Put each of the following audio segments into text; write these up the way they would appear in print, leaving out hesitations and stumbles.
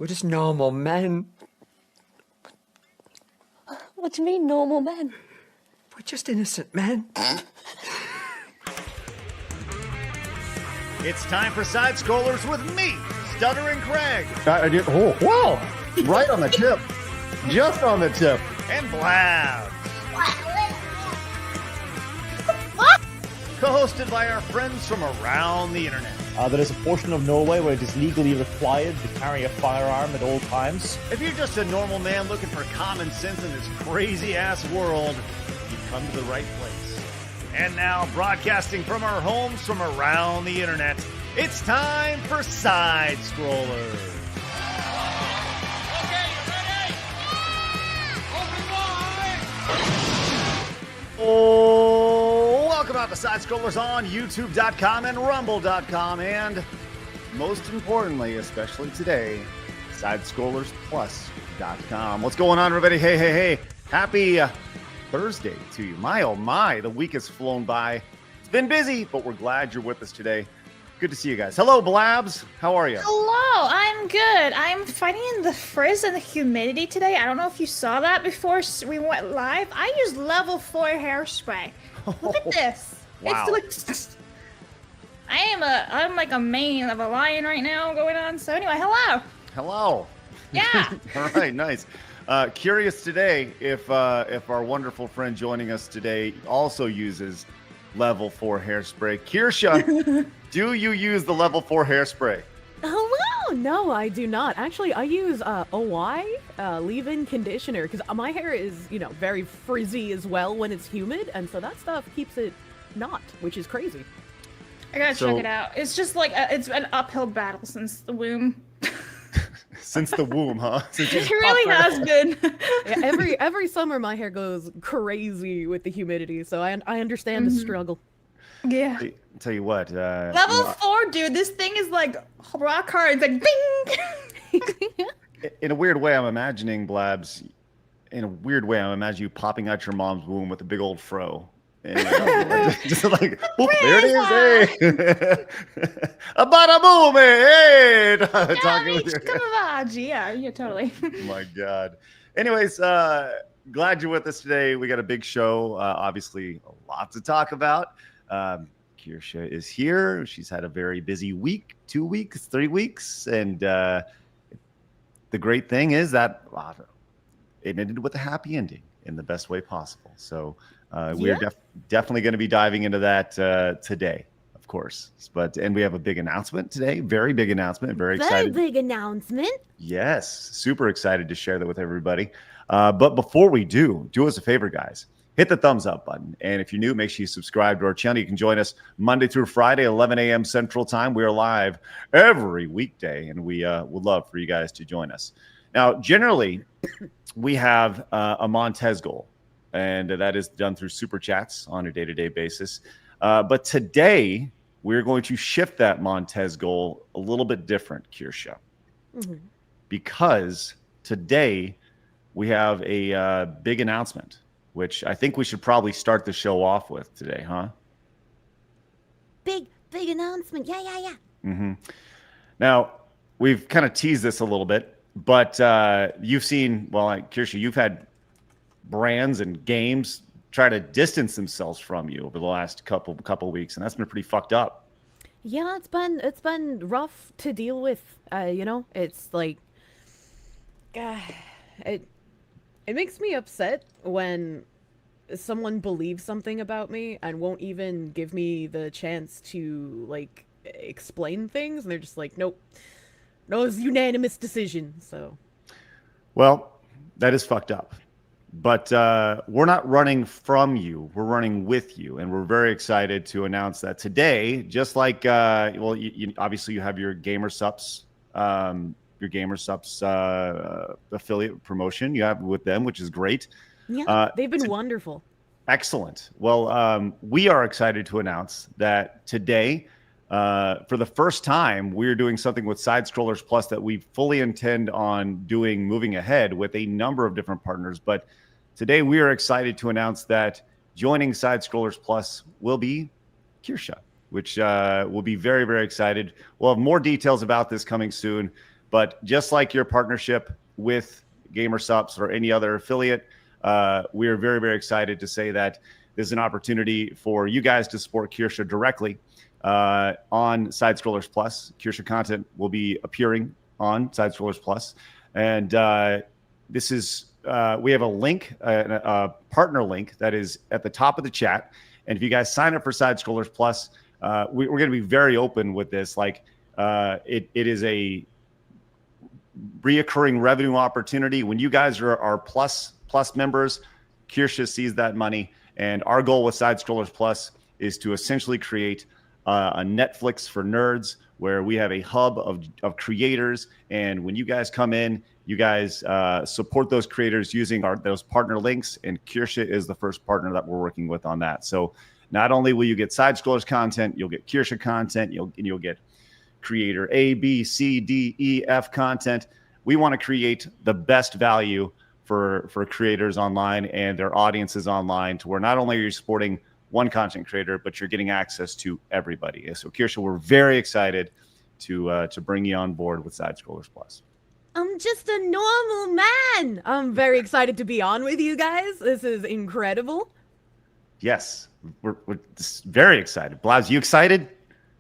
We're just normal men. What do you mean, normal men? We're just innocent men. It's time for Side Scrollers with me, Stuttering Craig. I did. Oh, wow. Right on the tip. Just on the tip. And Blabs. Co-hosted by our friends from around the internet. There is a portion of Norway where it is legally required to carry a firearm at all times. If you're just a normal man looking for common sense in this crazy-ass world, you've come to the right place. And now, broadcasting from our homes from around the internet, it's time for Side Scrollers. Okay, you ready? Open wide! Oh, welcome out to Side Scrollers on YouTube.com and Rumble.com, and most importantly, especially today, SidescrollersPlus.com. What's going on, everybody? Hey. Happy Thursday to you. My, oh my, the week has flown by. It's been busy, but we're glad you're with us today. Good to see you guys. Hello, Blabs. How are you? Hello, I'm good. I'm fighting the frizz and the humidity today. I don't know if you saw that before we went live. I used level 4 hairspray. Look at this. Wow. I'm like a mane of a lion right now going on. So anyway, hello. Hello. Yeah. All right, nice. Curious today if our wonderful friend joining us today also uses level 4 hairspray. Kirsche, do you use the level 4 hairspray? Hello! No, I do not. Actually, I use OY, leave-in conditioner, because my hair is, very frizzy as well when it's humid, and so that stuff keeps it not, which is crazy. I gotta check it out. It's just like, it's an uphill battle since the womb. Since the womb, huh? It really has been. Yeah, every summer my hair goes crazy with the humidity, so I understand the struggle. Yeah. I'll tell you what. Level 4, dude. This thing is like rock hard. It's like bing. In a weird way, I'm imagining Blabs. In a weird way, I'm imagining you popping out your mom's womb with a big old fro. And, just like, boop, there it is. Hey, a bada boom, hey. Talking with you. Yeah, totally. Oh my God. Anyways, glad you're with us today. We got a big show. Obviously, a lot to talk about. Kirsche is here. She's had a very busy week, 2 weeks, 3 weeks. And the great thing is that it ended with a happy ending in the best way possible. So we are definitely going to be diving into that today, of course. And we have a big announcement today. Very big announcement. Very excited. Very big announcement. Yes. Super excited to share that with everybody. But before we do us a favor, guys. Hit the thumbs up button. And if you're new, make sure you subscribe to our channel. You can join us Monday through Friday, 11 a.m. Central Time. We are live every weekday, and we would love for you guys to join us. Now, generally, we have a Montez goal, and that is done through Superchats on a day-to-day basis. But today, we're going to shift that Montez goal a little bit different, Kirsche, because today we have a big announcement, which I think we should probably start the show off with today, huh? Big announcement. Yeah. Mm-hmm. Now, we've kind of teased this a little bit, but you've seen, Kirsche, you've had brands and games try to distance themselves from you over the last couple weeks, and that's been pretty fucked up. Yeah, it's been rough to deal with. It's like, it makes me upset when someone believes something about me and won't even give me the chance to explain things, and they're just like, nope, no, it's unanimous decision. So, well, that is fucked up. But we're not running from you. We're running with you. And we're very excited to announce that today, just like, obviously you have your GamerSups affiliate promotion you have with them, which is great. Yeah, they've been wonderful. Excellent. Well, we are excited to announce that today, for the first time, we're doing something with Side Scrollers Plus that we fully intend on doing moving ahead with a number of different partners. But today we are excited to announce that joining Side Scrollers Plus will be Kirsche, which will be very, very excited. We'll have more details about this coming soon. But just like your partnership with GamerSups or any other affiliate, we are very, very excited to say that there's an opportunity for you guys to support Kirsche directly on Side Scrollers Plus. Kirsche content will be appearing on Side Scrollers Plus. And this is, we have a link, a partner link that is at the top of the chat. And if you guys sign up for Side Scrollers Plus, we're going to be very open with this. Like, it is a reoccurring revenue opportunity. When you guys are plus members, Kirsche sees that money. And our goal with Side Scrollers Plus is to essentially create a Netflix for nerds, where we have a hub of creators. And when you guys come in, you guys support those creators using those partner links. And Kirsche is the first partner that we're working with on that. So not only will you get Side Scrollers content, you'll get Kirsche content, you'll get creator A, B, C, D, E, F content. We want to create the best value for creators online and their audiences online, to where not only are you supporting one content creator, but you're getting access to everybody. So Kirsche, we're very excited to bring you on board with Side Scrollers Plus. I'm just a normal man. I'm very excited to be on with you guys. This is incredible. Yes, we're just very excited. Blabs, you excited?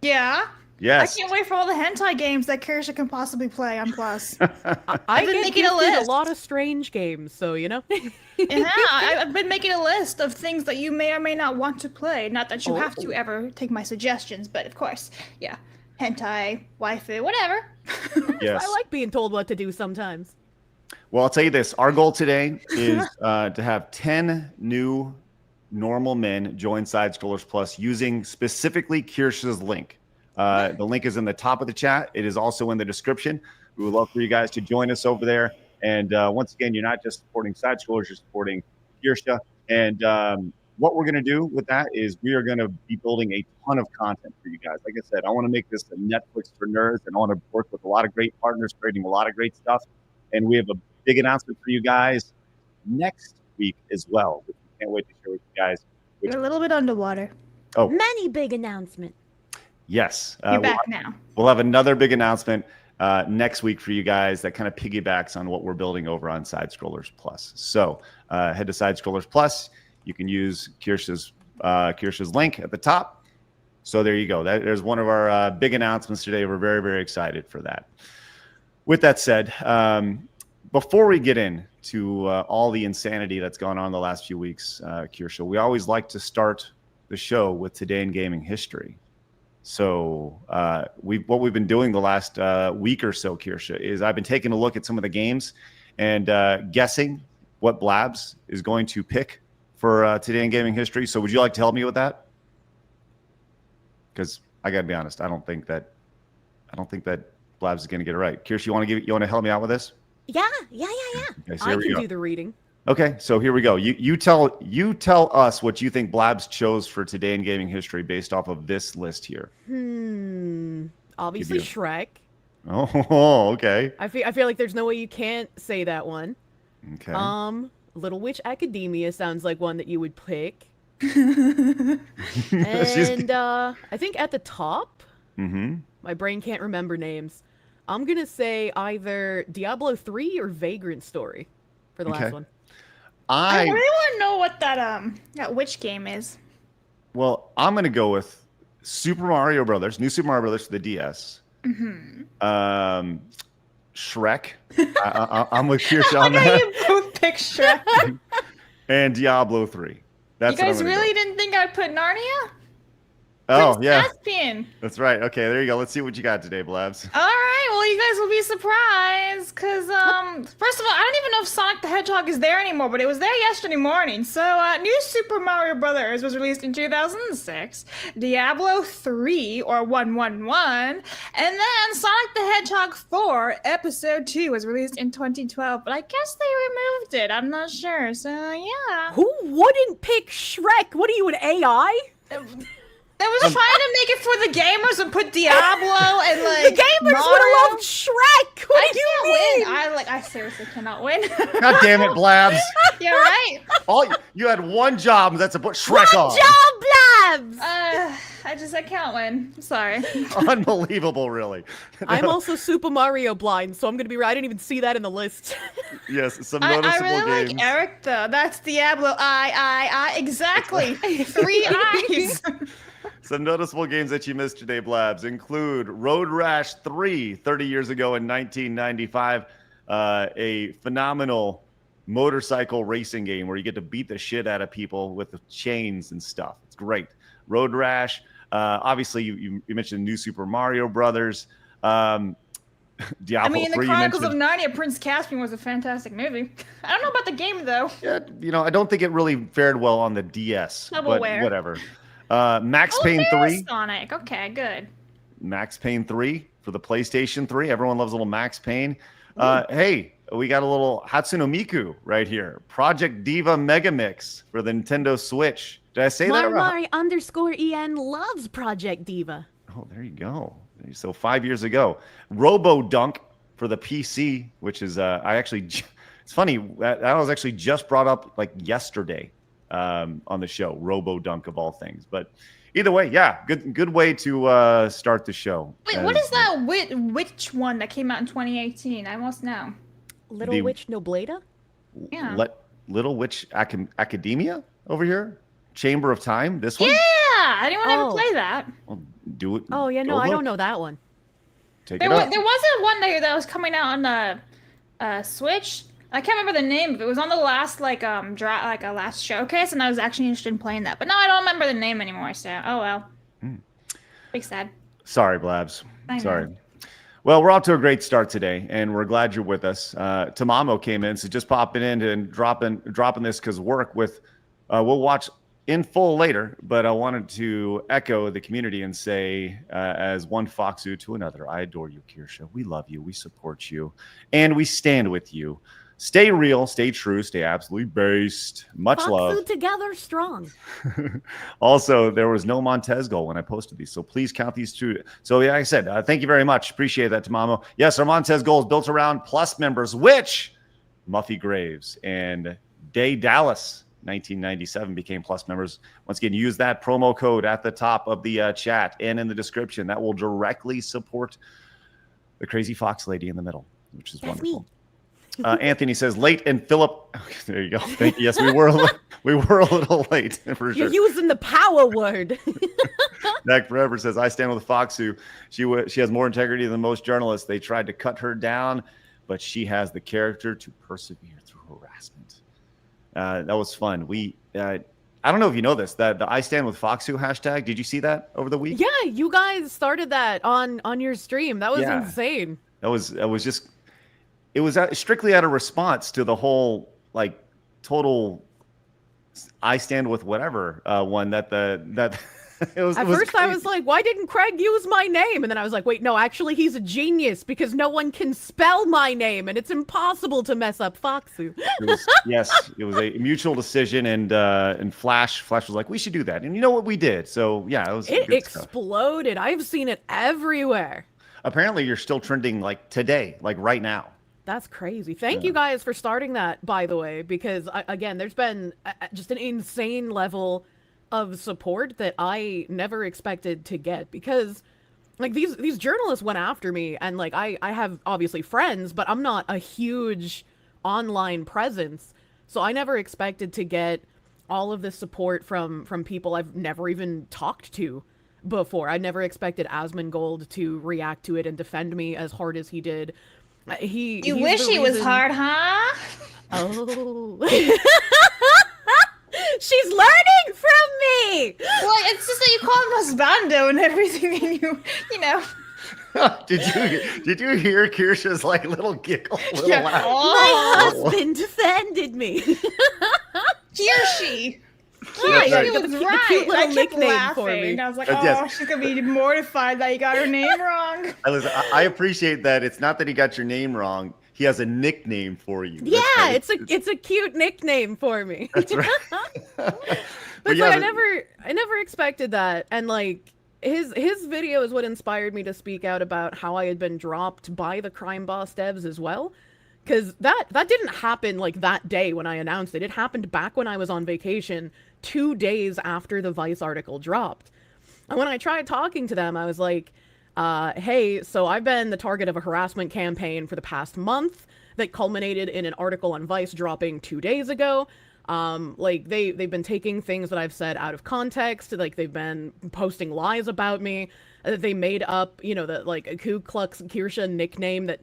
Yeah. Yes. I can't wait for all the hentai games that Kirsche can possibly play on Plus. I've been been making a making a list. lot of strange games, so you know. Yeah, I've been making a list of things that you may or may not want to play. Not that you have to ever take my suggestions, but of course, yeah. Hentai, waifu, whatever. Yes. I like being told what to do sometimes. Well, I'll tell you this. Our goal today is to have 10 new normal men join Side Scrollers Plus using specifically Kirsche's link. The link is in the top of the chat. It is also in the description. We would love for you guys to join us over there. And once again, you're not just supporting Side Scrollers, you're supporting Kirsche. And what we're going to do with that is we are going to be building a ton of content for you guys. Like I said, I want to make this a Netflix for nerds, and I want to work with a lot of great partners, creating a lot of great stuff. And we have a big announcement for you guys next week as well, which we can't wait to share with you guys. You're a little bit underwater. Oh, Many big announcements. yes. You're back now. We'll have another big announcement next week for you guys that kind of piggybacks on what we're building over on Side Scrollers Plus. So head to Side Scrollers Plus. You can use Kirsche's link at the top. So there you go. There's one of our big announcements today. We're very, very excited for that. With that said, before we get into all the insanity that's gone on the last few weeks, Kirsche, we always like to start the show with Today in Gaming History. So what we've been doing the last week or so, Kirsche, is I've been taking a look at some of the games and guessing what Blabs is going to pick for Today in Gaming History. So would you like to help me with that? Because I got to be honest, I don't think that Blabs is going to get it right. Kirsche, you want to help me out with this? Yeah. Okay, so I here we can go. do the reading. Okay, so here we go. You tell us what you think Blabs chose for Today in Gaming History based off of this list here. Obviously Give Shrek. Oh, okay. I feel like there's no way you can't say that one. Okay. Little Witch Academia sounds like one that you would pick. And I think at the top, my brain can't remember names. I'm gonna say either Diablo 3 or Vagrant Story for the last one. I really want to know what that witch game is. Well, I'm gonna go with Super Mario Brothers, New Super Mario Brothers for the DS. Shrek. I'm with Kirsche on that. You both pick Shrek. And Diablo 3. That's You guys what I'm gonna really go. didn't think I'd put Narnia? Oh, Prince yeah. Caspian. That's right. Okay, there you go. Let's see what you got today, Blabs. All right, well, you guys will be surprised, because, first of all, I don't even know if Sonic the Hedgehog is there anymore, but it was there yesterday morning. So, New Super Mario Brothers was released in 2006, Diablo 3, or 111, and then Sonic the Hedgehog 4, Episode 2 was released in 2012, but I guess they removed it. I'm not sure, so, yeah. Who wouldn't pick Shrek? What are you, an AI? They was trying to make it for the gamers and put Diablo and, like, The gamers Mario. would have loved Shrek! What do you mean? I seriously cannot win. God damn it, Blabs. You're right. You had one job, and that's to put Shrek on. Job, Blabs! I can't win. I'm sorry. Unbelievable, really. I'm also Super Mario blind, so I'm gonna be right. I didn't even see that in the list. Yes, some I noticeable really games. like Eric though. That's Diablo. Exactly. 3 eyes. Some noticeable games that you missed today, Blabs, include Road Rash 3, 30 years ago in 1995. A phenomenal motorcycle racing game where you get to beat the shit out of people with the chains and stuff. It's great. Road Rash. Obviously, you mentioned New Super Mario Brothers. Diablo I mean, The 3 Chronicles of Narnia, Prince Caspian was a fantastic movie. I don't know about the game, though. Yeah, I don't think it really fared well on the DS. But Doubleware. whatever. Max Payne 3. Sonic. Okay, good. Max Payne 3 for the PlayStation 3. Everyone loves a little Max Payne. Hey, we got a little Hatsune Miku right here. Project Diva Mega Mix for the Nintendo Switch. Did I say that right? Marmari_en loves Project Diva. Oh, there you go. So 5 years ago. Robo Dunk for the PC, which is, it's funny, that was actually just brought up like yesterday on the show. Robo Dunk of all things. But either way, yeah, good way to start the show. Wait, what is that which one that came out in 2018? I must know. Little Witch Noblada? Yeah. Little Witch Academia over here? Chamber of Time? This one? Yeah! Anyone ever play that? Well, do it. Oh, yeah, no, I don't know that one. Take There it up. wasn't one that was coming out on the Switch. I can't remember the name of it. It was on the last a last showcase, and I was actually interested in playing that. But now I don't remember the name anymore. So oh well. Big sad. Sorry, Blabs. I know. Sorry. Well, we're off to a great start today, and we're glad you're with us. Tamamo came in, so just popping in and dropping this because work with. We'll watch in full later, but I wanted to echo the community and say, as one Foxu to another, I adore you, Kirsche. We love you, we support you, and we stand with you. Stay real, stay true, stay absolutely based. Much love. Foxu together strong. Also, there was no Montez goal when I posted these, so please count these two. So, yeah, like I said, thank you very much. Appreciate that, Tamamo. Yes, our Montez goal is built around Plus members, which Muffy Graves and Day Dallas 1997 became Plus members. Once again, use that promo code at the top of the chat and in the description. That will directly support the crazy fox lady in the middle, which is wonderful. Anthony says late and Philip. Okay, there you go. Thank you. Yes, we were a little late for sure. You're using the power word. Neck Forever says I stand with Foxu. She has more integrity than most journalists. They tried to cut her down, but she has the character to persevere through harassment. That was fun. I don't know if you know this, that the I stand with Foxu hashtag. Did you see that over the week? Yeah, you guys started that on your stream. That was insane. It was strictly out of response to the whole like total I stand with whatever one that it was. At first I was like, why didn't Craig use my name? And then I was like, wait, no, actually he's a genius because no one can spell my name and it's impossible to mess up Foxu. Yes, it was a mutual decision, and Flash was like, we should do that, and you know what we did. So yeah, it exploded. I've seen it everywhere. Apparently, you're still trending like today, like right now. That's crazy. Thank you guys for starting that, by the way, because again, there's been just an insane level of support that I never expected to get, because like these journalists went after me, and like I have obviously friends, but I'm not a huge online presence, so I never expected to get all of this support from people I've never even talked to before. I never expected Asmongold to react to it and defend me as hard as he did. You wish he was hard, huh? Oh. She's learning from me! Well, it's just that you call him husbando and everything, and you know. Did you hear Kirsche's like little giggle? Laugh? My husband defended me. Kirsche. Yeah, she was right. The cute little I kept nickname laughing. for me. And I was like, oh, she's going to be mortified that you got her name wrong. I appreciate that. It's not that he got your name wrong. He has a nickname for you. Yeah, it's a cute nickname for me. That's right. But yeah, I never expected that. And like his video is what inspired me to speak out about how I had been dropped by the Crime Boss devs as well. Because that didn't happen like that day when I announced it. It happened back when I was on vacation 2 days after the Vice article dropped. And when I tried talking to them, I was like, hey, so I've been the target of a harassment campaign for the past month that culminated in an article on Vice dropping 2 days ago. Like they've been taking things that I've said out of context. Like they've been posting lies about me. They made up, you know, that like a Ku Klux Kirsche nickname that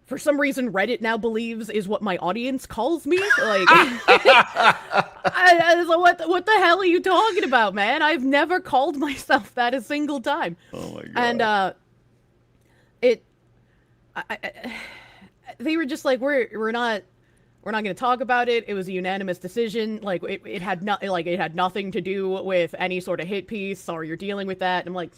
for some reason Reddit now believes is what my audience calls me. Like, so what the hell are you talking about, man? I've never called myself that a single time. Oh my god. And they were just like, we're not going to talk about it. It was a unanimous decision. Like it had nothing to do with any sort of hit piece or you're dealing with that. And I'm like,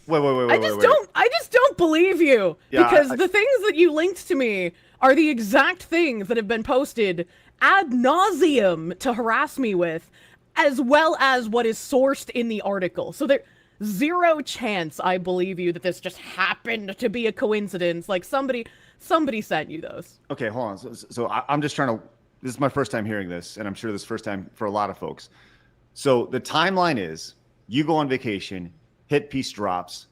Wait. I just don't believe you, because the things that you linked to me are the exact things that have been posted ad nauseum to harass me with, as well as what is sourced in the article. So there's zero chance I believe you that this just happened to be a coincidence. Like somebody sent you those. Okay, hold on. So I'm just trying to. This is my first time hearing this, and I'm sure this is first time for a lot of folks. So the timeline is: you go on vacation. Hit piece drops.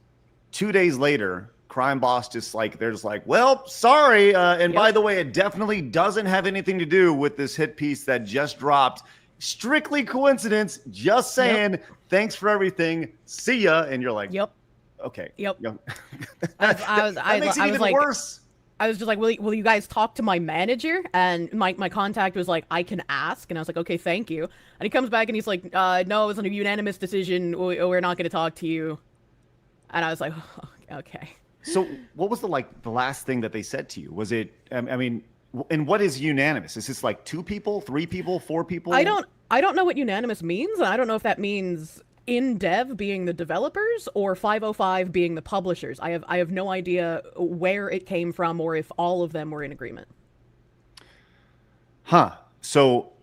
2 days later, Crime Boss they're just like, well, sorry. And by the way, it definitely doesn't have anything to do with this hit piece that just dropped. Strictly coincidence. Just saying. Yep. Thanks for everything. See ya. And you're like, yep. Okay. Yep. That makes it even worse. I was just like, will you guys talk to my manager? And my contact was like, I can ask. And I was like, okay, thank you. And he comes back and he's like, no, it was a unanimous decision. We're not going to talk to you. And I was like, oh, okay. So what was the last thing that they said to you? Was it, I mean, and what is unanimous? Is this like 2 people, 3 people, 4 people? I don't know what unanimous means. And I don't know if that means in dev being the developers or 505 being the publishers. I have no idea where it came from or if all of them were in agreement. Huh. So,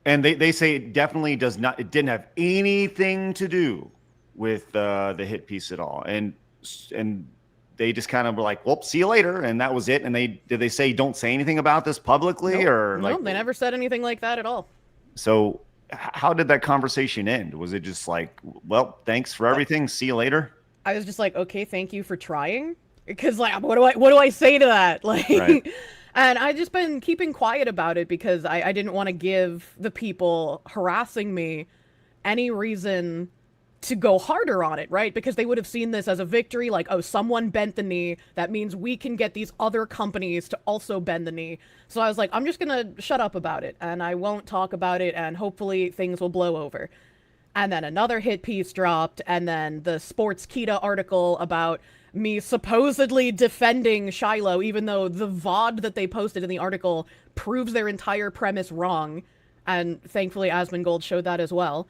and they say it definitely it didn't have anything to do with the hit piece at all. And they just kind of were like, well, see you later. And that was it. And did they say, don't say anything about this publicly? No, they never said anything like that at all. So how did that conversation end? Was it just like, well, thanks for everything. See you later? I was just like, okay, thank you for trying. Because like, what do I say to that? Like, right. And I just been keeping quiet about it because I didn't want to give the people harassing me any reason to go harder on it, right? Because they would have seen this as a victory, like, oh, someone bent the knee. That means we can get these other companies to also bend the knee. So I was like, I'm just gonna shut up about it, and I won't talk about it, and hopefully things will blow over. And then another hit piece dropped, and then the Sports Kita article about me supposedly defending Shiloh, even though the VOD that they posted in the article proves their entire premise wrong. And thankfully, Asmongold showed that as well.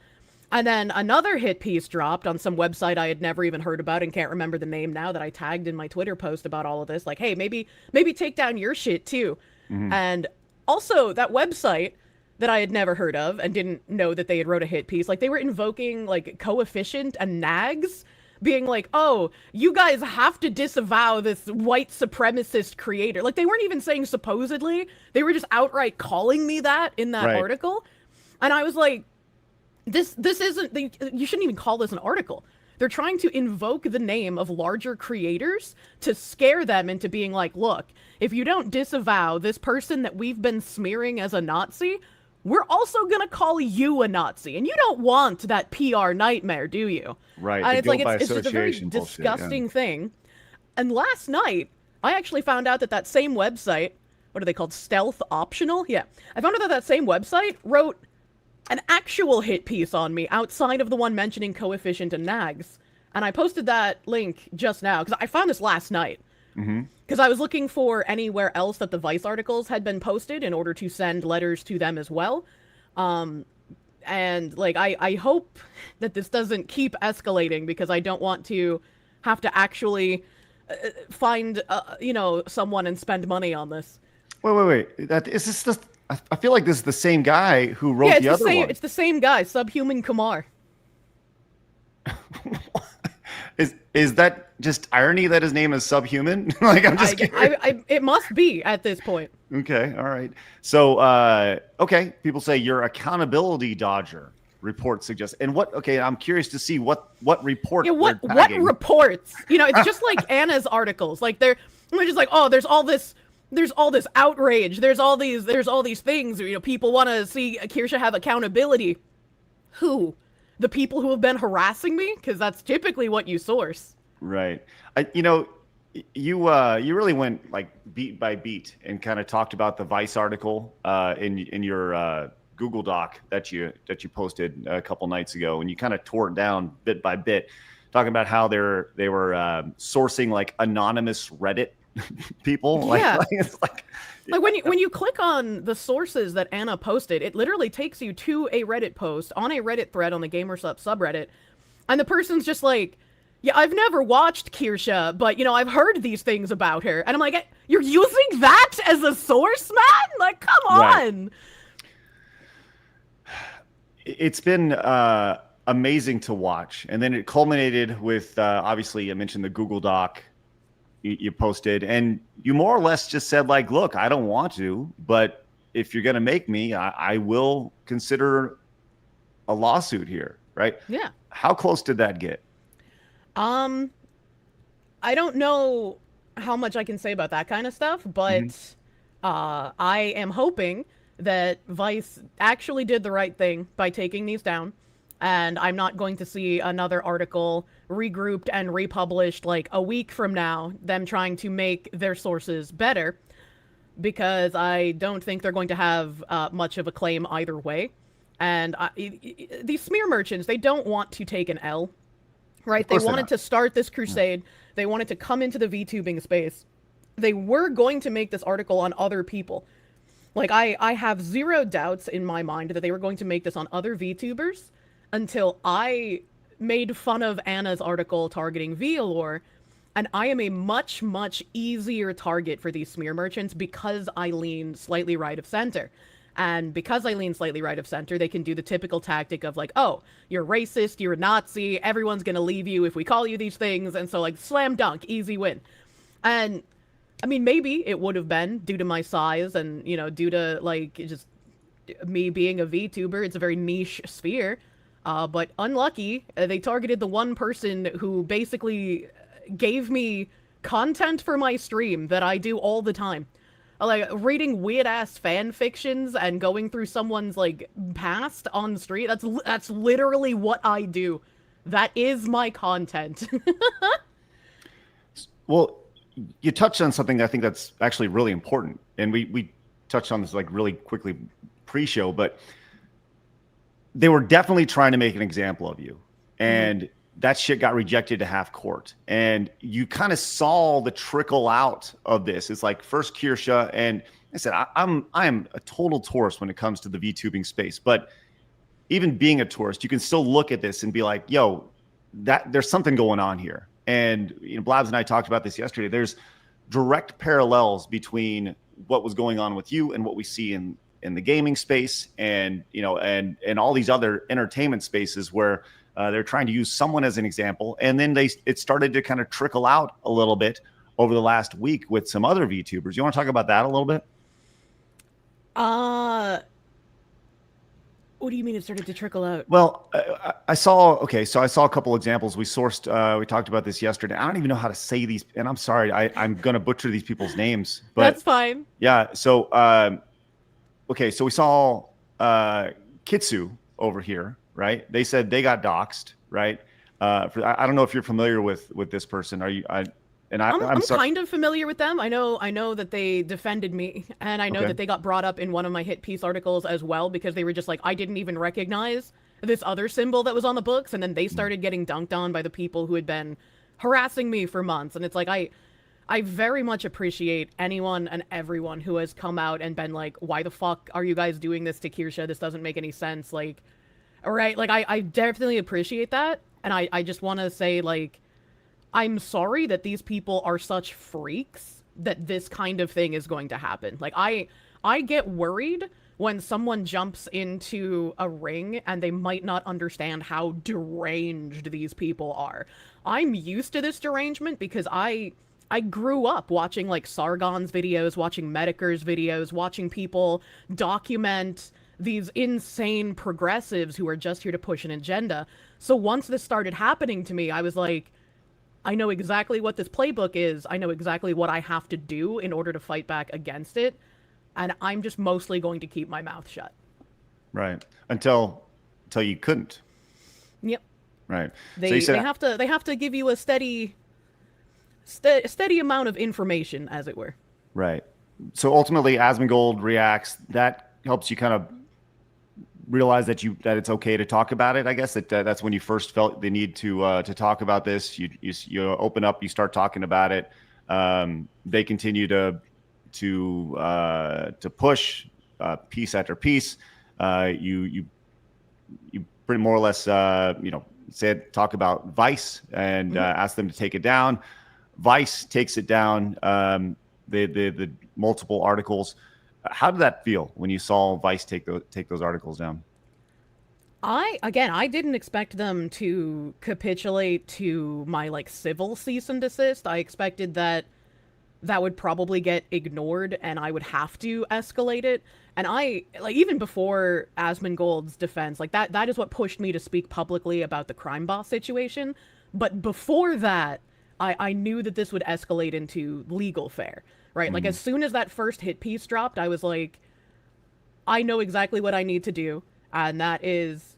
And then another hit piece dropped on some website I had never even heard about and can't remember the name now that I tagged in my Twitter post about all of this. Like, hey, maybe take down your shit too. Mm-hmm. And also that website that I had never heard of and didn't know that they had wrote a hit piece. Like they were invoking like Coefficient and Nags, being like, oh, you guys have to disavow this white supremacist creator. Like they weren't even saying supposedly. They were just outright calling me that in that article. And I was like, This isn't, you shouldn't even call this an article. They're trying to invoke the name of larger creators to scare them into being like, look, if you don't disavow this person that we've been smearing as a Nazi, we're also going to call you a Nazi. And you don't want that PR nightmare, do you? Right. And it's like, it's just a very disgusting thing. And last night, I actually found out that same website, what are they called? Stealth Optional? Yeah. I found out that same website wrote an actual hit piece on me outside of the one mentioning Coefficient and Nags. And I posted that link just now because I found this last night. Because I was looking for anywhere else that the Vice articles had been posted in order to send letters to them as well. And like, I hope that this doesn't keep escalating because I don't want to have to actually find, someone and spend money on this. Wait. Is this just... I feel like this is the same guy who wrote the other one. It's the same guy, Subhuman Kumar. Is that just irony that his name is Subhuman? Like, I'm just curious. It must be at this point. Okay, all right. So, okay, people say your accountability dodger report suggests. And what? Okay, I'm curious to see what report. Yeah, what they're tagging. reports? You know, it's just like Anna's articles. Like they're just like, oh, there's all this outrage. There's all these things. You know, people want to see Kirsche have accountability. Who? The people who have been harassing me? Because that's typically what you source. Right. You really went like beat by beat and kind of talked about the Vice article in your Google Doc that you posted a couple nights ago, and you kind of tore it down bit by bit, talking about how they were sourcing like anonymous Reddit people. Yeah. It's like when you click on the sources that Anna posted, it literally takes you to a Reddit post on a Reddit thread on the GamerSup subreddit, and the person's just like, yeah, I've never watched Kirsche, but, you know, I've heard these things about her. And I'm like, you're using that as a source, man? Like, come on. Right. It's been amazing to watch. And then it culminated with, obviously, I mentioned the Google Doc you posted. And you more or less just said, like, look, I don't want to, but if you're going to make me, I will consider a lawsuit here, right? Yeah. How close did that get? I don't know how much I can say about that kind of stuff, but I am hoping that Vice actually did the right thing by taking these down, and I'm not going to see another article regrouped and republished like a week from now, them trying to make their sources better, because I don't think they're going to have much of a claim either way. And these smear merchants, they don't want to take an L. Right, they wanted to start this crusade. They wanted to come into the VTubing space. They were going to make this article on other people. Like, I have zero doubts in my mind that they were going to make this on other VTubers until I made fun of Anna's article targeting Vialore, and I am a much, much easier target for these smear merchants because I lean slightly right of center. And because I lean slightly right of center, they can do the typical tactic of like, oh, you're racist, you're a Nazi, everyone's going to leave you if we call you these things. And so like slam dunk, easy win. And I mean, maybe it would have been due to my size and, you know, due to like just me being a VTuber. It's a very niche sphere. But unlucky, they targeted the one person who basically gave me content for my stream that I do all the time. Like, reading weird-ass fan fictions and going through someone's, like, past on the street, that's literally what I do. That is my content. Well, you touched on something I think that's actually really important. And we touched on this, like, really quickly pre-show, but they were definitely trying to make an example of you. And that shit got rejected to half court. And you kind of saw the trickle out of this. It's like first Kirsche, and I said, I am a total tourist when it comes to the VTubing space. But even being a tourist, you can still look at this and be like, yo, there's something going on here. And you know, Blabs and I talked about this yesterday. There's direct parallels between what was going on with you and what we see in the gaming space, and you know, and all these other entertainment spaces where they're trying to use someone as an example, and then it started to kind of trickle out a little bit over the last week with some other VTubers. You want to talk about that a little bit? What do you mean it started to trickle out? Well, I saw a couple examples. We sourced, we talked about this yesterday. I don't even know how to say these, and I'm sorry, I'm going to butcher these people's names. But that's fine. Yeah, so, so we saw Kitsu over here. Right? They said they got doxxed, right? I don't know if you're familiar with this person. Are you? I'm kind of familiar with them. I know that they defended me, and I know that they got brought up in one of my hit piece articles as well, because they were just like, I didn't even recognize this other symbol that was on the books, and then they started getting dunked on by the people who had been harassing me for months. And it's like, I very much appreciate anyone and everyone who has come out and been like, why the fuck are you guys doing this to Kirsche? This doesn't make any sense. Like, all right, like, I definitely appreciate that. And I just want to say, like, I'm sorry that these people are such freaks that this kind of thing is going to happen. Like, I get worried when someone jumps into a ring and they might not understand how deranged these people are. I'm used to this derangement because I grew up watching like Sargon's videos, watching Mediker's videos, watching people document these insane progressives who are just here to push an agenda. So once this started happening to me, I was like, I know exactly what this playbook is. I know exactly what I have to do in order to fight back against it. And I'm just mostly going to keep my mouth shut. Right. Until you couldn't. Yep. Right. They have to give you a steady amount of information, as it were. Right. So ultimately, Asmongold reacts. That helps you kind of realize that it's okay to talk about it. I guess that's when you first felt the need to talk about this. You open up, you start talking about it. They continue to push piece after piece. You pretty more or less talk about Vice and ask them to take it down. Vice takes it down. The multiple articles. How did that feel when you saw Vice take those articles down? I didn't expect them to capitulate to my like civil cease and desist. I expected that would probably get ignored and I would have to escalate it. And I, like, even before Asmongold's defense, like that is what pushed me to speak publicly about the crime boss situation. But before that, I knew that this would escalate into legal fare, right? Mm-hmm. Like as soon as that first hit piece dropped, I was like, I know exactly what I need to do. And that is,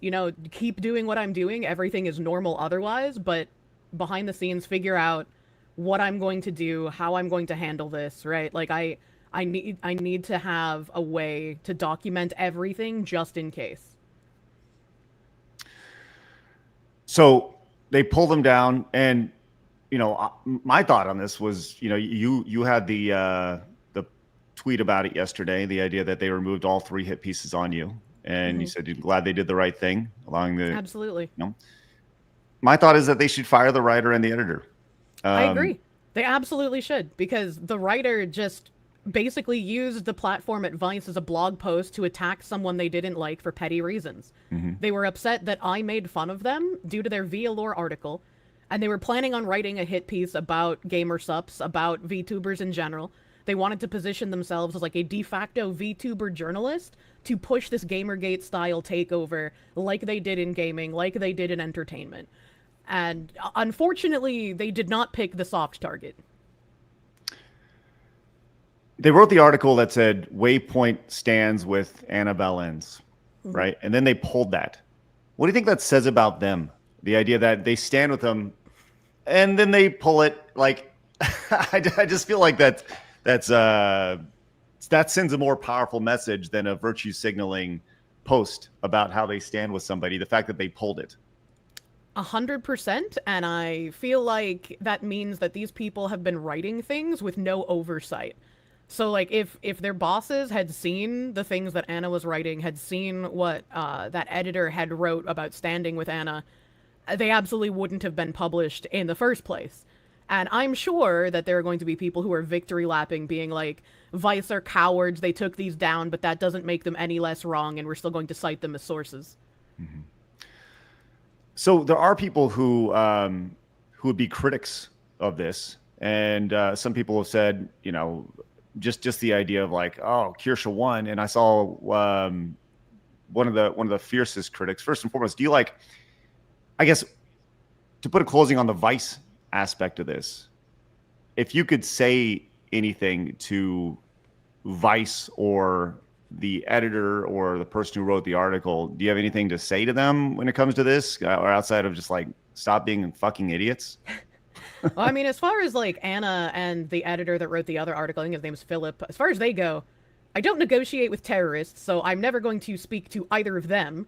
keep doing what I'm doing. Everything is normal otherwise, but behind the scenes, figure out what I'm going to do, how I'm going to handle this, right? Like I need to have a way to document everything just in case. So they pull them down, and my thought on this was, you had the tweet about it yesterday, the idea that they removed all 3 hit pieces on you, and you said you're glad they did the right thing, allowing the absolutely. My thought is that they should fire the writer and the editor. I agree. They absolutely should, because the writer just basically used the platform at Vice as a blog post to attack someone they didn't like for petty reasons. Mm-hmm. They were upset that I made fun of them due to their Via Lore article, and they were planning on writing a hit piece about gamer sups, about VTubers in general. They wanted to position themselves as like a de facto VTuber journalist to push this Gamergate-style takeover like they did in gaming, like they did in entertainment. And unfortunately, they did not pick the soft target. They wrote the article that said Waypoint stands with Anna Valens, right? And then they pulled that. What do you think that says about them? The idea that they stand with them and then they pull it. Like, I just feel like that sends a more powerful message than a virtue signaling post about how they stand with somebody. The fact that they pulled it. 100%, and I feel like that means that these people have been writing things with no oversight. So, like, if their bosses had seen the things that Anna was writing, had seen what that editor had wrote about standing with Anna, they absolutely wouldn't have been published in the first place. And I'm sure that there are going to be people who are victory lapping, being like, Vice are cowards, they took these down, but that doesn't make them any less wrong, and we're still going to cite them as sources. Mm-hmm. So there are people who would be critics of this, and some people have said, just the idea of like, oh, Kirsche won, and I saw one of the fiercest critics. First and foremost, do you like? I guess to put a closing on the Vice aspect of this, if you could say anything to Vice or the editor or the person who wrote the article, do you have anything to say to them when it comes to this, or outside of just like stop being fucking idiots? Well, I mean, as far as like Anna and the editor that wrote the other article, I think his name's Philip, as far as they go, I don't negotiate with terrorists, so I'm never going to speak to either of them.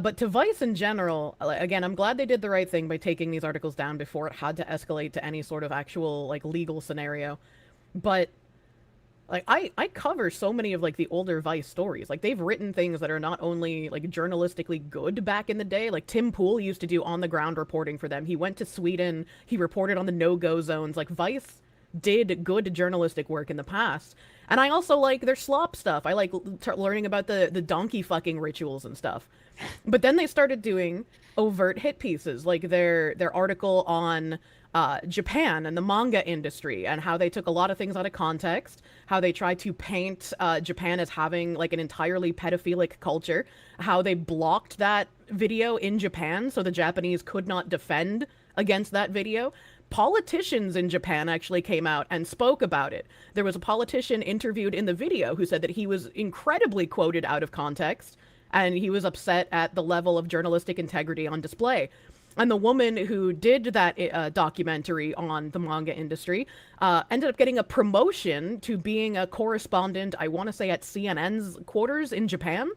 But to Vice in general, again, I'm glad they did the right thing by taking these articles down before it had to escalate to any sort of actual like legal scenario. But like I cover so many of like the older Vice stories. Like they've written things that are not only like journalistically good back in the day. Like Tim Pool used to do on the ground reporting for them. He went to Sweden. He reported on the no-go zones. Like Vice did good journalistic work in the past. And I also like their slop stuff. I like learning about the donkey fucking rituals and stuff. But then they started doing overt hit pieces, like their article on Japan and the manga industry, and how they took a lot of things out of context, how they tried to paint Japan as having like an entirely pedophilic culture, how they blocked that video in Japan so the Japanese could not defend against that video. Politicians in Japan actually came out and spoke about it. There was a politician interviewed in the video who said that he was incredibly quoted out of context, and he was upset at the level of journalistic integrity on display. And the woman who did that documentary on the manga industry ended up getting a promotion to being a correspondent, I want to say, at CNN's quarters in Japan.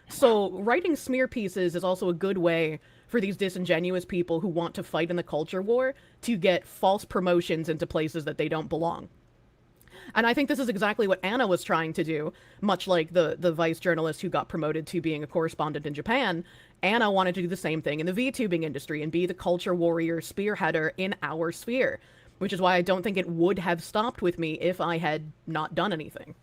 So writing smear pieces is also a good way for these disingenuous people who want to fight in the culture war to get false promotions into places that they don't belong. And I think this is exactly what Anna was trying to do, much like the Vice journalist who got promoted to being a correspondent in Japan. Anna wanted to do the same thing in the VTubing industry and be the culture warrior spearheader in our sphere, which is why I don't think it would have stopped with me if I had not done anything.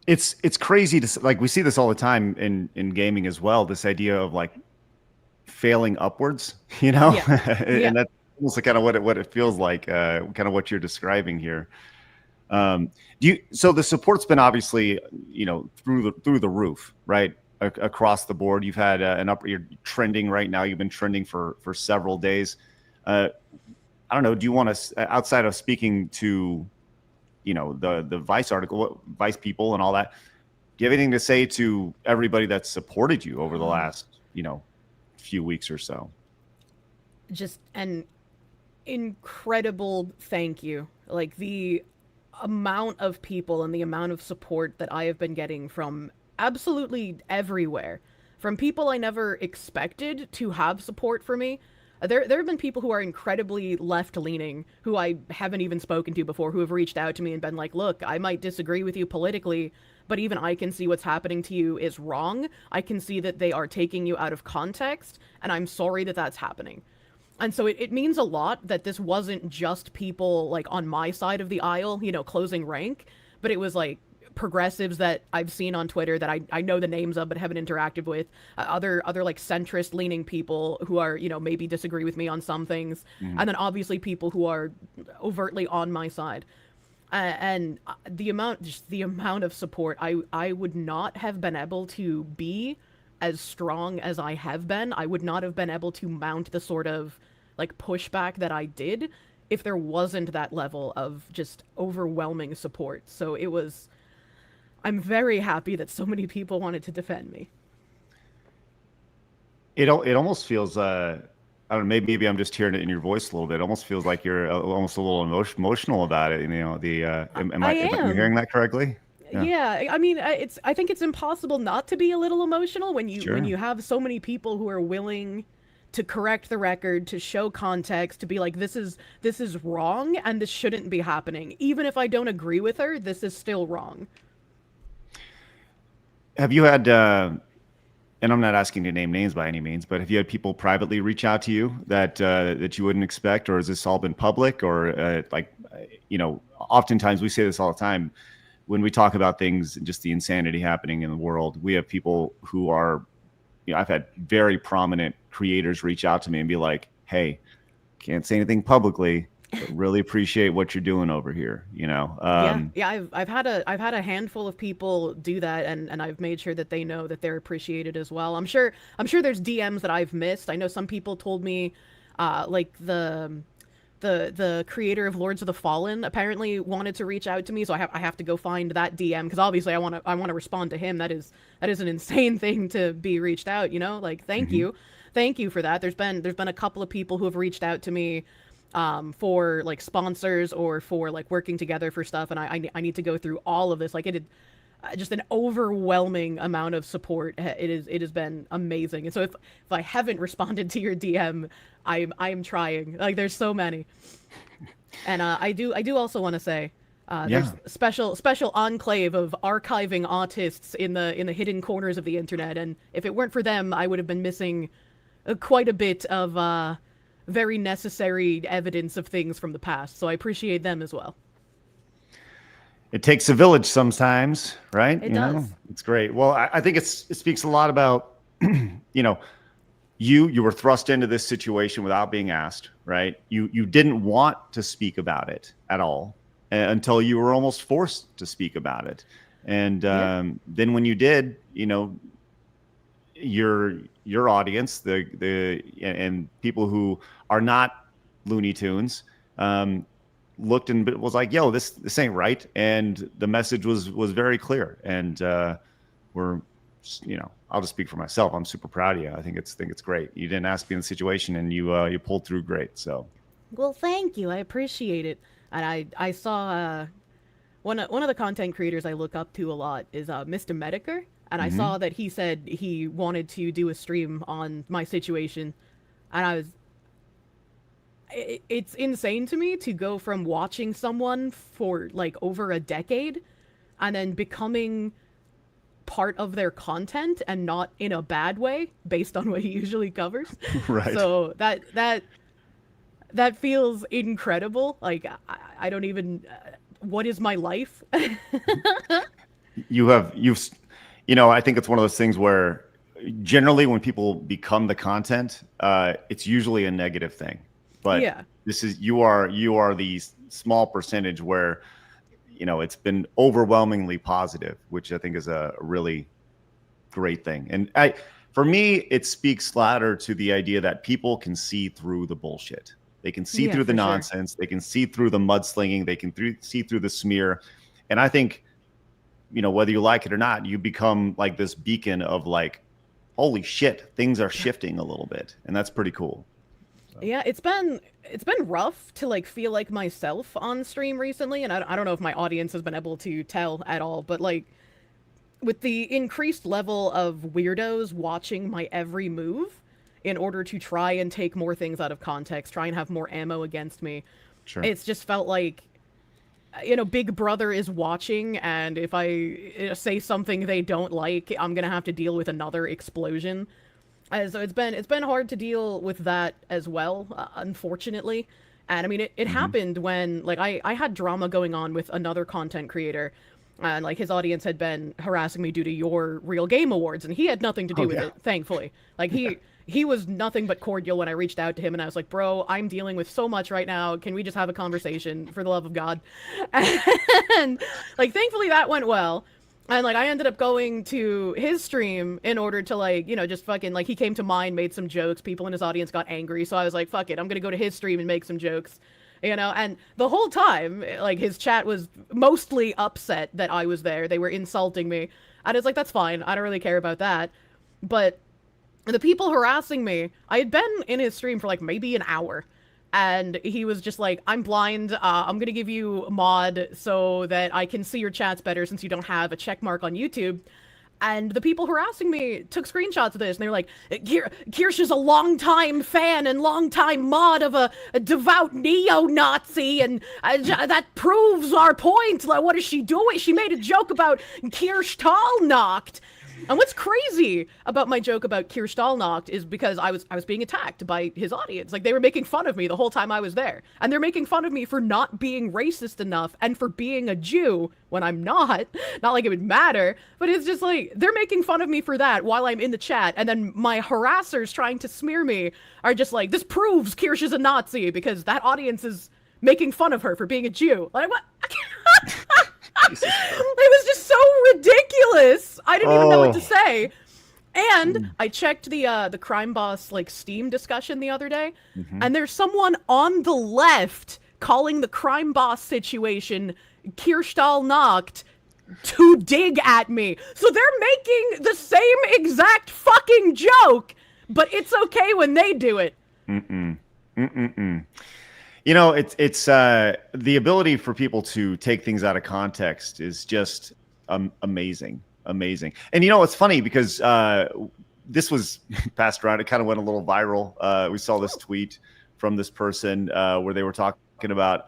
It's crazy to, like, we see this all the time in gaming as well, this idea of like failing upwards, you know. Yeah. And that's almost like kind of what it feels like, kind of what you're describing here. So the support's been obviously, you know, through the roof, right? Across the board. You've had you're trending right now. You've been trending for several days. I don't know, do you want to, outside of speaking to, you know, the Vice article, Vice people and all that, do you have anything to say to everybody that's supported you over the last, you know, few weeks or so? Just an incredible thank you. Like, the amount of people and the amount of support that I have been getting from absolutely everywhere, from people I never expected to have support for me. There have been people who are incredibly left-leaning, who I haven't even spoken to before, who have reached out to me and been like, look, I might disagree with you politically, but even I can see what's happening to you is wrong. I can see that they are taking you out of context, and I'm sorry that that's happening. And so it means a lot that this wasn't just people, like, on my side of the aisle, you know, closing rank, but it was, like, progressives that I've seen on Twitter that I know the names of but haven't interacted with, other like centrist leaning people who are, you know, maybe disagree with me on some things, and then obviously people who are overtly on my side, and the amount of support, I would not have been able to be as strong as I have been. I would not have been able to mount the sort of like pushback that I did if there wasn't that level of just overwhelming support. So I'm very happy that so many people wanted to defend me. It almost feels, I don't know, maybe I'm just hearing it in your voice a little bit. It almost feels like you're almost a little emotional about it. You know, am I hearing that correctly? Yeah. I mean, I think it's impossible not to be a little emotional when you have so many people who are willing to correct the record, to show context, to be like, this is wrong and this shouldn't be happening. Even if I don't agree with her, this is still wrong. Have you had, and I'm not asking to name names by any means, but have you had people privately reach out to you that you wouldn't expect, or has this all been public, or you know, oftentimes we say this all the time when we talk about things, just the insanity happening in the world. We have people who are, you know, I've had very prominent creators reach out to me and be like, hey, can't say anything publicly, but really appreciate what you're doing over here, you know. I've had a handful of people do that, and I've made sure that they know that they're appreciated as well. I'm sure there's DMs that I've missed. I know some people told me, like the creator of Lords of the Fallen apparently wanted to reach out to me, so I have to go find that DM, because obviously I want to respond to him. That is an insane thing to be reached out, you know. Like, thank you for that. There's been a couple of people who have reached out to me for like sponsors or for like working together for stuff, and I need to go through all of this. Like, it just an overwhelming amount of support. It has been amazing. And so if I haven't responded to your DM, I am trying. Like, there's so many. And I do also want to say there's a special enclave of archiving autists in the hidden corners of the internet, and if it weren't for them, I would have been missing quite a bit of very necessary evidence of things from the past. So I appreciate them as well. It takes a village sometimes, right? It does. It's great. Well, I think it speaks a lot about, you were thrust into this situation without being asked, right? You didn't want to speak about it at all until you were almost forced to speak about it. And then when you did, your audience, and people who are not Looney Tunes, looked and was like, yo, this ain't right. And the message was very clear. And I'll just speak for myself. I'm super proud of you. I think it's great. You didn't ask me in the situation, and you pulled through great. So, well, thank you. I appreciate it. And I saw one of the content creators I look up to a lot is Mr. Mediker, and I saw that he said he wanted to do a stream on my situation, and it's insane to me to go from watching someone for like over a decade and then becoming part of their content, and not in a bad way based on what he usually covers. Right. So that feels incredible. Like I don't even what is my life? I think it's one of those things where generally when people become the content, it's usually a negative thing. But yeah, this is you are the small percentage where it's been overwhelmingly positive, which I think is a really great thing. And for me, it speaks louder to the idea that people can see through the bullshit. They can see through the nonsense. They can see through the mudslinging. They can see through the smear. And I think, whether you like it or not, you become like this beacon of like, holy shit, things are shifting a little bit. And that's pretty cool. So. Yeah, it's been rough to like feel like myself on stream recently. And I don't know if my audience has been able to tell at all, but like with the increased level of weirdos watching my every move in order to try and take more things out of context, try and have more ammo against me. Sure. It's just felt like, Big Brother is watching, and if I say something they don't like, I'm gonna have to deal with another explosion. So it's been hard to deal with that as well, unfortunately. And I mean, it happened when like I had drama going on with another content creator, and like his audience had been harassing me due to your Real Game Awards, and he had nothing to do with it, thankfully. Like he was nothing but cordial when I reached out to him, and I was like, bro, I'm dealing with so much right now. Can we just have a conversation, for the love of God? And like, thankfully that went well. And like, I ended up going to his stream in order to like, just fucking like, he came to mine, made some jokes. People in his audience got angry. So I was like, fuck it, I'm going to go to his stream and make some jokes, and the whole time, like, his chat was mostly upset that I was there. They were insulting me. And it's like, that's fine. I don't really care about that. But the people harassing me, I had been in his stream for like maybe an hour, and he was just like, I'm blind, I'm gonna give you a mod so that I can see your chats better since you don't have a check mark on YouTube. And the people harassing me took screenshots of this, and they were like, Kirsche is a longtime fan and longtime mod of a devout neo-Nazi, and that proves our point. Like, what is she doing? She made a joke about Kirsche Stahlnacht. And what's crazy about my joke about Kirsche Stahlnacht is because I was being attacked by his audience. Like, they were making fun of me the whole time I was there. And they're making fun of me for not being racist enough and for being a Jew when I'm not. Not like it would matter, but it's just like, they're making fun of me for that while I'm in the chat. And then my harassers trying to smear me are just like, this proves Kirsche is a Nazi because that audience is making fun of her for being a Jew. Like, what? It was just so ridiculous. I didn't even know what to say. And I checked the Crime Boss like Steam discussion the other day, and there's someone on the left calling the Crime Boss situation Kirsche Stahlnacht to dig at me. So they're making the same exact fucking joke, but it's okay when they do it. It's the ability for people to take things out of context is just amazing. And it's funny because this was passed around. It kind of went a little viral. We saw this tweet from this person where they were talking about,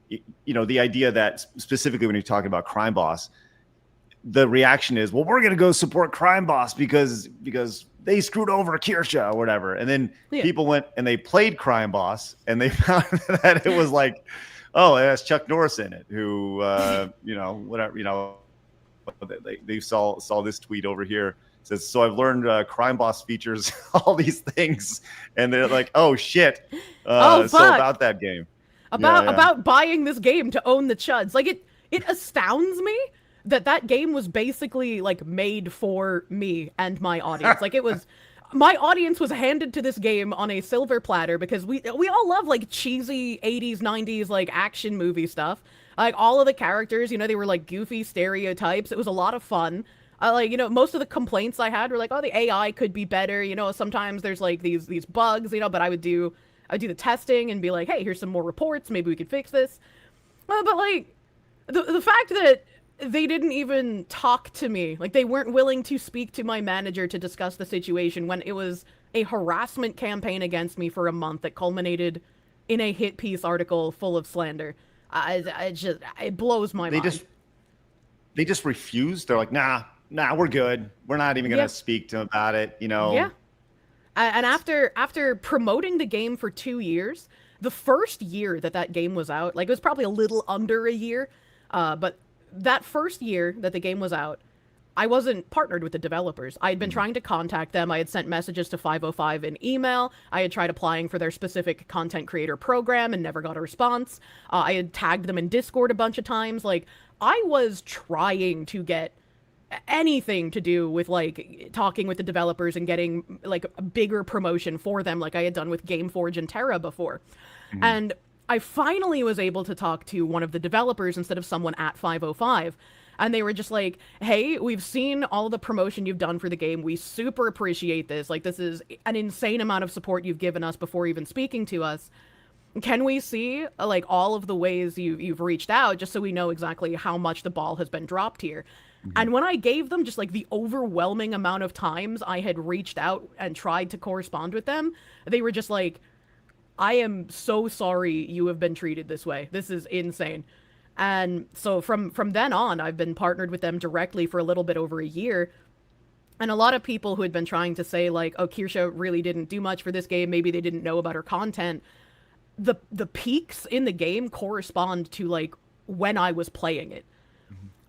the idea that specifically when you're talking about Crime Boss, the reaction is, well, we're going to go support Crime Boss because they screwed over Kirsche or whatever. And then Yeah. people went and they played Crime Boss and they found that it was like, oh, it has Chuck Norris in it, who, whatever, they saw this tweet over here. It says, so I've learned Crime Boss features all these things. And they're like, oh, shit. Oh, so fuck. about that game. About buying this game to own the chuds. Like, it astounds me that game was basically like made for me and my audience. Like, it was my audience was handed to this game on a silver platter because we all love like cheesy 80s 90s like action movie stuff. Like, all of the characters, they were like goofy stereotypes. It was a lot of fun. Most of the complaints I had were like, oh, the AI could be better. Sometimes there's like these bugs, but I would do the testing and be like, hey, here's some more reports. Maybe we could fix this. But like the fact that they didn't even talk to me, like they weren't willing to speak to my manager to discuss the situation when it was a harassment campaign against me for a month that culminated in a hit piece article full of slander. It blows my mind. They just refused. They're like, nah, we're good. We're not even going to speak to them about it, Yeah. And after promoting the game for 2 years, the first year that game was out, like it was probably a little under a year, but that first year that the game was out, I wasn't partnered with the developers. I had been trying to contact them. I had sent messages to 505 in email. I had tried applying for their specific content creator program and never got a response. I had tagged them in Discord a bunch of times. Like, I was trying to get anything to do with like talking with the developers and getting like a bigger promotion for them, like I had done with Gameforge and Terra before. And I finally was able to talk to one of the developers instead of someone at 505. And they were just like, hey, we've seen all the promotion you've done for the game. We super appreciate this. Like, this is an insane amount of support you've given us before even speaking to us. Can we see like all of the ways you've reached out just so we know exactly how much the ball has been dropped here? And when I gave them just like the overwhelming amount of times I had reached out and tried to correspond with them, they were just like, I am so sorry you have been treated this way. This is insane. And so from then on, I've been partnered with them directly for a little bit over a year. And a lot of people who had been trying to say like, oh, Kirsche really didn't do much for this game. Maybe they didn't know about her content. The peaks in the game correspond to like when I was playing it.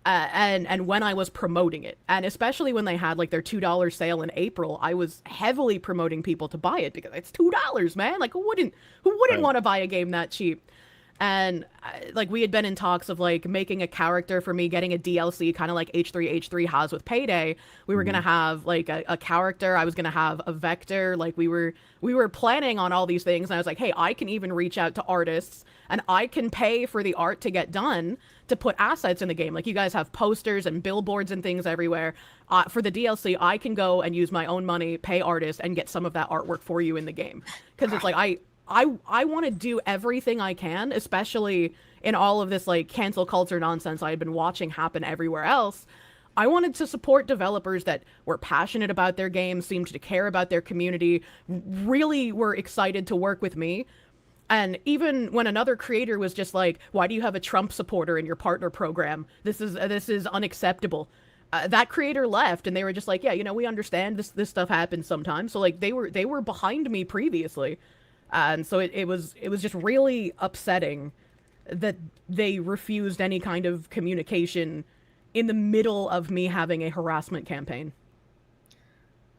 And when I was promoting it. And especially when they had like their $2 sale in April, I was heavily promoting people to buy it because it's $2, man. Like, who wouldn't want to buy a game that cheap? And like we had been in talks of like making a character for me, getting a DLC kind of like H3 has with Payday. We were going to have like a character. I was going to have a vector. Like we were planning on all these things. And I was like, hey, I can even reach out to artists and I can pay for the art to get done to put assets in the game. Like, you guys have posters and billboards and things everywhere. For the DLC, I can go and use my own money, pay artists, and get some of that artwork for you in the game. Because it's like, I want to do everything I can, especially in all of this, like, cancel culture nonsense I had been watching happen everywhere else. I wanted to support developers that were passionate about their games, seemed to care about their community, really were excited to work with me. And even when another creator was just like, why do you have a Trump supporter in your partner program? This is unacceptable. That creator left and they were just like, yeah, we understand this stuff happens sometimes. So like they were behind me previously. And so it was just really upsetting that they refused any kind of communication in the middle of me having a harassment campaign.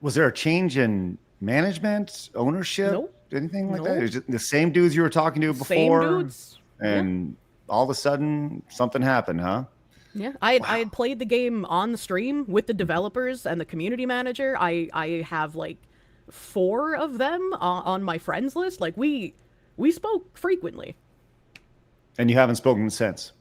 Was there a change in management, ownership? Nope. Anything like that? It was just the same dudes you were talking to before. Same dudes. And all of a sudden something happened, huh? Yeah. I had played the game on the stream with the developers and the community manager. I have like 4 of them on my friends list. Like we spoke frequently. And you haven't spoken since?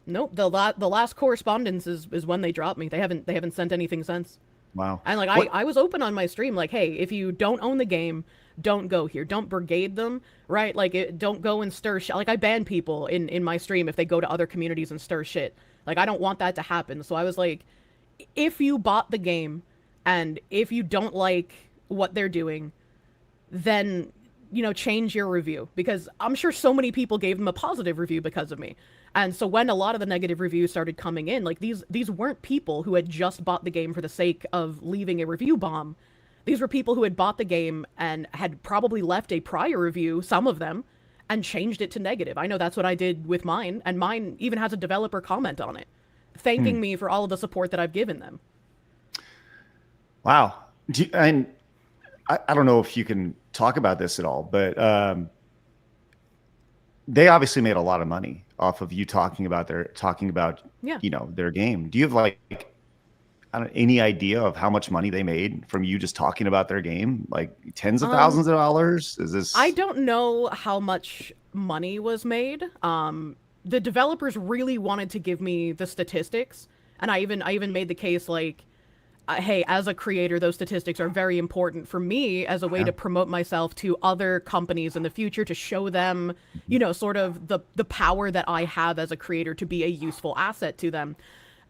Nope. The last correspondence is when they dropped me. They haven't sent anything since. Wow. And like I was open on my stream, like, hey, if you don't own the game, don't go here. Don't brigade them, right? Like, don't go and stir shit. Like, I ban people in my stream if they go to other communities and stir shit. Like, I don't want that to happen. So I was like, if you bought the game and if you don't like what they're doing, then, change your review. Because I'm sure so many people gave them a positive review because of me. And so when a lot of the negative reviews started coming in, like, these weren't people who had just bought the game for the sake of leaving a review bomb. These were people who had bought the game and had probably left a prior review, some of them, and changed it to negative. I know that's what I did with mine, and mine even has a developer comment on it, thanking me for all of the support that I've given them. Wow. And I don't know if you can talk about this at all, but they obviously made a lot of money off of you talking about their game. Do you have like any idea of how much money they made from you just talking about their game? Like tens of thousands of dollars? Is this? I don't know how much money was made. The developers really wanted to give me the statistics, and I even made the case like, hey, as a creator, those statistics are very important for me as a way to promote myself to other companies in the future, to show them, sort of the power that I have as a creator to be a useful asset to them.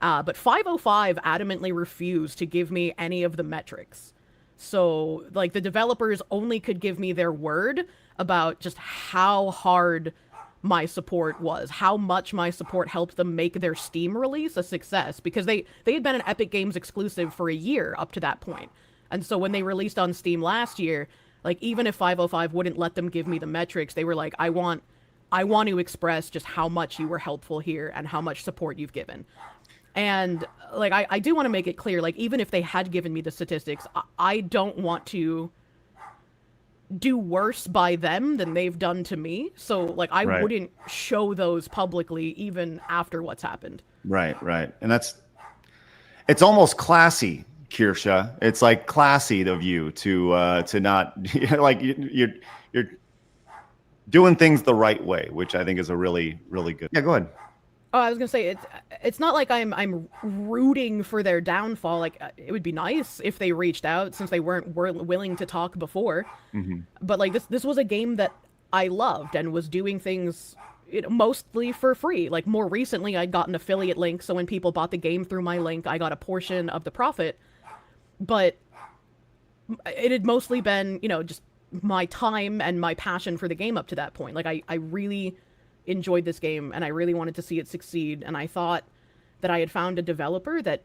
But 505 adamantly refused to give me any of the metrics. So, like, the developers only could give me their word about just how hard my support was, how much my support helped them make their Steam release a success, because they had been an Epic Games exclusive for a year up to that point. And so when they released on Steam last year, like, even if 505 wouldn't let them give me the metrics, they were like, I want to express just how much you were helpful here and how much support you've given. And like, I do want to make it clear, like, even if they had given me the statistics, I don't want to do worse by them than they've done to me. So like, I wouldn't show those publicly even after what's happened. Right. And it's almost classy, Kirsche. It's like classy of you to not like you're doing things the right way, which I think is a really, really good. Yeah, go ahead. Oh, I was gonna say it's not like I'm rooting for their downfall. Like, it would be nice if they reached out, since they weren't willing to talk before. Mm-hmm. But like, this was a game that I loved and was doing things mostly for free. Like, more recently, I got an affiliate link, so when people bought the game through my link, I got a portion of the profit. But it had mostly been, just my time and my passion for the game up to that point. Like, I really enjoyed this game, and I really wanted to see it succeed, and I thought that I had found a developer that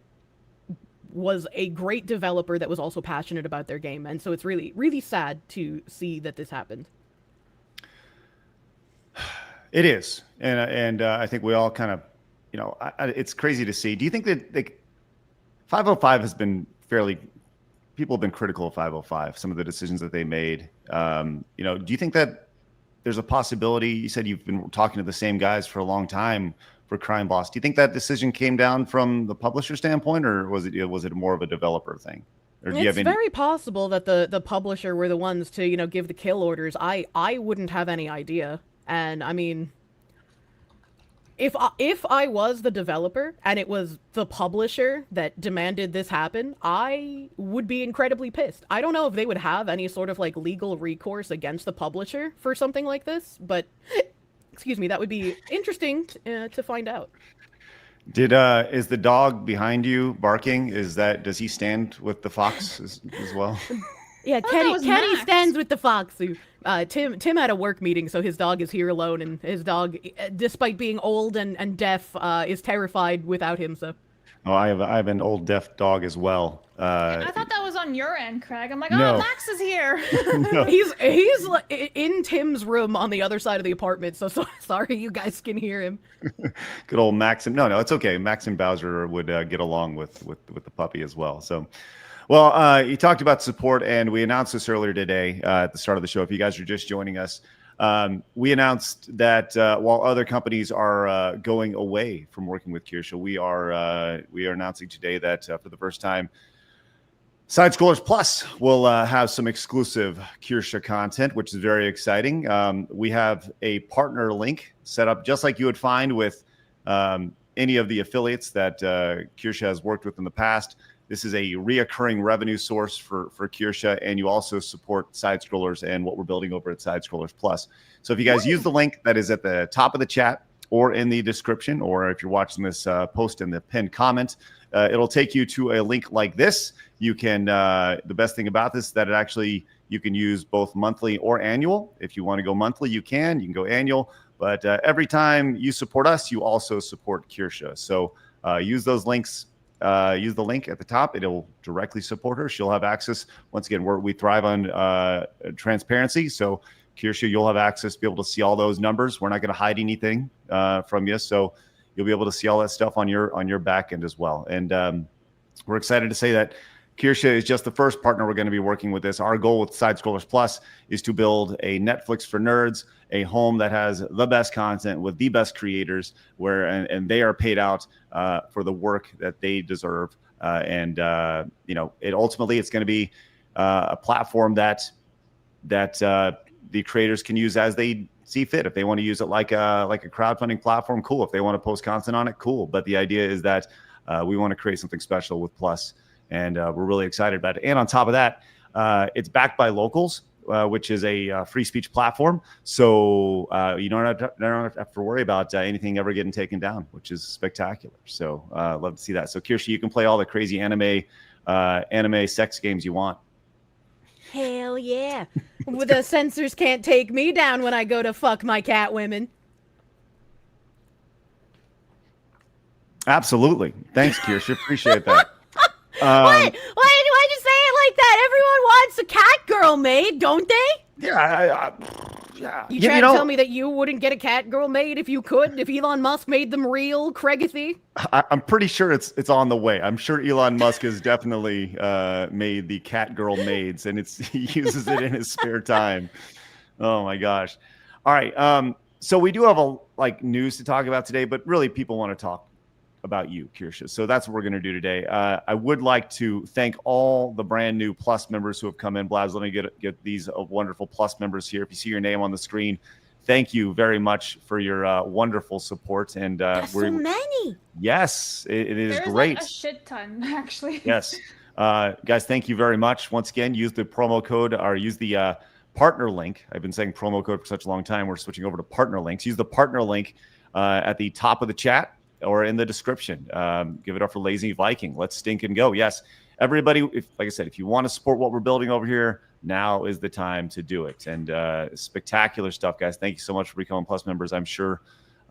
was a great developer that was also passionate about their game. And so it's really, really sad to see that this happened. It is. And I think we all kind of, it's crazy to see. Do you think that 505 has been people have been critical of 505, some of the decisions that they made. Do you think that there's a possibility? You said you've been talking to the same guys for a long time for Crime Boss. Do you think that decision came down from the publisher standpoint, or was it more of a developer thing? Or do you have any... very possible that the publisher were the ones to, give the kill orders. I wouldn't have any idea. And I mean, if I was the developer and it was the publisher that demanded this happen, I would be incredibly pissed. I don't know if they would have any sort of like legal recourse against the publisher for something like this, but excuse me, that would be interesting to find out. Is the dog behind you barking? Does he stand with the fox as well? Yeah, Kenny stands with the fox. Tim had a work meeting, so his dog is here alone, and his dog, despite being old and deaf, is terrified without him. So. Oh, I have an old deaf dog as well. I thought that was on your end, Craig. I'm like, no. Oh, Max is here. No. He's in Tim's room on the other side of the apartment. So sorry, you guys can hear him. Good old Max. No, it's okay. Max and Bowser would get along with the puppy as well. So. Well, you talked about support, and we announced this earlier today at the start of the show. If you guys are just joining us, we announced that while other companies are going away from working with Kirsche, we are announcing today that for the first time, Side Scrollers Plus will have some exclusive Kirsche content, which is very exciting. We have a partner link set up just like you would find with any of the affiliates that Kirsche has worked with in the past. This is a reoccurring revenue source for Kirsche, and you also support Side Scrollers and what we're building over at Side Scrollers Plus. So if you guys use the link that is at the top of the chat or in the description, or if you're watching this post in the pinned comment, it'll take you to a link like this. You can, the best thing about this is that you can use both monthly or annual. If you want to go monthly, you can go annual. But every time you support us, you also support Kirsche. So use those links use the link at the top. It'll directly support her. She'll have access. Once again, we thrive on transparency. So Kirsche, you'll have access to be able to see all those numbers. We're not going to hide anything from you. So you'll be able to see all that stuff on your back end as well. And we're excited to say that Kirsche is just the first partner we're going to be working with this. Our goal with Side Scrollers Plus is to build a Netflix for nerds, a home that has the best content with the best creators, and they are paid out for the work that they deserve. It ultimately it's going to be a platform that the creators can use as they see fit. If they want to use it like a crowdfunding platform, cool. If they want to post content on it, cool. But the idea is that we want to create something special with Plus. And we're really excited about it. And on top of that, it's backed by Locals, which is a free speech platform. So you don't have to worry about anything ever getting taken down, which is spectacular. So love to see that. So Kirsche, you can play all the crazy anime sex games you want. Hell yeah. The censors can't take me down when I go to fuck my cat women. Absolutely. Thanks, Kirsche. Appreciate that. Why'd you say it like that? Everyone wants a cat girl made, don't they? Yeah. You trying to tell me that you wouldn't get a cat girl made if you could? If Elon Musk made them real, Craigathy? I'm pretty sure it's on the way. I'm sure Elon Musk has definitely made the cat girl maids, and he uses it in his spare time. Oh my gosh! All right. So we do have news to talk about today, but really people want to talk about you, Kirsche. So that's what we're going to do today. I would like to thank all the brand new Plus members who have come in. Blabs, let me get these wonderful Plus members here. If you see your name on the screen, thank you very much for your wonderful support. And so many. Yes, it is There's great. Like a shit ton, actually. Yes, guys, thank you very much. Once again, use the promo code or use the partner link. I've been saying promo code for such a long time. We're switching over to partner links. Use the partner link at the top of the chat or in the description. Give it up for Lazy Viking. Let's stink and go. Yes, everybody, like I said, if you want to support what we're building over here, now is the time to do it. And spectacular stuff, guys. Thank you so much for becoming Plus members. I'm sure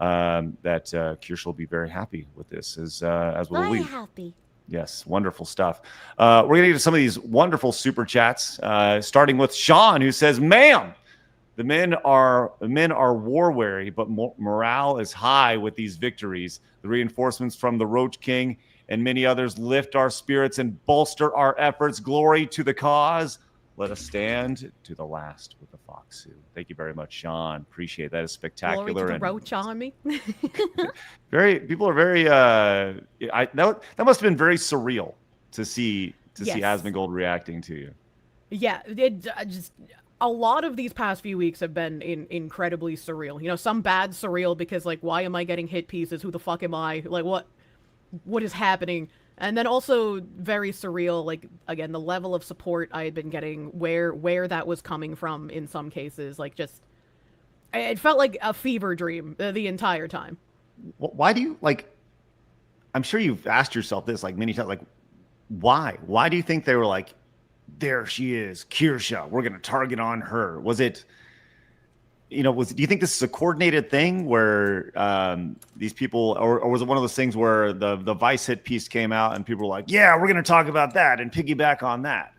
that Kirsche will be very happy with this, as will we. Happy. Yes, wonderful stuff. We're going to get to some of these wonderful super chats, starting with Sean, who says, "Ma'am, the men are war weary, but morale is high with these victories. The reinforcements from the Roach King and many others lift our spirits and bolster our efforts. Glory to the cause. Let us stand to the last with the fox suit." Thank you very much, Sean. Appreciate that. It's spectacular. Glory to the Roach Army. People are very. That must have been very surreal to see Asmongold reacting to you. Yeah, just a lot of these past few weeks have been incredibly surreal. You know, some bad surreal because, like, why am I getting hit pieces? Who the fuck am I? Like, what is happening? And then also very surreal, like, again, the level of support I had been getting, where that was coming from in some cases. Like, just, it felt like a fever dream the entire time. Why do you, like, I'm sure you've asked yourself this, like, many times, like, why? Why do you think they were like, there she is, Kirsche, we're going to target on her? Was it, do you think this is a coordinated thing where these people, or was it one of those things where the Vice hit piece came out and people were like, yeah, we're going to talk about that and piggyback on that?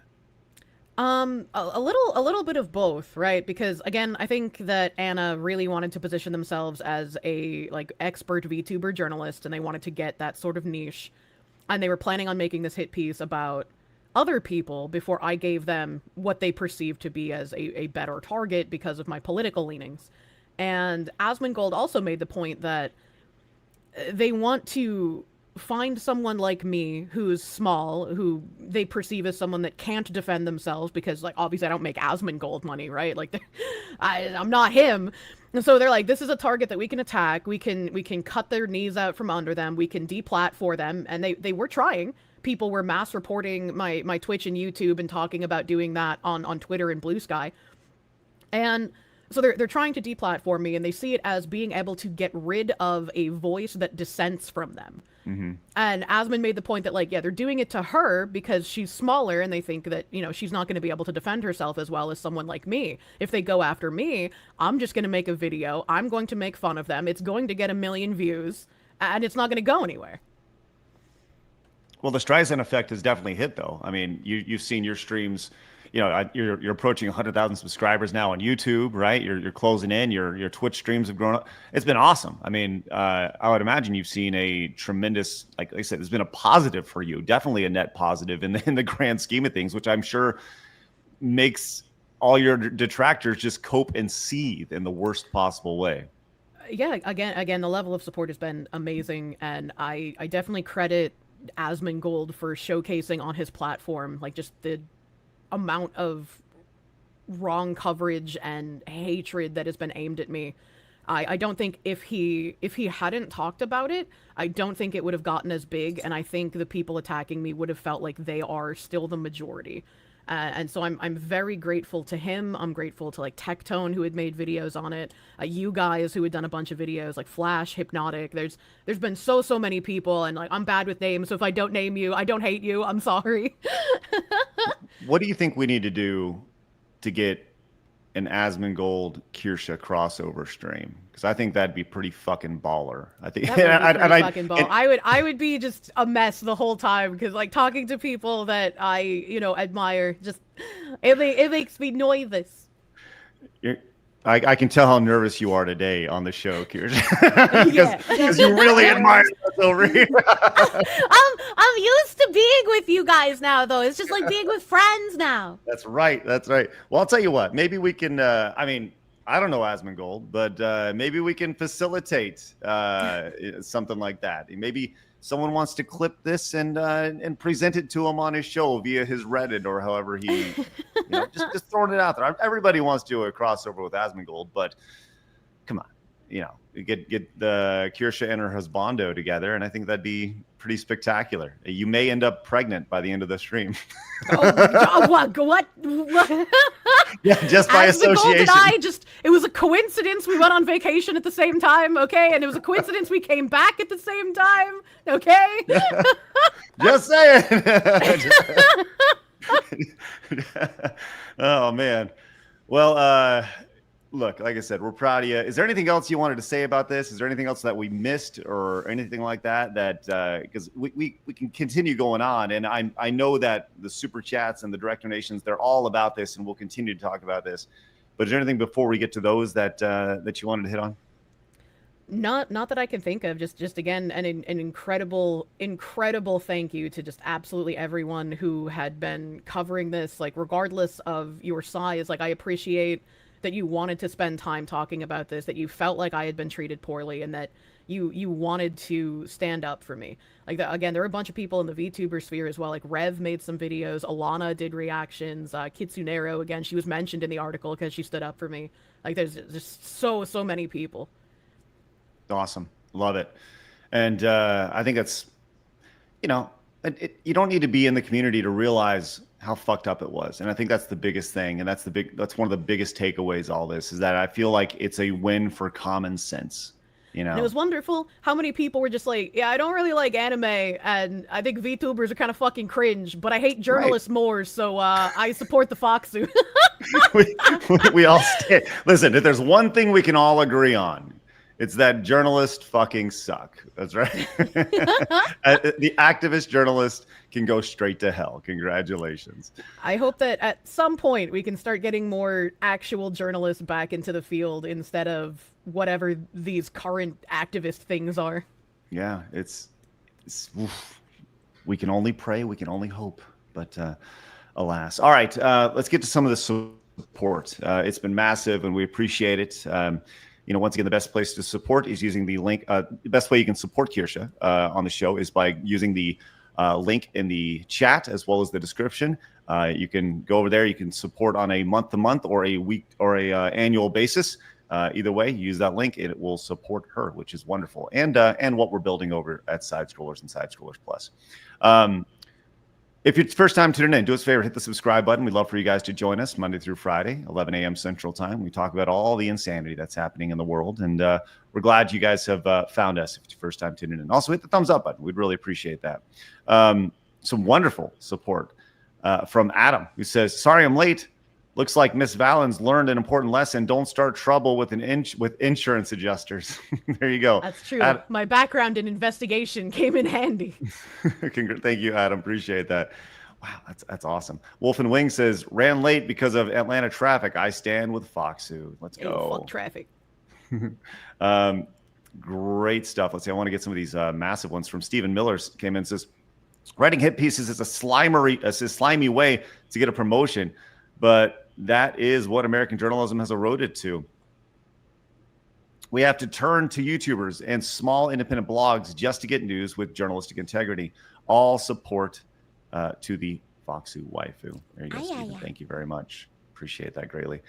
A little bit of both, right? Because again, I think that Anna really wanted to position themselves as a expert VTuber journalist, and they wanted to get that sort of niche, and they were planning on making this hit piece about other people before I gave them what they perceived to be as a better target because of my political leanings. And Asmongold also made the point that they want to find someone like me who's small, who they perceive as someone that can't defend themselves because, like, obviously I don't make Asmongold money, right? Like, I'm not him. And so they're like, this is a target that we can attack. We can cut their knees out from under them. We can deplat for them. And they were trying. People were mass reporting my Twitch and YouTube and talking about doing that on Twitter and Blue Sky. And so they're trying to deplatform me, and they see it as being able to get rid of a voice that dissents from them. Mm-hmm. And Asmon made the point that, like, yeah, they're doing it to her because she's smaller, and they think that, she's not going to be able to defend herself as well as someone like me. If they go after me, I'm just going to make a video. I'm going to make fun of them. It's going to get 1 million views, and it's not going to go anywhere. Well, the Streisand effect has definitely hit, though. I mean, you've seen your streams. You know, you're approaching 100,000 subscribers now on YouTube, right? You're closing in. Your Twitch streams have grown up. It's been awesome. I mean, I would imagine you've seen a tremendous, like I said, it's been a positive for you. Definitely a net positive in the grand scheme of things, which I'm sure makes all your detractors just cope and seethe in the worst possible way. Yeah, again, the level of support has been amazing, and I definitely credit Asmongold for showcasing on his platform, like, just the amount of wrong coverage and hatred that has been aimed at me. I don't think if he hadn't talked about it, I don't think it would have gotten as big, and I think the people attacking me would have felt like they are still the majority. And so I'm very grateful to him. I'm grateful to, like, Tectone, who had made videos on it, you guys who had done a bunch of videos, like Flash, Hypnotic. There's been so many people, and, like, I'm bad with names, so if I don't name you, I don't hate you. I'm sorry. What do you think we need to do to get an Asmongold Kirsche crossover stream? Because I think that'd be pretty fucking baller. I think fucking baller. I would be just a mess the whole time, because, like, talking to people that I admire, just it makes me nervous. I can tell how nervous you are today on the show, Kirsche. Yeah. Because you really admire us over here. I'm used to being with you guys now, though. It's just like being with friends now. That's right. Well, I'll tell you what. Maybe we can. I mean, I don't know Asmongold, but maybe we can facilitate something like that. Maybe someone wants to clip this and present it to him on his show via his Reddit or however he, just throwing it out there. Everybody wants to do a crossover with Asmongold, but come on, get the Kirsche and her husbando together, and I think that'd be pretty spectacular. You may end up pregnant by the end of the stream. What? Yeah, just by association. It was a coincidence we went on vacation at the same time, okay? And it was a coincidence we came back at the same time, okay? Just saying. Oh, man. Well, look, like I said, we're proud of you. Is there anything else you wanted to say about this? Is there anything else that we missed or anything like that? Because we can continue going on, and I know that the super chats and the direct donations, they're all about this, and we'll continue to talk about this. But is there anything before we get to those that you wanted to hit on? Not that I can think of. Just again, an incredible thank you to just absolutely everyone who had been covering this, like, regardless of your size. Like, I appreciate that you wanted to spend time talking about this, that you felt like I had been treated poorly, and that you wanted to stand up for me. Like, again, there are a bunch of people in the VTuber sphere as well. Like, Rev made some videos, Alana did reactions, Kitsunero, again, she was mentioned in the article because she stood up for me. Like, there's just so many people. Awesome. Love it. And I think that's, you don't need to be in the community to realize how fucked up it was. And I think that's the biggest thing. And that's one of the biggest takeaways, all this, is that I feel like it's a win for common sense. And it was wonderful how many people were just like, yeah, I don't really like anime, and I think VTubers are kind of fucking cringe, but I hate journalists more, so I support the Foxu. we all stay. Listen, if there's one thing we can all agree on, it's that journalists fucking suck. That's right. The activist journalist can go straight to hell. Congratulations. I hope that at some point we can start getting more actual journalists back into the field instead of whatever these current activist things are. Yeah, it's oof. We can only pray, we can only hope, but alas. All right, let's get to some of the support. It's been massive, and we appreciate it. Once again, the best place to support is using the link. The best way you can support Kirsche on the show is by using the link in the chat as well as the description. You can go over there. You can support on a month-to-month or a week or a annual basis. Either way, use that link, and it will support her, which is wonderful. And what we're building over at Side Scrollers and Side Scrollers Plus. If it's first time tuning in, do us a favor, hit the subscribe button. We'd love for you guys to join us Monday through Friday, 11 a.m. Central Time. We talk about all the insanity that's happening in the world, and we're glad you guys have found us if it's your first time tuning in. Also, hit the thumbs up button. We'd really appreciate that. Some wonderful support from Adam, who says, sorry I'm late. Looks like Miss Valens learned an important lesson. Don't start trouble with with insurance adjusters. There you go. That's true. My background in investigation came in handy. Thank you, Adam. Appreciate that. Wow, that's awesome. Wolf and Wing says, ran late because of Atlanta traffic. I stand with Foxu. Let's go. Fuck traffic. Great stuff. Let's see. I want to get some of these massive ones from Stephen Miller. Came in and says, writing hit pieces is a slimy way to get a promotion, but that is what American journalism has eroded to. We have to turn to YouTubers and small independent blogs just to get news with journalistic integrity. All support to the Foxu waifu. There you go, Stephen. Thank you very much. Appreciate that greatly.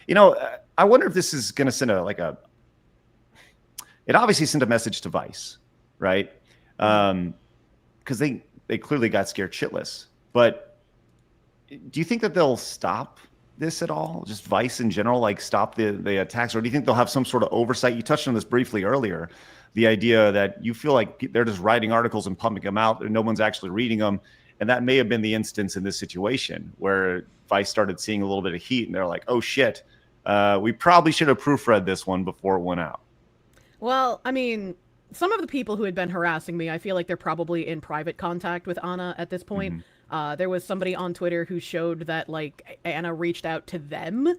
You know, I wonder if this is going to send it obviously sent a message to Vice, right? Because they clearly got scared shitless. But do you think that they'll stop this at all? Just Vice in general, like stop the attacks? Or do you think they'll have some sort of oversight? You touched on this briefly earlier, the idea that you feel like they're just writing articles and pumping them out and no one's actually reading them. And that may have been the instance in this situation where Vice started seeing a little bit of heat and they're like, oh shit, we probably should have proofread this one before it went out. Well, I mean, some of the people who had been harassing me, I feel like they're probably in private contact with Anna at this point. There was somebody on Twitter who showed that, like, Anna reached out to them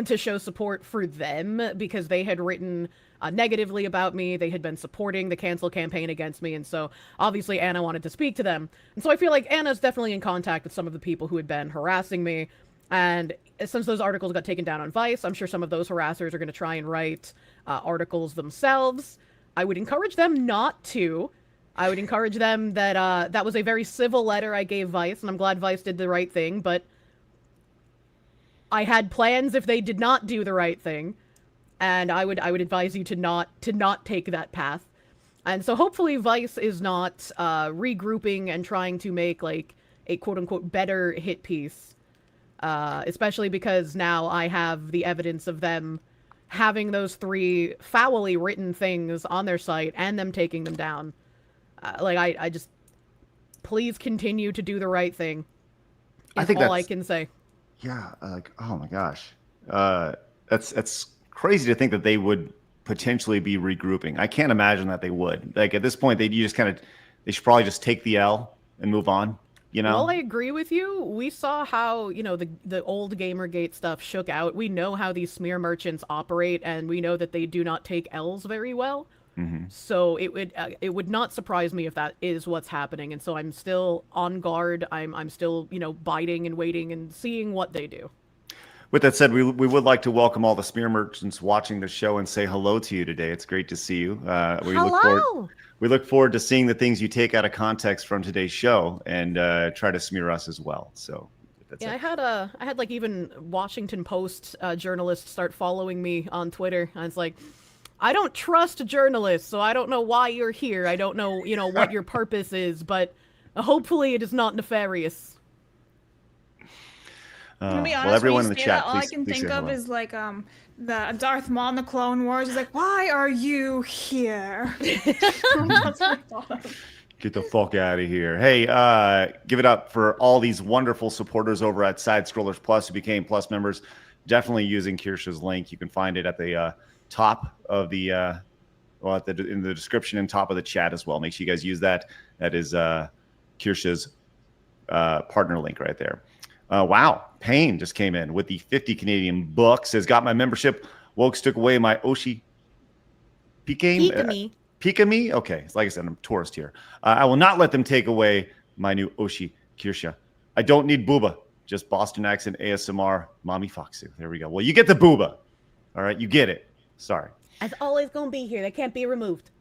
to show support for them because they had written negatively about me. They had been supporting the cancel campaign against me. And so obviously Anna wanted to speak to them. And so I feel like Anna's definitely in contact with some of the people who had been harassing me. And since those articles got taken down on Vice, I'm sure some of those harassers are going to try and write articles themselves. I would encourage them not to. I would encourage them that that was a very civil letter I gave Vice, and I'm glad Vice did the right thing, but I had plans if they did not do the right thing, and I would advise you to not take that path. And so hopefully Vice is not regrouping and trying to make like a quote-unquote better hit piece, especially because now I have the evidence of them having those 3 foully written things on their site and them taking them down. I just, please continue to do the right thing. I think all I can say. Yeah. Oh my gosh. That's crazy to think that they would potentially be regrouping. I can't imagine that they would. Like at this point, they should probably just take the L and move on. You know? Well, I agree with you. We saw how, the old Gamergate stuff shook out. We know how these smear merchants operate, and we know that they do not take L's very well. So it would not surprise me if that is what's happening. And so I'm still on guard. I'm still, biding and waiting and seeing what they do. With that said, we would like to welcome all the smear merchants watching the show and say hello to you today. It's great to see you. We look forward to seeing the things you take out of context from today's show and try to smear us as well. So that's it. I had like even Washington Post journalists start following me on Twitter. And it's like, I don't trust journalists, so I don't know why you're here. I don't know, what your purpose is, but hopefully it is not nefarious. To be honest, well, everyone when in the you say chat, that, all I can think of is like the Darth Maul in the Clone Wars is like, why are you here? That's what I thought of. Get the fuck out of here. Hey, give it up for all these wonderful supporters over at Side Scrollers Plus who became Plus members. Definitely using Kirsche's link. You can find it at the top of the in the description and top of the chat as well. Make sure you guys use that. That is Kirsche's partner link right there. Wow, Payne just came in with the 50 Canadian bucks. Says, got my membership. Wokes took away my Oshi Pikami. Pikami? Okay, like I said, I'm a tourist here. I will not let them take away my new Oshi Kirsche. I don't need booba. Just Boston accent ASMR. Mommy Foxu. There we go. Well, you get the booba. All right, you get it. Sorry. It's always going to be here. They can't be removed.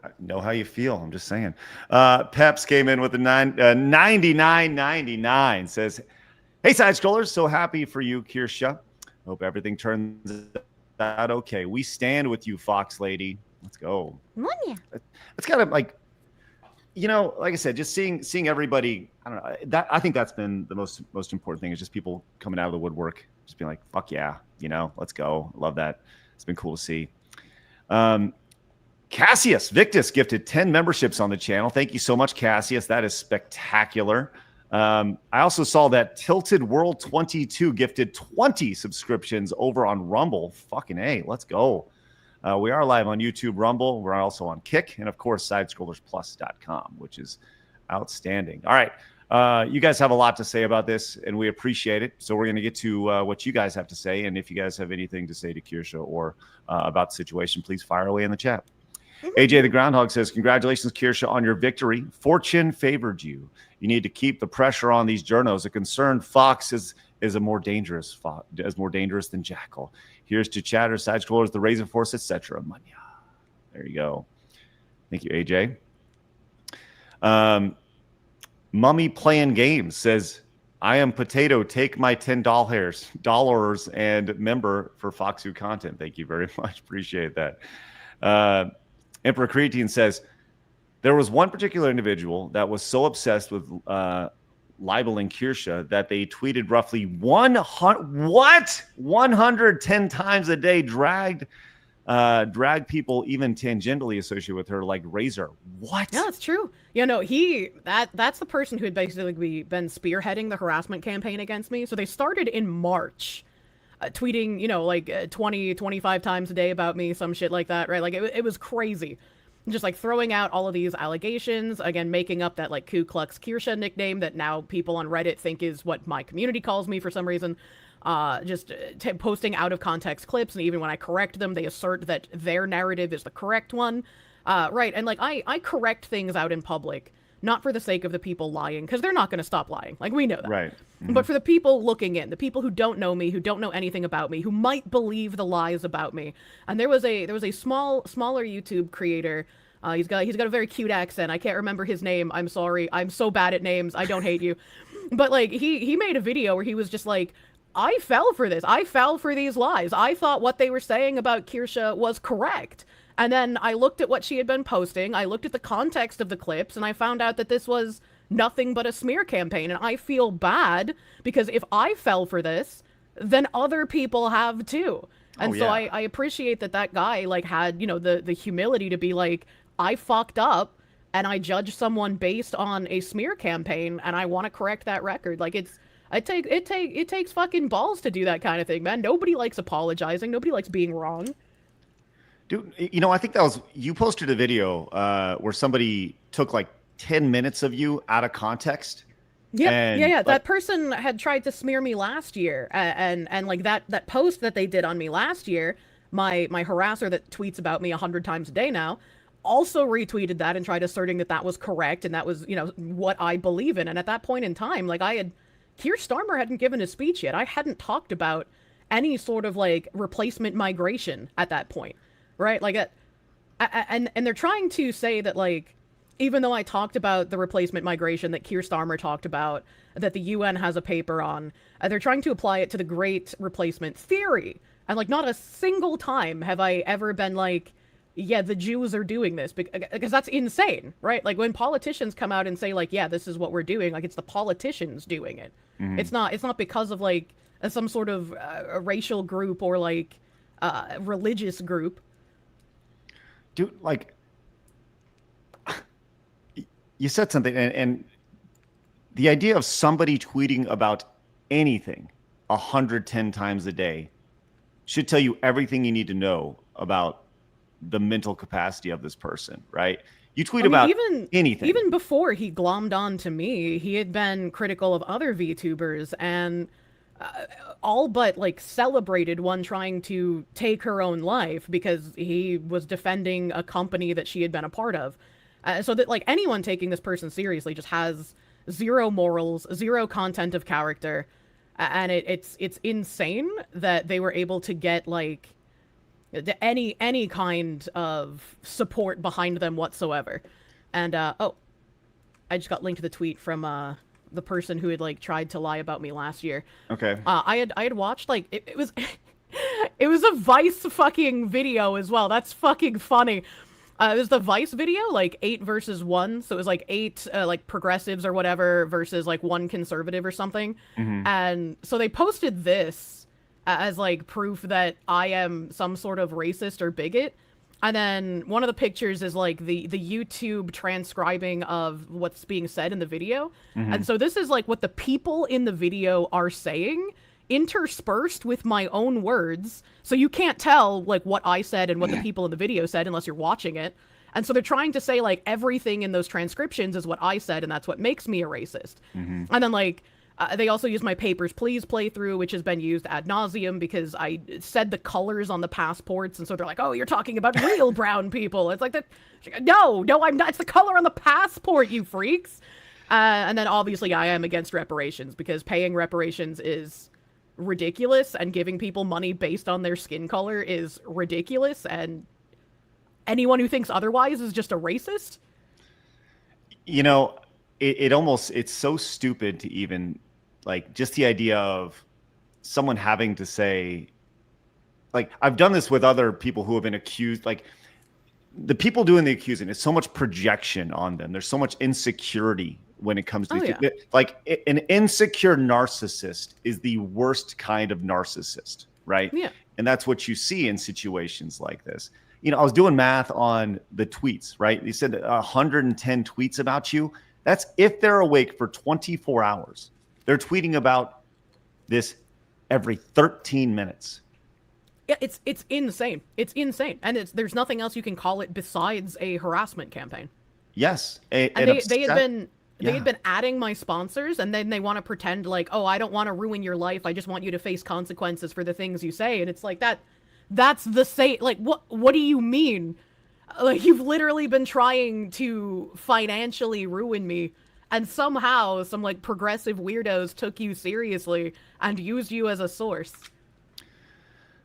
I know how you feel. I'm just saying. Peps came in with the 99.99. Says, hey, Side Scrollers. So happy for you, Kirsche. Hope everything turns out okay. We stand with you, Fox Lady. Let's go. It's kind of like, like I said, just seeing everybody. I don't know. I think that's been the most important thing is just people coming out of the woodwork, just being like, fuck yeah, let's go. Love that. It's been cool to see. Cassius Victus gifted 10 memberships on the channel. Thank you so much, Cassius. That is spectacular. I also saw that Tilted World 22 gifted 20 subscriptions over on Rumble. Fucking A, let's go. We are live on YouTube, Rumble. We're also on Kick, and of course, sidescrollersplus.com, which is outstanding. All right. You guys have a lot to say about this, and we appreciate it. So we're going to get to what you guys have to say. And if you guys have anything to say to Kirsche or about the situation, please fire away in the chat. AJ the Groundhog says, congratulations, Kirsche, on your victory. Fortune favored you. You need to keep the pressure on these journos. A concerned fox is more dangerous than Jackal. Here's to chatter, side scrollers, the Raisin Force, etc. Manya. There you go. Thank you, AJ. Mummy Playing Games says, I am Potato. Take my $10 and member for Foxu content. Thank you very much. Appreciate that. Emperor Creatine says, there was one particular individual that was so obsessed with libeling Kirsche that they tweeted roughly 110 times a day, dragged people even tangentially associated with her, like Razor. What? Yeah, that's true. You know, that's the person who had basically been spearheading the harassment campaign against me. So they started in March, tweeting, like 20, 25 times a day about me, some shit like that, right? Like it was crazy. Just like throwing out all of these allegations, again, making up that like Ku Klux Kirsche nickname that now people on Reddit think is what my community calls me for some reason. Just posting out of context clips, and even when I correct them, they assert that their narrative is the correct one. Right, and like I correct things out in public, not for the sake of the people lying, because they're not going to stop lying. Like, we know that. Right. Mm-hmm. But for the people looking in, the people who don't know me, who don't know anything about me, who might believe the lies about me. And there was a smaller YouTube creator. He's got a very cute accent. I can't remember his name. I'm sorry. I'm so bad at names. I don't hate you. But like he made a video where he was just like, I fell for this. I fell for these lies. I thought what they were saying about Kirsche was correct. And then I looked at what she had been posting. I looked at the context of the clips, and I found out that this was nothing but a smear campaign. And I feel bad because if I fell for this, then other people have too. And so I appreciate that guy like had, the humility to be like, I fucked up and I judged someone based on a smear campaign, and I want to correct that record. Like it takes fucking balls to do that kind of thing, man. Nobody likes apologizing. Nobody likes being wrong. Dude, I think that was, you posted a video where somebody took like 10 minutes of you out of context. Yeah. That person had tried to smear me last year, and like that post that they did on me last year, my harasser that tweets about me 100 times a day now, also retweeted that and tried asserting that was correct and that was, what I believe in. And at that point in time, like Keir Starmer hadn't given a speech yet. I hadn't talked about any sort of like replacement migration at that point, right? Like, and they're trying to say that like, even though I talked about the replacement migration that Keir Starmer talked about, that the UN has a paper on, they're trying to apply it to the Great Replacement Theory. And like, not a single time have I ever been like, yeah, the Jews are doing this, because that's insane, right? Like when politicians come out and say like, yeah, this is what we're doing, like it's the politicians doing it. Mm-hmm. It's not because of like some sort of a racial group or like religious group. Dude, like you said something, and the idea of somebody tweeting about anything 110 times a day should tell you everything you need to know about the mental capacity of this person, right? You tweet about anything. Even before he glommed on to me, he had been critical of other VTubers and all but like celebrated one trying to take her own life because he was defending a company that she had been a part of. So that like anyone taking this person seriously just has zero morals, zero content of character, and it's insane that they were able to get like any kind of support behind them whatsoever. And I just got linked to the tweet from the person who had like tried to lie about me last year. Okay. I had watched like it was it was a Vice fucking video as well. That's fucking funny. It was the Vice video, like 8 versus 1. So it was like 8 like progressives or whatever versus like 1 conservative or something. Mm-hmm. And so they posted this as like proof that I am some sort of racist or bigot. And then one of the pictures is like the YouTube transcribing of what's being said in the video. And so this is like what the people in the video are saying, interspersed with my own words. So you can't tell like what I said and what the people in the video said unless you're watching it. And so they're trying to say like everything in those transcriptions is what I said, and that's what makes me a racist. And then like they also use my Papers, Please playthrough, which has been used ad nauseum because I said the colors on the passports. And so they're like, oh, you're talking about real brown people. It's like, no, I'm not. It's the color on the passport, you freaks. And then obviously I am against reparations because paying reparations is ridiculous and giving people money based on their skin color is ridiculous. And anyone who thinks otherwise is just a racist. You know, it's so stupid to even like just the idea of someone having to say, like, I've done this with other people who have been accused, like the people doing the accusing, it's so much projection on them. There's so much insecurity when it comes to like an insecure narcissist is the worst kind of narcissist, right? Yeah. And that's what you see in situations like this. You know, I was doing math on the tweets, right? They said 110 tweets about you. That's if they're awake for 24 hours. They're tweeting about this every 13 minutes. Yeah, it's insane. It's insane. And there's nothing else you can call it besides a harassment campaign. Yes. They had been adding my sponsors, and then they want to pretend like, oh, I don't want to ruin your life. I just want you to face consequences for the things you say. And it's like that's the same. Like, what do you mean? Like, you've literally been trying to financially ruin me, and somehow some like progressive weirdos took you seriously and used you as a source.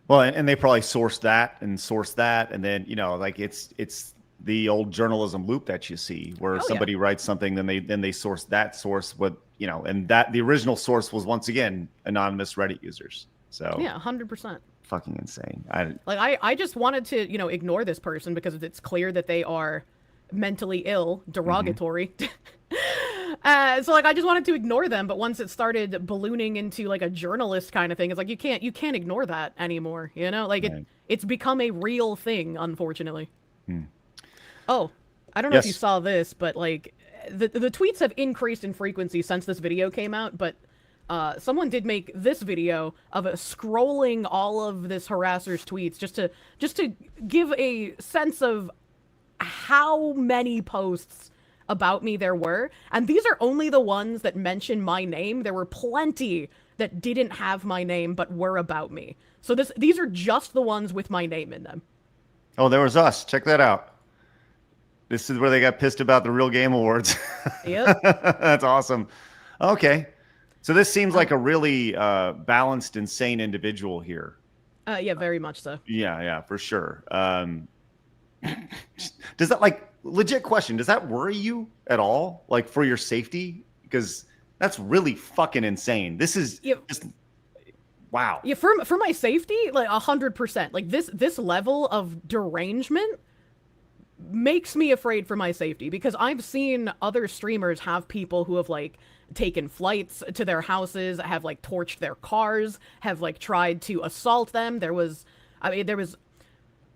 Well, and they probably sourced that, and then, you know, like it's the old journalism loop that you see where somebody writes something, then they source that source with, you know, and that the original source was once again anonymous Reddit users. So yeah, 100%. Fucking insane. I just wanted to, you know, ignore this person because it's clear that they are mentally ill, derogatory. So like I just wanted to ignore them, but once it started ballooning into like a journalist kind of thing, it's like you can't ignore that anymore, you know? Like it's become a real thing, unfortunately. Oh, I don't know if you saw this, but like the tweets have increased in frequency since this video came out, but someone did make this video of scrolling all of this harasser's tweets just to give a sense of how many posts about me there were. And these are only the ones that mention my name. There were plenty that didn't have my name but were about me. So these are just the ones with my name in them. Oh, there was us. Check that out. This is where they got pissed about the Real Game Awards. Yep. That's awesome. Okay. So this seems like a really balanced, insane individual here. Yeah, very much so. Yeah, for sure. Does that, like, legit question, does that worry you at all? Like, for your safety? Because that's really fucking insane. This is just, wow. Yeah, for my safety, like 100%. Like this level of derangement makes me afraid for my safety, because I've seen other streamers have people who have like taken flights to their houses, have like torched their cars, have like tried to assault them. There was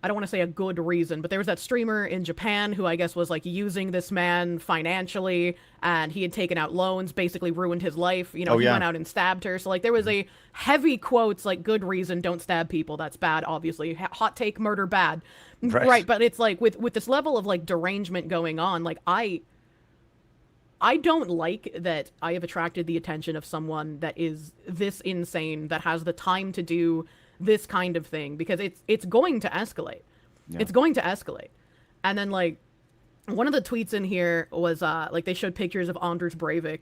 I don't want to say a good reason, but there was that streamer in Japan who I guess was like using this man financially, and he had taken out loans, basically ruined his life. You know, he went out and stabbed her. So like there was a heavy quotes, like good reason, don't stab people. That's bad, obviously. Hot take, murder bad. Right. But it's like with this level of like derangement going on, like I don't like that I have attracted the attention of someone that is this insane, that has the time to do this kind of thing, because it's going to escalate. Yeah. It's going to escalate. And then like one of the tweets in here was like they showed pictures of Anders Breivik,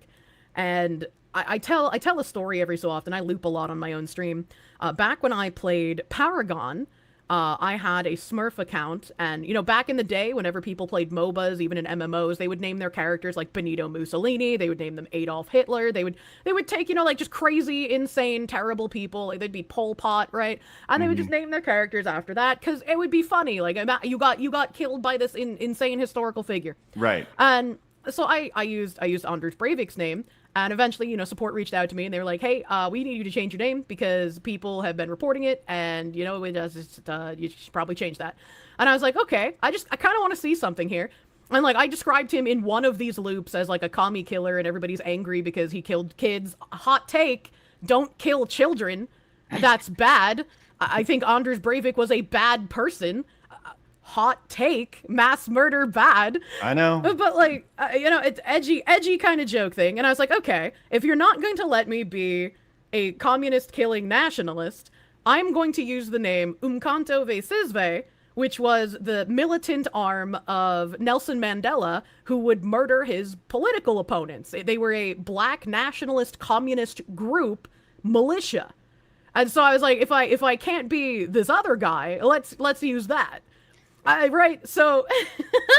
and I tell a story every so often. I loop a lot on my own stream. Back when I played Paragon, I had a Smurf account, and, you know, back in the day, whenever people played MOBAs, even in MMOs, they would name their characters like Benito Mussolini, they would name them Adolf Hitler, they would take, you know, like just crazy, insane, terrible people, like they'd be Pol Pot, right? And they would just name their characters after that, because it would be funny, like, you got killed by this insane historical figure. Right. And so I used Anders Breivik's name, And eventually, you know, support reached out to me and they were like, hey, we need you to change your name because people have been reporting it and, you know, you should probably change that. And I was like, okay, I kind of want to see something here. And, like, I described him in one of these loops as, like, a commie killer and everybody's angry because he killed kids. Hot take, don't kill children. That's bad. I think Anders Breivik was a bad person. Hot take, mass murder bad. I know. But, like, you know, it's edgy kind of joke thing. And I was like, okay, if you're not going to let me be a communist-killing nationalist, I'm going to use the name Umkhonto we Sizwe, which was the militant arm of Nelson Mandela, who would murder his political opponents. They were a black nationalist communist group militia. And so I was like, if I can't be this other guy, let's use that. Right, so...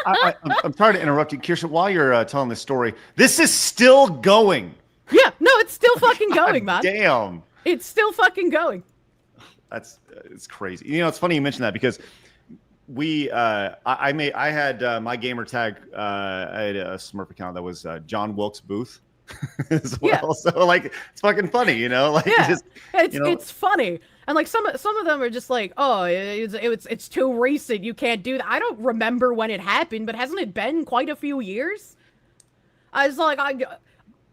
I'm sorry to interrupt you, Kirsche. While you're telling this story, this is still going. Yeah, no, it's still fucking going, man. Damn. It's still fucking going. It's crazy. You know, it's funny you mentioned that because I had my gamer tag. I had a Smurf account that was John Wilkes Booth as well. Yeah. So like, it's fucking funny, you know. Like, yeah, it's funny. And like some of them are just like, oh, it's too recent. You can't do that. I don't remember when it happened, but hasn't it been quite a few years? I was like,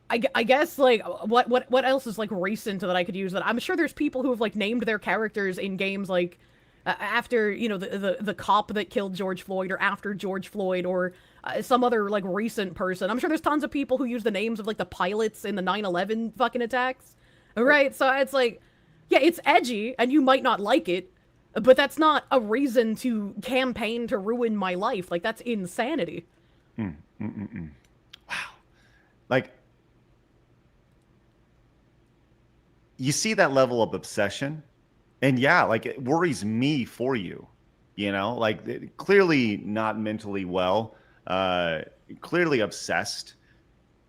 I guess like what else is like recent that I could use? That I'm sure there's people who have like named their characters in games like after, you know, the cop that killed George Floyd, or after George Floyd, or some other like recent person. I'm sure there's tons of people who use the names of like the pilots in the 9/11 fucking attacks, right? So it's like, yeah, it's edgy, and you might not like it, but that's not a reason to campaign to ruin my life. Like, that's insanity. Wow. Like, you see that level of obsession, and yeah, like, it worries me for you, you know? Like, clearly not mentally well, clearly obsessed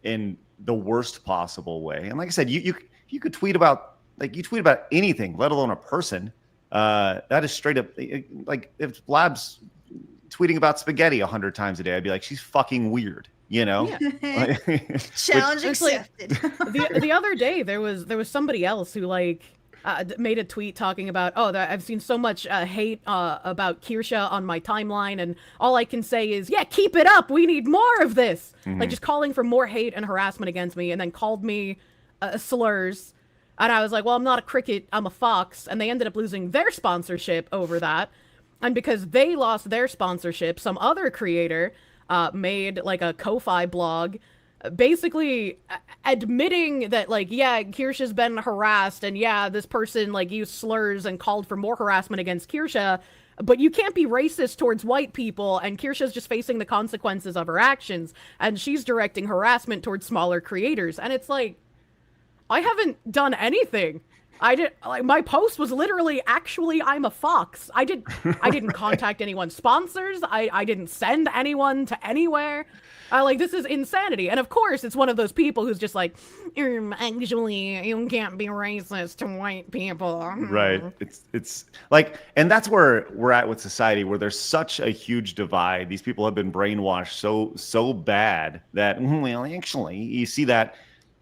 in the worst possible way. And like I said, you could tweet about, like, you tweet about anything, let alone a person. That is straight up, like, if Blabs tweeting about spaghetti 100 times a day, I'd be like, she's fucking weird, you know? Yeah. Challenge accepted. The other day, there was somebody else who, like, made a tweet talking about, oh, I've seen so much hate about Kirsche on my timeline, and all I can say is, yeah, keep it up, we need more of this. Mm-hmm. Like, just calling for more hate and harassment against me, and then called me slurs. And I was like, well, I'm not a cricket, I'm a fox. And they ended up losing their sponsorship over that. And because they lost their sponsorship, some other creator made like a Ko-Fi blog basically admitting that, like, yeah, Kirsche's been harassed, and yeah, this person like used slurs and called for more harassment against Kirsche, but you can't be racist towards white people, and Kirsche's just facing the consequences of her actions, and she's directing harassment towards smaller creators. And it's like, I haven't done anything. My post was literally, actually, I'm a fox. I didn't contact anyone's sponsors. I didn't send anyone to anywhere. Like, this is insanity. And of course, it's one of those people who's just like, actually, you can't be racist to white people. Right. It's like, and that's where we're at with society, where there's such a huge divide. These people have been brainwashed so bad that, well, actually, you see that,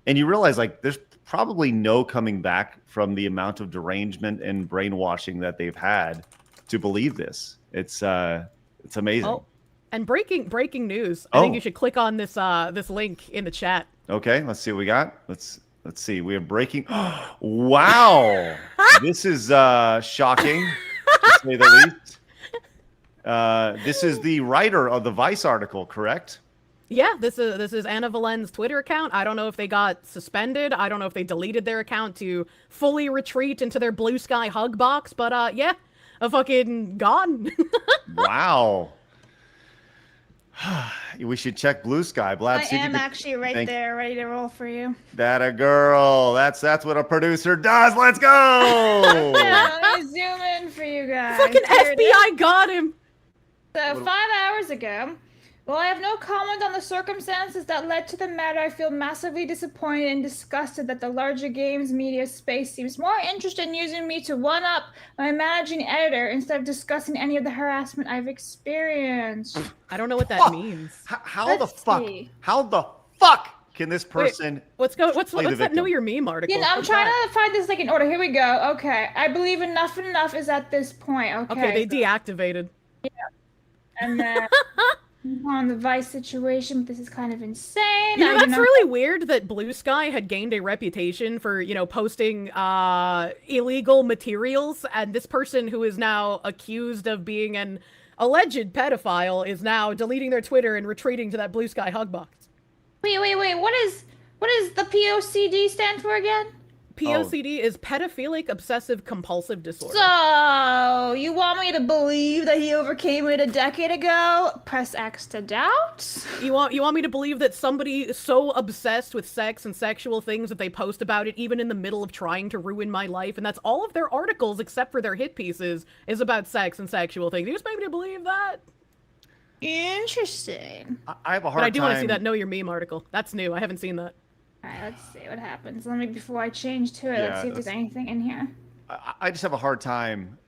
and you realize, like, there's probably no coming back from the amount of derangement and brainwashing that they've had to believe this. It's amazing. Oh, and breaking news. I think you should click on this this link in the chat. Okay, let's see what we got. Let's see. We have breaking. Wow, this is shocking, to say the least. This is the writer of the Vice article, correct? Yeah, this is Anna Valen's Twitter account. I don't know if they got suspended. I don't know if they deleted their account to fully retreat into their Blue Sky hug box. But yeah, a fucking gone. Wow. We should check Blue Sky. Blabs, I am actually right there, ready to roll for you. That a girl. That's what a producer does. Let's go. Yeah, let me zoom in for you guys. Fucking FBI got him. So 5 hours ago. While I have no comment on the circumstances that led to the matter, I feel massively disappointed and disgusted that the larger games media space seems more interested in using me to one-up my managing editor instead of discussing any of the harassment I've experienced. I don't know what that means. How the fuck can this person What's play that the Know victim? Your Meme article? You know, I'm What's trying that? to find this like in order. Here we go. Okay, I believe enough is at this point. Okay, they deactivated. And then on the Vice situation, but this is kind of insane. You know, that's really weird that Blue Sky had gained a reputation for, you know, posting illegal materials, and this person who is now accused of being an alleged pedophile is now deleting their Twitter and retreating to that Blue Sky hug box. Wait. What is the POCD stand for again? POCD is pedophilic obsessive compulsive disorder. So, you want me to believe that he overcame it a decade ago? Press X to doubt? You want me to believe that somebody so obsessed with sex and sexual things that they post about it even in the middle of trying to ruin my life, and that's all of their articles except for their hit pieces is about sex and sexual things. You expect me to believe that? Interesting. I have a hard time. But I do want to see that Know Your Meme article. That's new. I haven't seen that. Alright, let's see what happens. Let me, before I change to it, Yeah, let's see if there's anything in here. I just have a hard time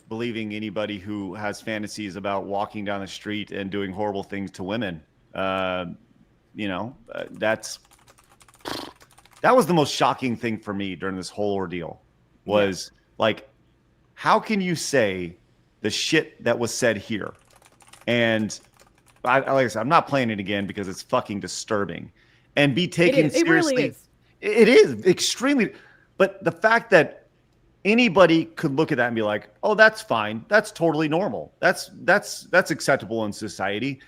believing anybody who has fantasies about walking down the street and doing horrible things to women. That was the most shocking thing for me during this whole ordeal. Was like, how can you say the shit that was said here? And like I said, I'm not playing it again because it's fucking disturbing. And be taken seriously. It really is. It is extremely. But the fact that anybody could look at that and be like, "Oh, that's fine. That's totally normal. That's acceptable in society,"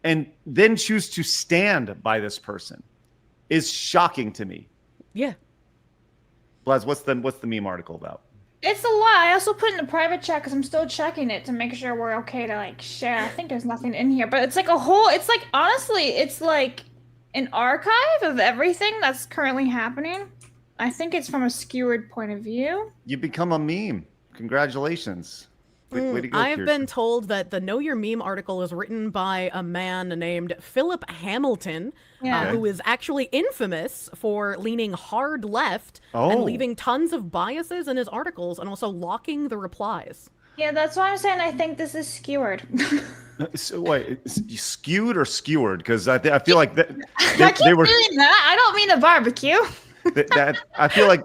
and then choose to stand by this person is shocking to me. Yeah. Blaz, what's the meme article about? It's a lie. I also put in a private chat because I'm still checking it to make sure we're okay to like share. I think there's nothing in here, but it's like honestly, it's like an archive of everything that's currently happening. I think it's from a skewered point of view. You become a meme. Congratulations. Way to go, I have Kirsche. been told that the Know Your Meme article is written by a man named Philip Hamilton, who is actually infamous for leaning hard left and leaving tons of biases in his articles and also locking the replies. Yeah, that's why I'm saying I think this is skewered. So, wait, skewed or skewered? Because I feel like that I keep doing that. I don't mean a barbecue. that I feel like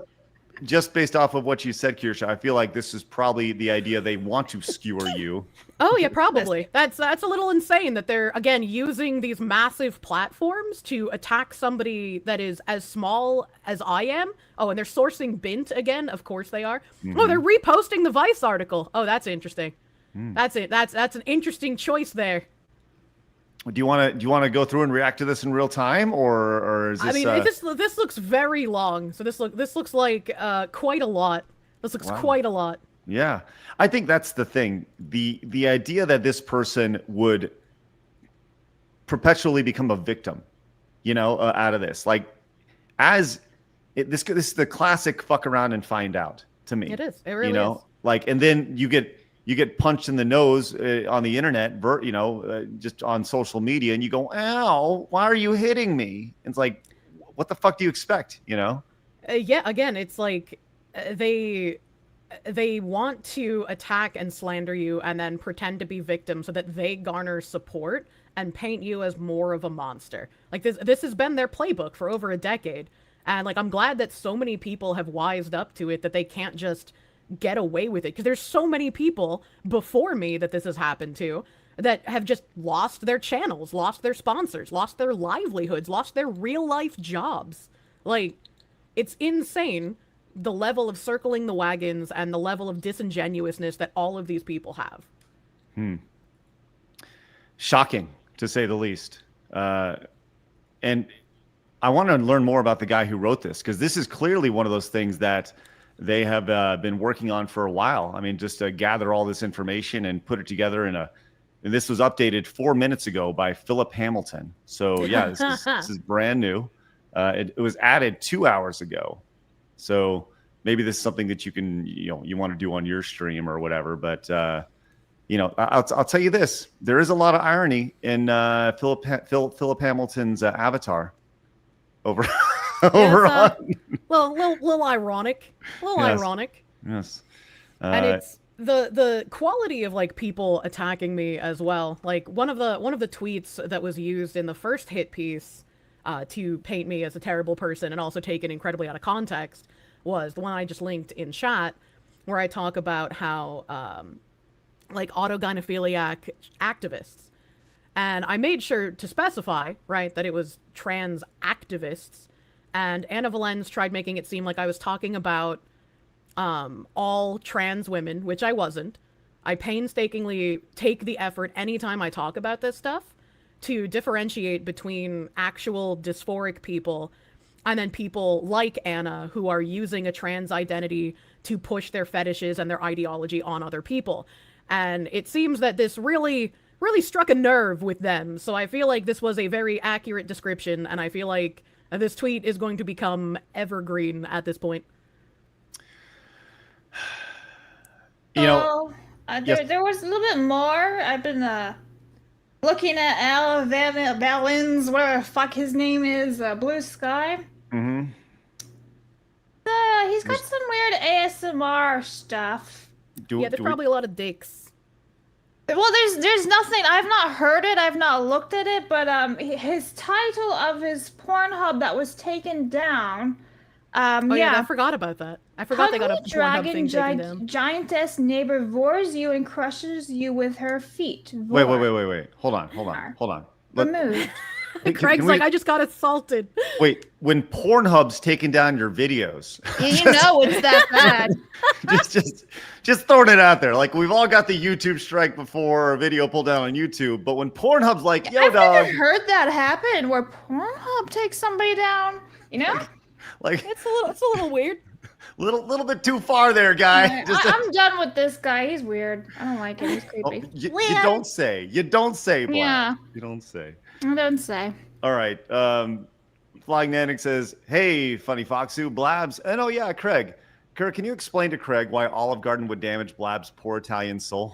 just based off of what you said, Kirsche, I feel like this is probably the idea they want to skewer you. Oh yeah, probably. That's a little insane that they're again using these massive platforms to attack somebody that is as small as I am. Oh, and they're sourcing Bint again. Of course they are. Oh, they're reposting the Vice article. Oh, that's interesting. That's it. That's an interesting choice there. Do you want to go through and react to this in real time, or is this? I mean, this looks very long. So this looks like quite a lot. This looks quite a lot. Yeah, I think that's the thing. The idea that this person would perpetually become a victim, out of this, like, this is the classic fuck around and find out to me. It is. It really is. Like, and then you get punched in the nose on the internet, just on social media, and you go, "Ow, why are you hitting me?" And it's like, what the fuck do you expect? Yeah. Again, it's like they want to attack and slander you and then pretend to be victims so that they garner support and paint you as more of a monster. Like this has been their playbook for over a decade. And like, I'm glad that so many people have wised up to it, that they can't just get away with it. Because there's so many people before me that this has happened to that have just lost their channels, lost their sponsors, lost their livelihoods, lost their real life jobs. Like, it's insane the level of circling the wagons and the level of disingenuousness that all of these people have. Shocking, to say the least. And I want to learn more about the guy who wrote this, because this is clearly one of those things that they have been working on for a while. I mean, just to gather all this information and put it together and this was updated 4 minutes ago by Philip Hamilton. So yeah, this is brand new. It was added 2 hours ago. So maybe this is something that you can, you want to do on your stream or whatever. But, I'll tell you this. There is a lot of irony in Philip Hamilton's avatar over on. Little ironic. Ironic. Yes. And it's the quality of like people attacking me as well. Like one of the tweets that was used in the first hit piece to paint me as a terrible person and also taken incredibly out of context was the one I just linked in chat, where I talk about how like autogynephiliac activists, and I made sure to specify, right, that it was trans activists, and Anna Valens tried making it seem like I was talking about all trans women, which I wasn't. I painstakingly take the effort anytime I talk about this stuff to differentiate between actual dysphoric people and then people like Anna who are using a trans identity to push their fetishes and their ideology on other people. And it seems that this really struck a nerve with them. So I feel like this was a very accurate description, and I feel like this tweet is going to become evergreen at this point. You know, there was a little bit more. I've been looking at Al Valens, whatever the fuck his name is, Blue Sky. Mm-hmm. He's got some weird ASMR stuff. There's probably a lot of dicks. Well, there's nothing. I've not heard it. I've not looked at it. But his title of his Pornhub that was taken down. Yeah, I forgot about that. I forgot they got a Pornhub thing taken down. Giantess neighbor vores you and crushes you with her feet. Wait. Hold on. Removed. Craig's like, I just got assaulted. Wait, when Pornhub's taking down your videos, you know it's that bad. just throwing it out there. Like, we've all got the YouTube strike before, a video pulled down on YouTube, but when Pornhub's like, yo, I've dog, never heard that happen where Pornhub takes somebody down. You know, like it's a little weird. Little bit too far there, guy. I'm done with this guy. He's weird. I don't like him. He's creepy. You don't say. You don't say, Black. Yeah. You don't say. I don't say. All right. Flying Nanic says, hey, Funny Foxu, Blabs. And oh, yeah, Craig. Kirk, can you explain to Craig why Olive Garden would damage Blabs' poor Italian soul?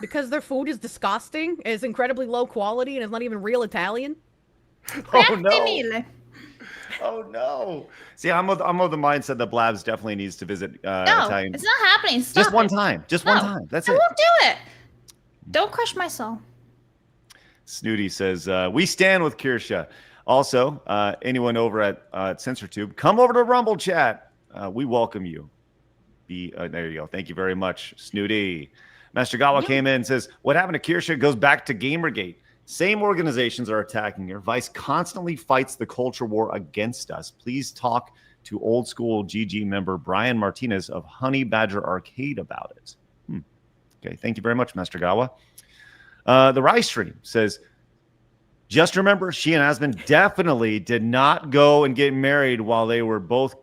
Because their food is disgusting, it's incredibly low quality, and it's not even real Italian. Oh, no. Oh, no. See, I'm of the mindset that Blabs definitely needs to visit Italian. It's not happening. Stop Just one time. Just one time. That's it. I won't do it. Don't crush my soul. Snooty says, we stand with Kirsche. Also, anyone over at CensorTube, come over to Rumble Chat. We welcome you. There you go. Thank you very much, Snooty. Master Gawa came in and says, what happened to Kirsche goes back to Gamergate. Same organizations are attacking her. Vice constantly fights the culture war against us. Please talk to old school GG member Brian Martinez of Honey Badger Arcade about it. Okay, thank you very much, Master Gawa. The Rice Stream says, just remember, she and Asmon definitely did not go and get married while they were both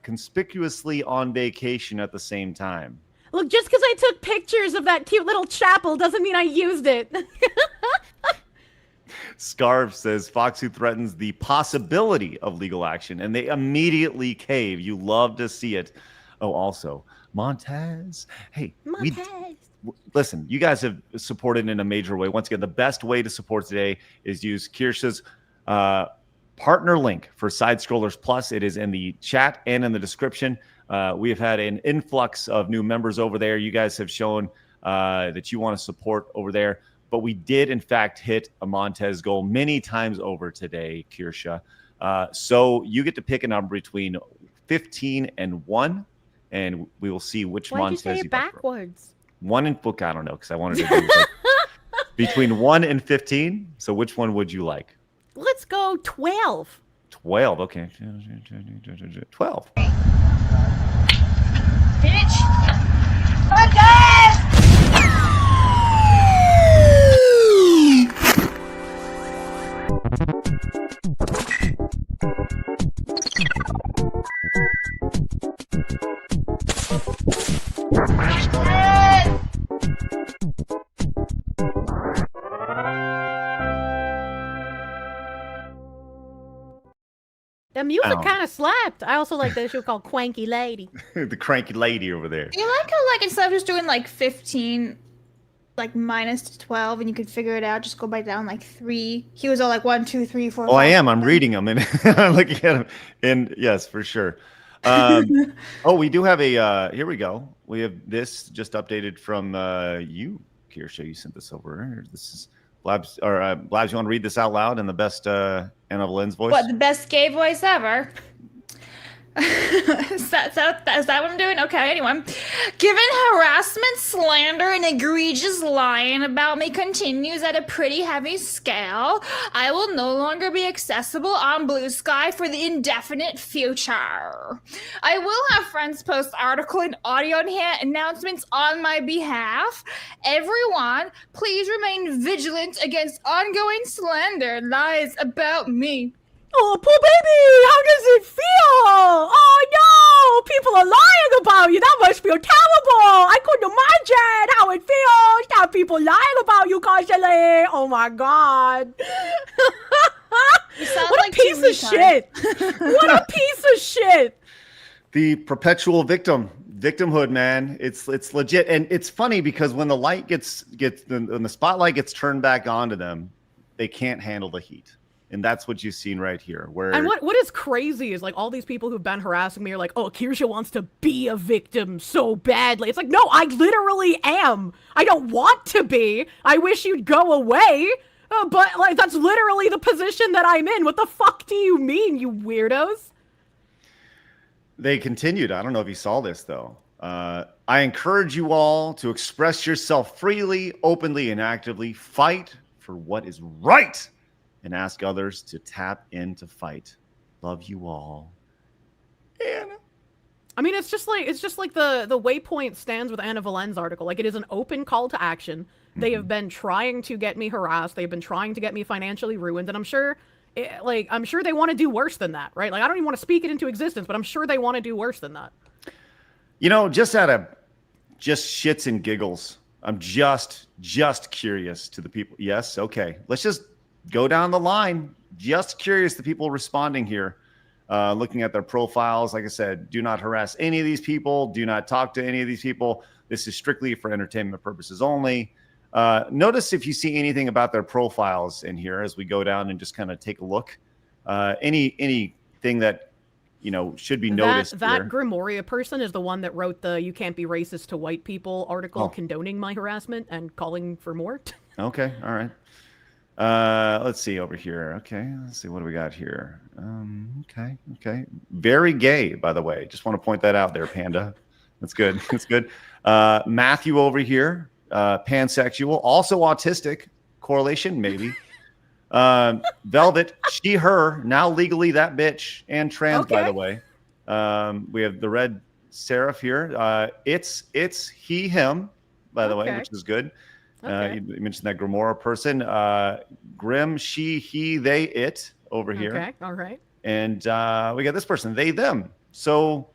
conspicuously on vacation at the same time. Look, just because I took pictures of that cute little chapel doesn't mean I used it. Scarf says, Foxu threatens the possibility of legal action, and they immediately cave. You love to see it. Oh, also, Montez. Hey, Montez. Listen, you guys have supported in a major way. Once again, the best way to support today is use Kirsche's partner link for Side Scrollers Plus. It is in the chat and in the description. We have had an influx of new members over there. You guys have shown that you want to support over there. But we did, in fact, hit a Montez goal many times over today, Kirsche. So you get to pick a number between 15 and 1, and we will see which Montez you say it backwards. 1 and book, I don't know, because I wanted to do it between 1 and 15. So which one would you like? Let's go 12. 12, okay. 12. Bitch! The music kind of slapped. I also like that show called Cranky Lady. The cranky lady over there. You like how, like, instead of just doing like 15, like minus 12, and you could figure it out, just go by down like 3. He was all like 1, 2, 3, 4. Oh, 5. I am. I'm reading them and I'm looking at them. And yes, for sure. Oh, we do have a. Here we go. We have this just updated from you, Kirsche. You sent this over. This is Blabs, Blabs, you want to read this out loud in the best Anna Valens voice? What, the best gay voice ever? Is that what I'm doing? Okay, anyway. Given harassment, slander, and egregious lying about me continues at a pretty heavy scale, I will no longer be accessible on Blue Sky for the indefinite future. I will have friends post article and audio announcements on my behalf. Everyone, please remain vigilant against ongoing slander and lies about me. Oh, poor baby! How does it feel? Oh no! People are lying about you. That must feel terrible. I couldn't imagine how it feels to have people lying about you constantly. Oh my god! What a piece of shit! What a piece of shit! The perpetual victimhood, man. It's legit, and it's funny because when the light when the spotlight gets turned back onto them, they can't handle the heat. And that's what you've seen right here. And what is crazy is like all these people who've been harassing me are like, oh, Kirsche wants to be a victim so badly. It's like, no, I literally am. I don't want to be. I wish you'd go away. But like that's literally the position that I'm in. What the fuck do you mean, you weirdos? They continued. I don't know if you saw this though. I encourage you all to express yourself freely, openly, and actively. Fight for what is right. And ask others to tap in to fight. Love you all. Anna. I mean, it's just like the Waypoint stands with Anna Valens article. Like, it is an open call to action. They have been trying to get me harassed. They've been trying to get me financially ruined. And I'm sure they want to do worse than that, right? Like, I don't even want to speak it into existence, but I'm sure they want to do worse than that. You know, just shits and giggles. I'm just curious to the people. Yes, okay. Let's just go down the line. Just curious, the people responding here, looking at their profiles. Like I said, do not harass any of these people. Do not talk to any of these people. This is strictly for entertainment purposes only. Notice if you see anything about their profiles in here as we go down and just kind of take a look. Anything that should be noticed. That Grimoria person is the one that wrote the "You can't be racist to white people" article condoning my harassment and calling for more. Okay, all right. Let's see over here. Okay, let's see what do we got here. Okay. Very gay, by the way. Just want to point that out there, Panda. That's good. That's good. Matthew over here, pansexual, also autistic. Correlation, maybe. Velvet, she, her, now legally that bitch, and trans, by the way. We have the red serif here. It's he, him, by the way, which is good. You mentioned that Grimoire person. Grim, she, he, they, it over here. Okay, all right. And we got this person, they, them. So,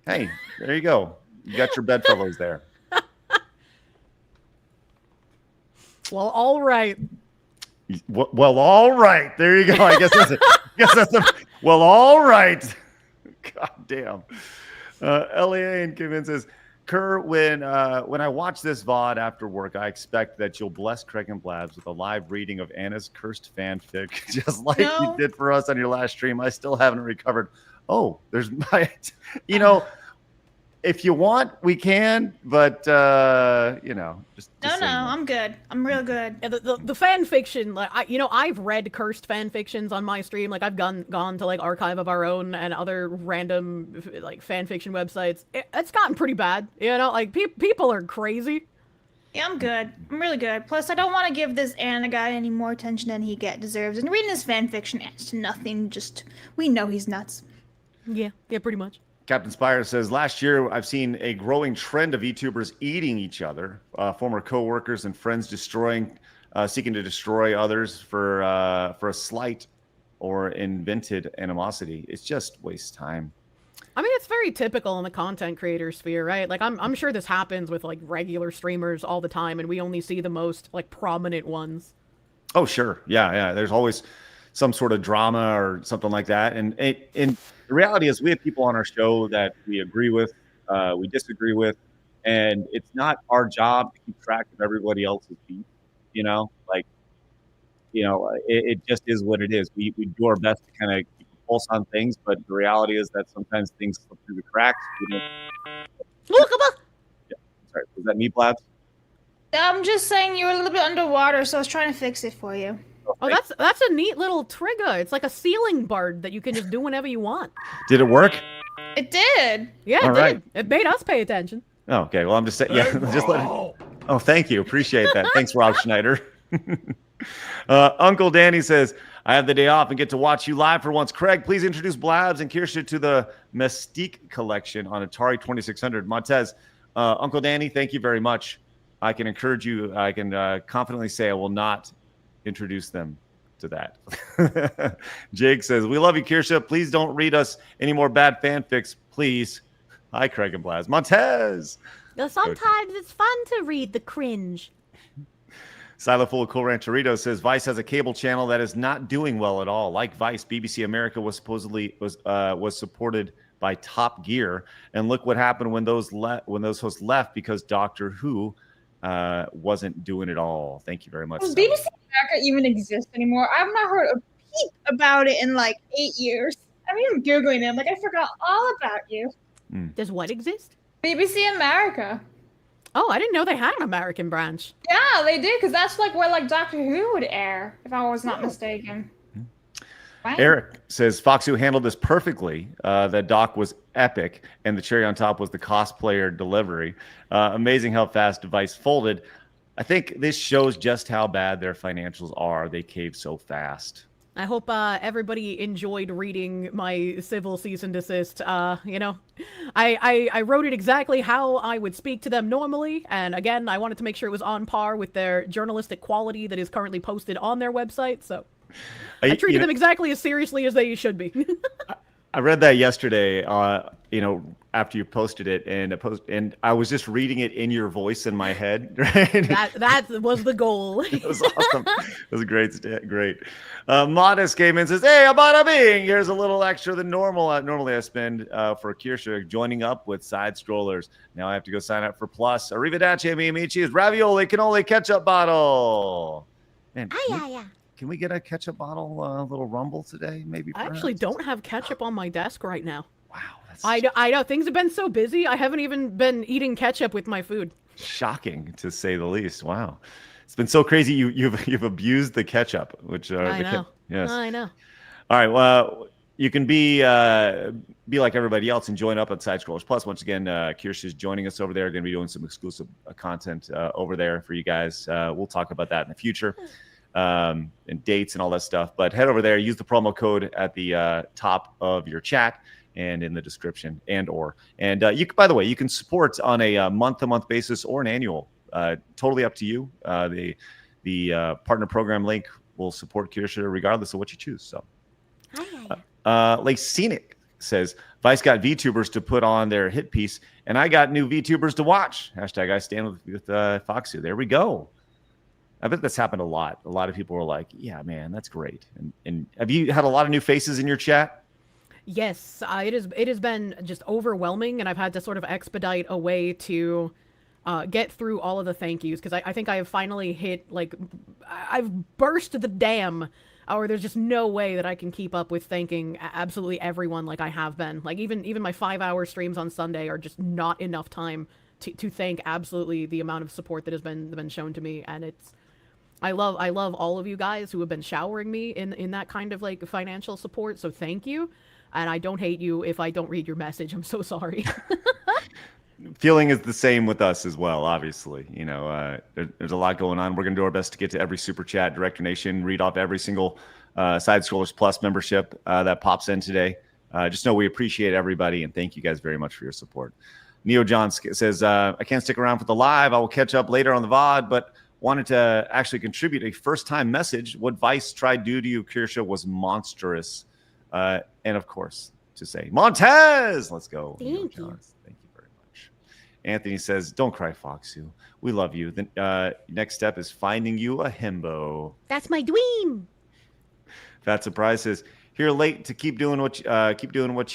hey, there you go. You got your bedfellows there. Well, all right. Well, all right. There you go. I guess that's a well, all right. God damn. LAA and Kevin says, Kerr, when I watch this VOD after work, I expect that you'll bless Craig and Blabs with a live reading of Anna's cursed fanfic, just like you did for us on your last stream. I still haven't recovered. Oh, there's my, if you want, we can, but just no, I'm good. I'm real good. Yeah, the fan fiction, like I've read cursed fan fictions on my stream. Like I've gone to like Archive of Our Own and other random like fan fiction websites. It's gotten pretty bad. Like people are crazy. Yeah, I'm good. I'm really good. Plus, I don't want to give this Anna guy any more attention than he deserves. And reading his fan fiction adds to nothing. Just we know he's nuts. Yeah, pretty much. Captain Spire says, last year, I've seen a growing trend of VTubers eating each other, former co-workers and friends seeking to destroy others for a slight or invented animosity. It's just waste time. I mean, it's very typical in the content creator sphere, right? Like, I'm sure this happens with, like, regular streamers all the time, and we only see the most, like, prominent ones. Oh, sure. Yeah. There's always some sort of drama or something like that. And the reality is we have people on our show that we agree with, we disagree with, and it's not our job to keep track of everybody else's beat, it just is what it is. We do our best to kind of keep a pulse on things, but the reality is that sometimes things slip through the cracks. Sorry, was that me, Blabs? I'm just saying you were a little bit underwater, so I was trying to fix it for you. Oh, that's a neat little trigger. It's like a ceiling bard that you can just do whenever you want. Did it work? It did. Yeah, All it did. right. It made us pay attention. Oh, okay. Well, I'm just saying. Yeah, just let it. Oh, thank you. Appreciate that. Thanks, Rob Schneider. Uncle Danny says, I have the day off and get to watch you live for once. Craig, please introduce Blabs and Kirsche to the Mystique collection on Atari 2600. Montez, Uncle Danny, thank you very much. I can encourage you. I can confidently say I will not introduce them to that. Jake says, we love you, Kirsche. Please don't read us any more bad fanfics, please. Hi, Craig and Blaz. Montez! Sometimes it's fun to read the cringe. Silo Full of Cool Rancherito says, Vice has a cable channel that is not doing well at all. Like Vice, BBC America was supposedly was supported by Top Gear. And look what happened when those hosts left because Doctor Who wasn't doing it all. Thank you very much. Does BBC America even exist anymore? I've not heard a peep about it in like 8 years. I'm even Googling it. Like, I forgot all about you. Does what exist? BBC America. Oh, I didn't know they had an American branch. Yeah, they did, because that's like where like Doctor Who would air, if I was not mistaken. Wow. Eric says Foxu handled this perfectly. The doc was epic, and the cherry on top was the cosplayer delivery. Amazing how fast Device folded. I think this shows just how bad their financials are. They caved so fast. I hope everybody enjoyed reading my civil cease and desist. You know, I wrote it exactly how I would speak to them normally. And again, I wanted to make sure it was on par with their journalistic quality that is currently posted on their website. So I treated them exactly as seriously as they should be. I read that yesterday, after you posted it, and I was just reading it in your voice in my head. Right? That was the goal. It was awesome. It was great. Modest came in and says, hey, bada bing. Here's a little extra than normal. Normally I spend for Kirsche joining up with side strollers. Now I have to go sign up for Plus. Arrivederci, amici. Is ravioli cannoli ketchup bottle. Man, can we get a ketchup bottle, a little rumble today? Maybe. I actually don't have ketchup on my desk right now. Wow. I know things have been so busy. I haven't even been eating ketchup with my food. Shocking, to say the least. Wow, it's been so crazy. You've abused the ketchup, which I know. Yes, I know. All right. Well, you can be like everybody else and join up on Side Scrollers Plus. Once again, Kirsche is joining us over there. Going to be doing some exclusive content over there for you guys. We'll talk about that in the future. And dates and all that stuff. But head over there, use the promo code at the top of your chat and in the description and you by the way, you can support on a month-to-month basis or an annual. Totally up to you. The partner program link will support Kirsche regardless of what you choose. So Lake Scenic says Vice got VTubers to put on their hit piece, and I got new VTubers to watch. Hashtag I stand with Foxu. There we go. I bet that's happened a lot. A lot of people were like, yeah, man, that's great. And have you had a lot of new faces in your chat? Yes, it has been just overwhelming, and I've had to sort of expedite a way to get through all of the thank yous, because I think I have finally hit, like, I've burst the dam, or there's just no way that I can keep up with thanking absolutely everyone like I have been. Like, even my 5-hour streams on Sunday are just not enough time to thank absolutely the amount of support that has been shown to me, and it's... I love all of you guys who have been showering me in that kind of like financial support. So thank you. And I don't hate you if I don't read your message. I'm so sorry. Feeling is the same with us as well, obviously. You know, there's a lot going on. We're going to do our best to get to every super chat, Director Nation, read off every single Side Scrollers Plus membership that pops in today. Just know we appreciate everybody and thank you guys very much for your support. Neo John says, I can't stick around for the live. I will catch up later on the VOD, but wanted to actually contribute a first-time message. What Vice tried to do to you, Kirsche, was monstrous. And, of course, to say, Montez! Let's go. Thank you. Thank you very much. Anthony says, don't cry, Foxu. We love you. The next step is finding you a himbo. That's my dream. Fat Surprise says, here late to keep doing what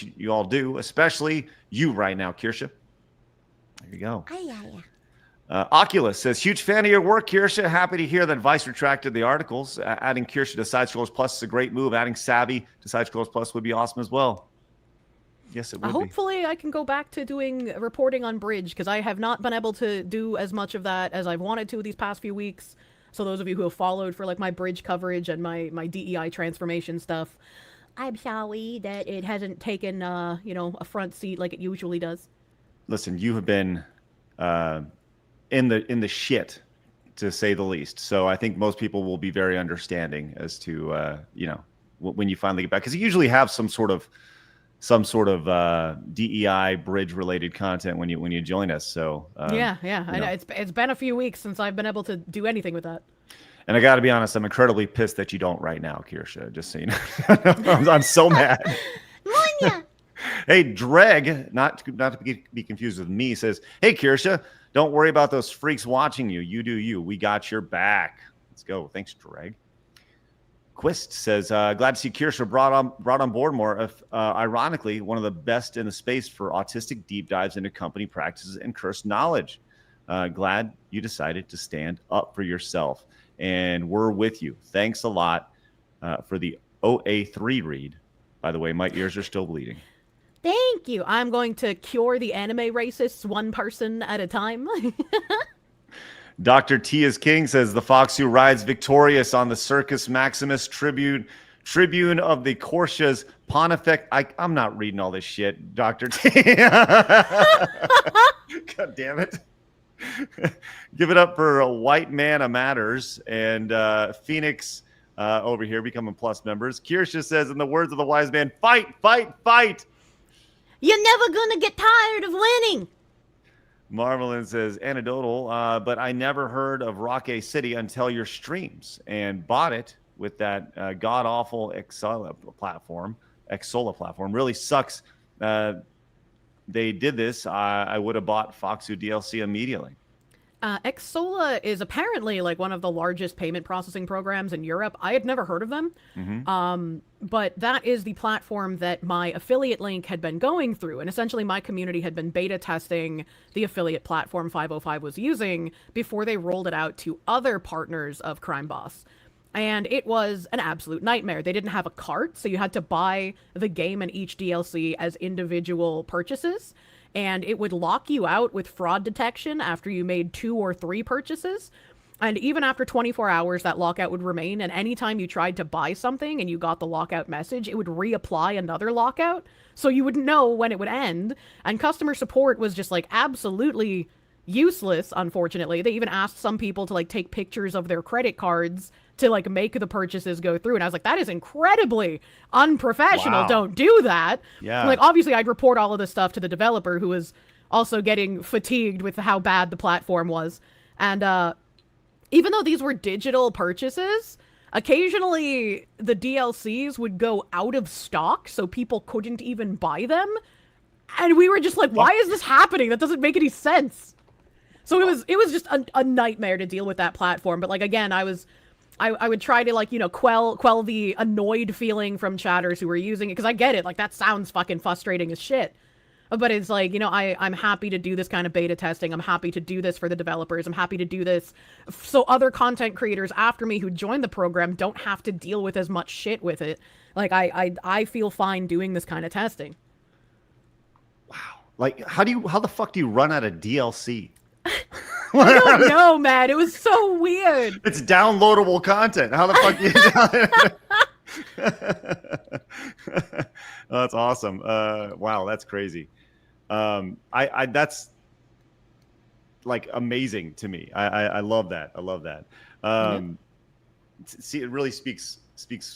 you all do, especially you right now, Kirsche. There you go. Oculus says, huge fan of your work, Kirsche. Happy to hear that Vice retracted the articles. Adding Kirsche to Side Scrollers Plus is a great move. Adding Savvy to Side Scrollers Plus would be awesome as well. Yes, it would be. Hopefully I can go back to doing reporting on Bridge, because I have not been able to do as much of that as I've wanted to these past few weeks. So those of you who have followed for like my Bridge coverage and my DEI transformation stuff, I'm sorry that it hasn't taken a front seat like it usually does. Listen, you have been in the shit, to say the least. So I think most people will be very understanding as to when you finally get back, because you usually have some sort of DEI Bridge related content when you join us. So yeah, I know. It's been a few weeks since I've been able to do anything with that. And I got to be honest, I'm incredibly pissed that you don't right now, Kirsche. Just so you know, I'm so mad. Hey, Dreg, not to be confused with me, says, "Hey, Kirsche, don't worry about those freaks watching you. You do you. We got your back. Let's go." Thanks, Dreg. Quist says, "Glad to see Kirsche brought on board more. Ironically, one of the best in the space for autistic deep dives into company practices and curse knowledge. Glad you decided to stand up for yourself, and we're with you. Thanks a lot for the OA3 read. By the way, my ears are still bleeding." Thank you. I'm going to cure the anime racists one person at a time. Dr. T is King says, "The fox who rides victorious on the Circus Maximus tribune of the Corsches Pontifex." I'm not reading all this shit, Dr. T. God damn it. Give it up for a white man a matters. And Phoenix over here becoming plus members. Kirsche says, in the words of the wise man, "Fight, fight, fight." You're never gonna get tired of winning. Marvelin says, anecdotal, but I never heard of Rocket City until your streams and bought it with that god-awful Xsola platform. Really sucks. They did this. I would have bought Foxu DLC immediately. Xsola is apparently like one of the largest payment processing programs in Europe. I had never heard of them. Mm-hmm. But that is the platform that my affiliate link had been going through. And essentially my community had been beta testing the affiliate platform 505 was using before they rolled it out to other partners of Crime Boss. And it was an absolute nightmare. They didn't have a cart, so you had to buy the game and each DLC as individual purchases. And it would lock you out with fraud detection after you made 2 or 3 purchases. And even after 24 hours, that lockout would remain. And anytime you tried to buy something and you got the lockout message, it would reapply another lockout. So you wouldn't know when it would end. And customer support was just like absolutely useless, unfortunately. They even asked some people to like take pictures of their credit cards to like make the purchases go through. And I was like, that is incredibly unprofessional. Wow. Don't do that. Yeah. Like, obviously I'd report all of this stuff to the developer, who was also getting fatigued with how bad the platform was. And even though these were digital purchases, occasionally the DLCs would go out of stock, so people couldn't even buy them. And we were just like, why is this happening? That doesn't make any sense. So it was just a nightmare to deal with that platform. But like, again, I would try to like, quell the annoyed feeling from chatters who were using it, because I get it, like that sounds fucking frustrating as shit. But it's like, I'm happy to do this kind of beta testing. I'm happy to do this for the developers. I'm happy to do this so other content creators after me who join the program don't have to deal with as much shit with it. Like I feel fine doing this kind of testing. Wow. Like, how the fuck do you run out of DLC? I don't know, man. It was so weird. It's downloadable content. How the fuck you Oh, that's awesome. Wow, that's crazy. I that's like amazing to me. I love that. I love that. See, it really speaks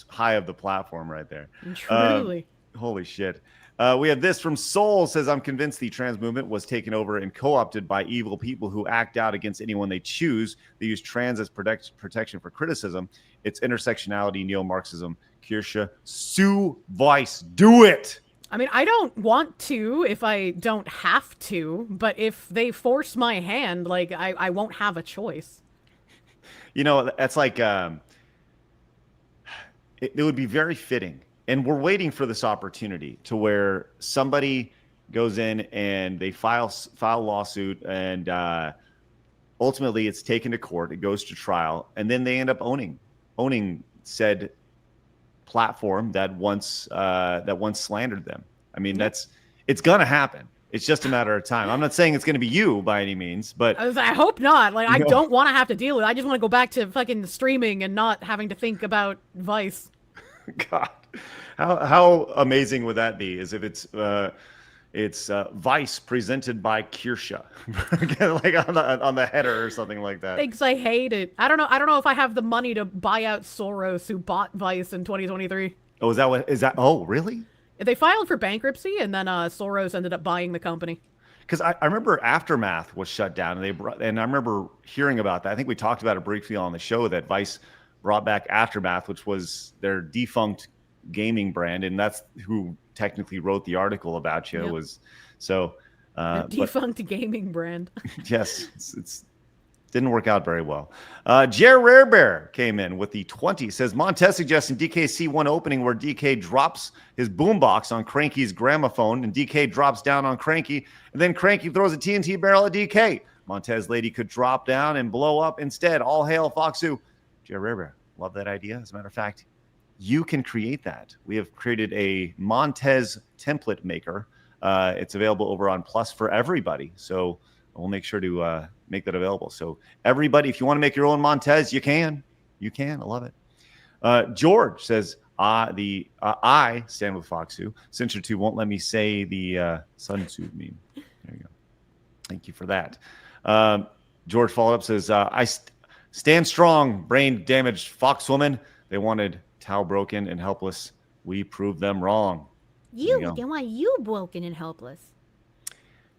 high of the platform right there. Truly. Holy shit. We have this from Soul, says, "I'm convinced the trans movement was taken over and co-opted by evil people who act out against anyone they choose. They use trans as protection for criticism. It's intersectionality, neo-Marxism. Kirsche, sue Vice. Do it!" I mean, I don't want to if I don't have to, but if they force my hand, like, I won't have a choice. That's like, it would be very fitting. And we're waiting for this opportunity to where somebody goes in and they file a lawsuit, and ultimately it's taken to court. It goes to trial, and then they end up owning said platform that once slandered them. I mean, that's It's gonna happen. It's just a matter of time. I'm not saying it's gonna be you by any means, but I hope not. Like, I No. don't want to have to deal with it. I just want to go back to fucking streaming and not having to think about Vice. God, how amazing would that be? As if it's Vice presented by Kirsche, like on the header or something like that. Thinks I hate it. I don't know if I have the money to buy out Soros, who bought Vice in 2023. Oh, is that? Oh, really? They filed for bankruptcy, and then Soros ended up buying the company. Because I remember Aftermath was shut down, and I remember hearing about that. I think we talked about it briefly on the show that Vice brought back Aftermath, which was their defunct gaming brand, and that's who technically wrote the article about you. Yep. Was so Defunct gaming brand. yes, it's didn't work out very well. Jer Rare Bear came in with the 20. Says Montez suggesting DKC one opening where DK drops his boombox on Cranky's gramophone and DK drops down on Cranky, and then Cranky throws a TNT barrel at DK. Montez lady could drop down and blow up instead. All hail Foxu. Jer Rare Bear, love that idea. As a matter of fact, you can create that. We have created a Montez template maker. It's available over on Plus for everybody. So we'll make sure to make that available. So everybody, if you want to make your own Montez, you can. You can. I love it. George says, I stand with Foxu. Censure 2 won't let me say the Sun Tzu meme. There you go. Thank you for that. George followed up, says, I stand strong, brain damaged foxwoman. They wanted Tao broken and helpless. We proved them wrong. They want you broken and helpless.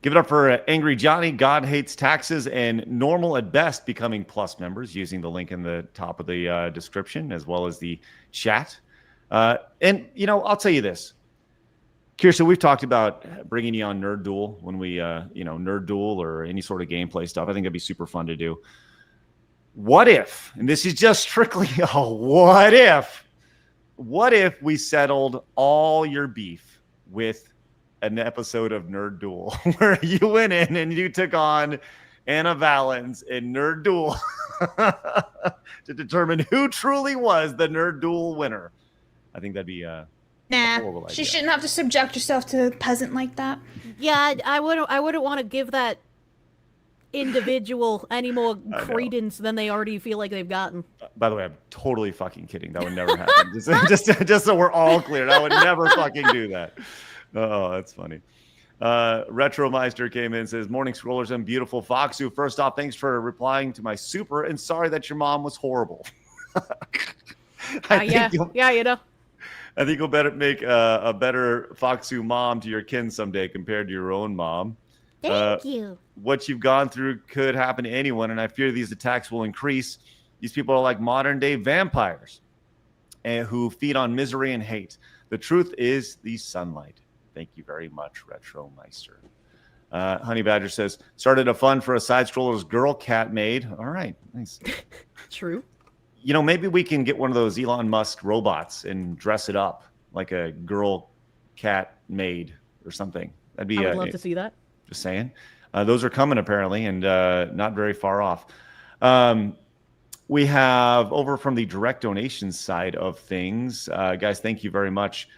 Give it up for Angry Johnny, God Hates Taxes, and Normal at Best becoming Plus members using the link in the top of the description as well as the chat. And, I'll tell you this. Kirsche, we've talked about bringing you on Nerd Duel when we, Nerd Duel or any sort of gameplay stuff. I think that'd be super fun to do. What if, and this is just strictly what if we settled all your beef with an episode of Nerd Duel where you went in and you took on Anna Valens in Nerd Duel to determine who truly was the Nerd Duel winner? I think that'd be Nah, she shouldn't have to subject herself to a peasant like that. Yeah, I wouldn't want to give that individual any more credence than they already feel like they've gotten. By the way, I'm totally fucking kidding. That would never happen. just so we're all clear, I would never fucking do that. Oh, that's funny. Retromeister came in and says, morning scrollers and beautiful Foxu. First off, thanks for replying to my super and sorry that your mom was horrible. I think you'll better make a better Foxu mom to your kin someday compared to your own mom. Thank you. What you've gone through could happen to anyone, and I fear these attacks will increase. These people are like modern-day vampires who feed on misery and hate. The truth is the sunlight. Thank you very much, Retromeister. Honey Badger says, started a fund for a side-scroller's girl cat made. All right, nice. True. Maybe we can get one of those Elon Musk robots and dress it up like a girl cat maid or something. That'd be. I would love to see that. Just saying. Those are coming apparently, and not very far off. We have over from the direct donations side of things. Guys, thank you very much.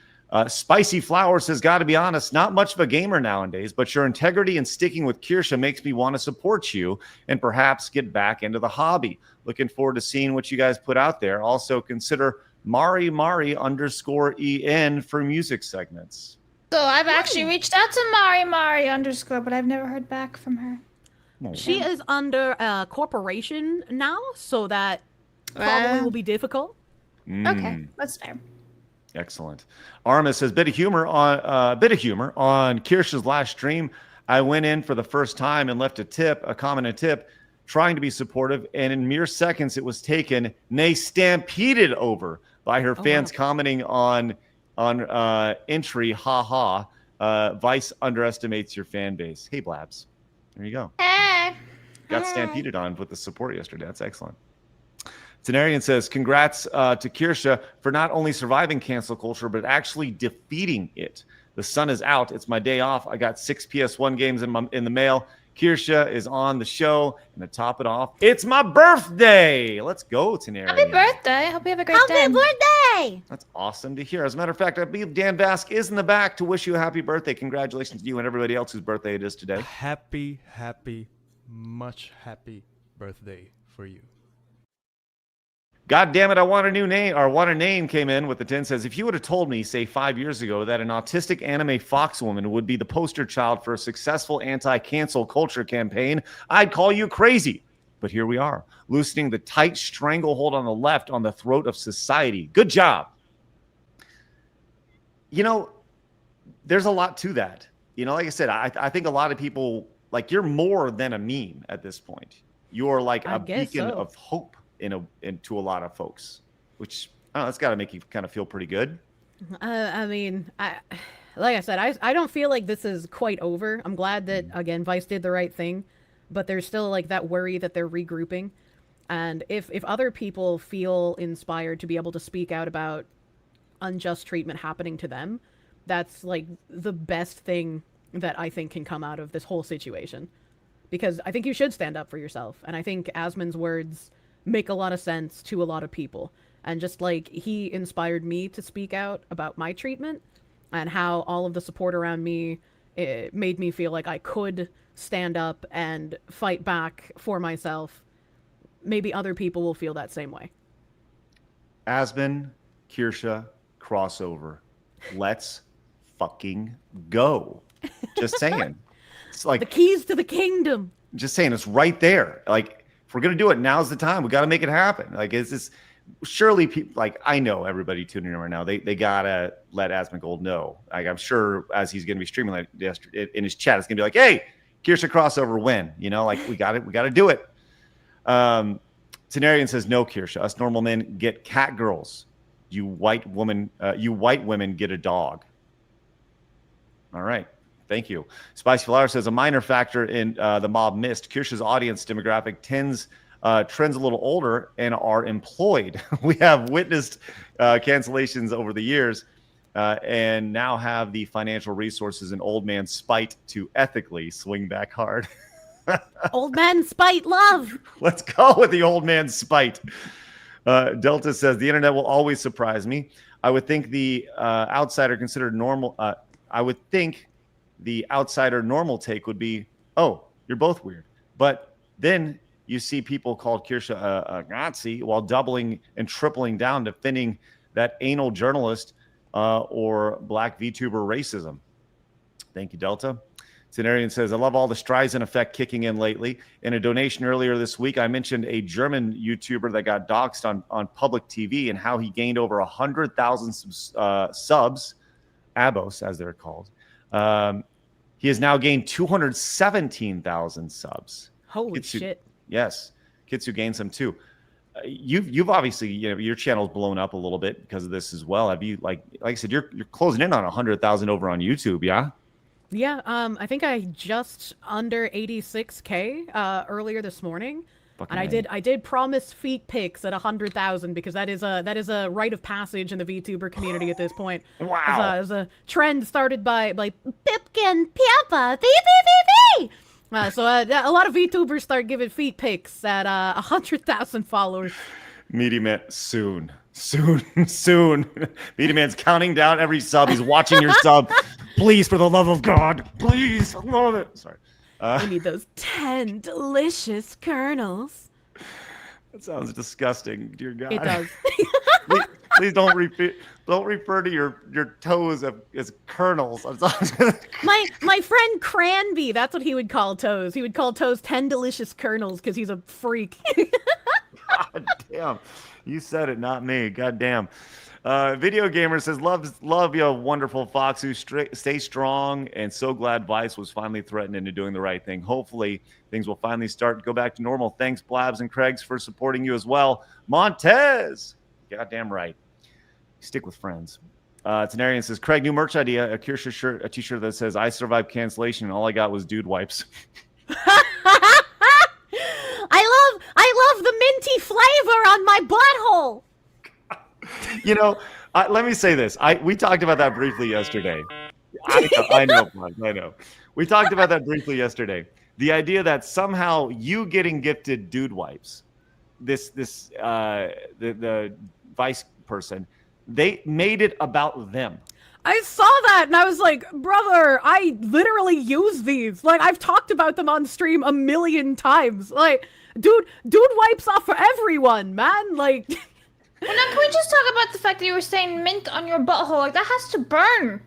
Spicy Flower says, got to be honest, not much of a gamer nowadays, but your integrity and sticking with Kirsche makes me want to support you and perhaps get back into the hobby. Looking forward to seeing what you guys put out there. Also consider Mari_EN for music segments. So I've actually reached out to Mari_, but I've never heard back from her. She is under a corporation now, so that probably will be difficult. Okay, that's fair. Excellent. Armis says, bit of humor on Kirsch's last stream. I went in for the first time and left a comment, a tip, trying to be supportive, and in mere seconds it was taken, nay, stampeded over by her fans commenting on entry, haha. Vice underestimates your fan base. Hey, Blabs. There you go. Hey. Got stampeded on with the support yesterday. That's excellent. Tenarian says, congrats to Kirsche for not only surviving cancel culture, but actually defeating it. The sun is out. It's my day off. I got 6 PS1 games in the mail. Kirsche is on the show. And to top it off, it's my birthday. Let's go, Tenari. Happy birthday. Hope you have a great day. Happy birthday! That's awesome to hear. As a matter of fact, I believe Dan Bask is in the back to wish you a happy birthday. Congratulations to you and everybody else whose birthday it is today. Happy, much happy birthday for you. God damn it, I want a new name, or want a name came in with the 10, says, if you would have told me, say 5 years ago, that an autistic anime fox woman would be the poster child for a successful anti-cancel culture campaign, I'd call you crazy. But here we are, loosening the tight stranglehold on the left on the throat of society. Good job. You know, there's a lot to that. You know, like I said, I think a lot of people, like, you're more than a meme at this point. You're like a beacon of hope to a lot of folks, which that's got to make you kind of feel pretty good. I mean, like I said, I don't feel like this is quite over. I'm glad that, again, Vice did the right thing, but there's still like that worry that they're regrouping. And if other people feel inspired to be able to speak out about unjust treatment happening to them, that's like the best thing that I think can come out of this whole situation. Because I think you should stand up for yourself. And I think Asmon's words make a lot of sense to a lot of people. And just like he inspired me to speak out about my treatment and how all of the support around me, it made me feel like I could stand up and fight back for myself. Maybe other people will feel that same way. Asmon, Kirsche, crossover. Let's fucking go. Just saying. It's like the keys to the kingdom. Just saying, it's right there. Like, if we're gonna do it, now's the time. We got to make it happen. Like, it's just surely people. Like, I know everybody tuning in right now. They gotta let Asmongold know. Like, I'm sure as he's gonna be streaming like in his chat, it's gonna be like, "Hey, Kirsche crossover when?" You know, like we got it. We got to do it. Tenarian says, "No, Kirsche. Us normal men get cat girls. You white women get a dog." All right. Thank you. Spicy Flower says, a minor factor in the mob missed. Kirsche's audience demographic trends a little older and are employed. We have witnessed cancellations over the years and now have the financial resources and old man spite to ethically swing back hard. Old man spite love. Let's go with the old man spite. Delta says, the internet will always surprise me. I would think the outsider considered normal. I would think the outsider normal take would be, oh, you're both weird. But then you see people called Kirsche a Nazi while doubling and tripling down, defending that anal journalist or black VTuber racism. Thank you, Delta. Tenarian says, I love all the Streisand effect kicking in lately. In a donation earlier this week, I mentioned a German YouTuber that got doxxed on public TV and how he gained over 100,000 subs, abos as they're called. He has now gained 217,000 subs. Holy shit. Yes. Kitsu gained some too. You've obviously, your channel's blown up a little bit because of this as well. Have you, like I said, you're closing in on 100,000 over on YouTube, yeah? Yeah, I think I just under 86K earlier this morning. And I did promise feet pics at 100,000 because that is a rite of passage in the VTuber community at this point. Wow. As a trend started by Pipkin Pippa Pee. so a lot of VTubers start giving feet pics at 100,000 followers. Meaty Man, soon. Meaty Man's counting down every sub. He's watching your sub. Please, for the love of God, please, I love it. Sorry. We need those 10 delicious kernels. That sounds disgusting, dear God. It does. please don't refer to your toes as kernels. My friend Cranby, that's what he would call toes. He would call toes 10 delicious kernels because he's a freak. God damn. You said it, not me. God damn. Video Gamer says, love you, wonderful Fox, who stay strong, and so glad Vice was finally threatened into doing the right thing. Hopefully, things will finally start to go back to normal. Thanks, Blabs and Craigs, for supporting you as well. Montez, goddamn right. Stick with friends. Tenarian says, Craig, new merch idea, a Kirsche shirt, a t-shirt that says, I survived cancellation, and all I got was dude wipes. I love the minty flavor on my butthole. Let me say this. We talked about that briefly yesterday. I know. We talked about that briefly yesterday. the idea that somehow you getting gifted dude wipes, the vice person, they made it about them. I saw that and I was like, brother, I literally use these. Like, I've talked about them on stream 1,000,000 times. Like, dude wipes are for everyone, man. Like, Well, now can we just talk about the fact that you were saying mint on your butthole? Like, that has to burn.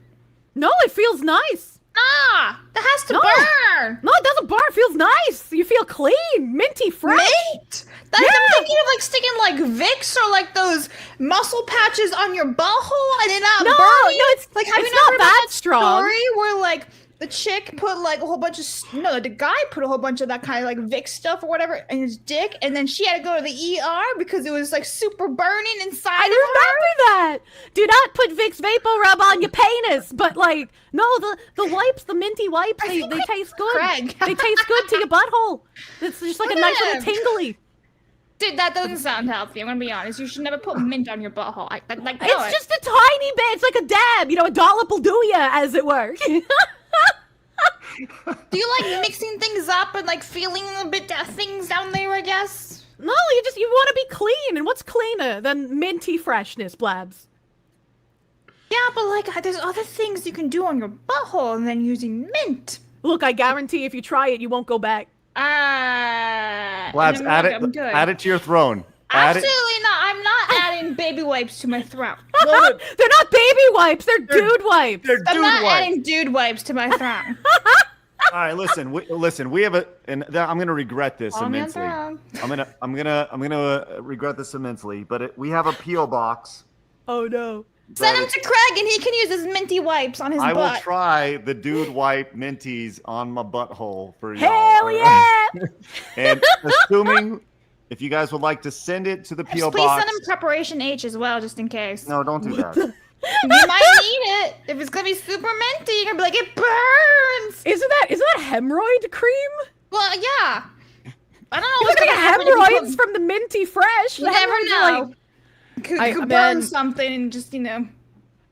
no, it feels nice. Ah, that has to No. burn. No, it doesn't burn. It feels nice. You feel clean, minty, fresh. Mint? I'm thinking of like sticking like Vicks or like those muscle patches on your butthole and it not No, burn you. no, it's like have it's you not not heard about that that strong. story where like the chick put like a whole bunch of the guy put a whole bunch of that kind of like Vicks stuff or whatever in his dick, and then she had to go to the ER because it was like super burning inside I of her. remember that. Do not put Vicks Vapor Rub on your penis. But like, no, the wipes, the minty wipes, they taste good. Craig. They taste good to your butthole. It's just like a nice little Whatever. tingly. Dude, that doesn't sound healthy. I'm gonna be honest. You should never put mint on your butthole. It's just a tiny bit. It's like a dab. You know, a dollop will do ya, as it were. Do you like mixing things up and like feeling a bit things down there? I guess. No, you want to be clean, and what's cleaner than minty freshness, Blabs? Yeah, but like, there's other things you can do on your butthole than using mint. Look, I guarantee if you try it, you won't go back. Blabs, no, add I'm good. it to your throne. Add it. Absolutely not. I'm not adding baby wipes to my throat. They're not baby wipes. They're dude wipes. They're I'm dude not wipes. adding dude wipes to my throat. All right, listen. We have I'm going to regret this Call me on immensely. throne. I'm gonna regret this immensely. But we have a PO box. Oh no. Send him to Craig, and he can use his minty wipes on his I butt. will try the dude wipe minties on my butthole for y'all. Hell yeah! And assuming if you guys would like to send it to the PO Please box. send him preparation H as well, just in case. No, don't do that. You might need it. If it's gonna be super minty, you're gonna be like, it burns. Isn't that hemorrhoid cream? Well, yeah. I don't know You're what's gonna gonna get happen if you hemorrhoids put- from the minty fresh. You The never hemorrhoids are know. like- Could burn something and just, you know.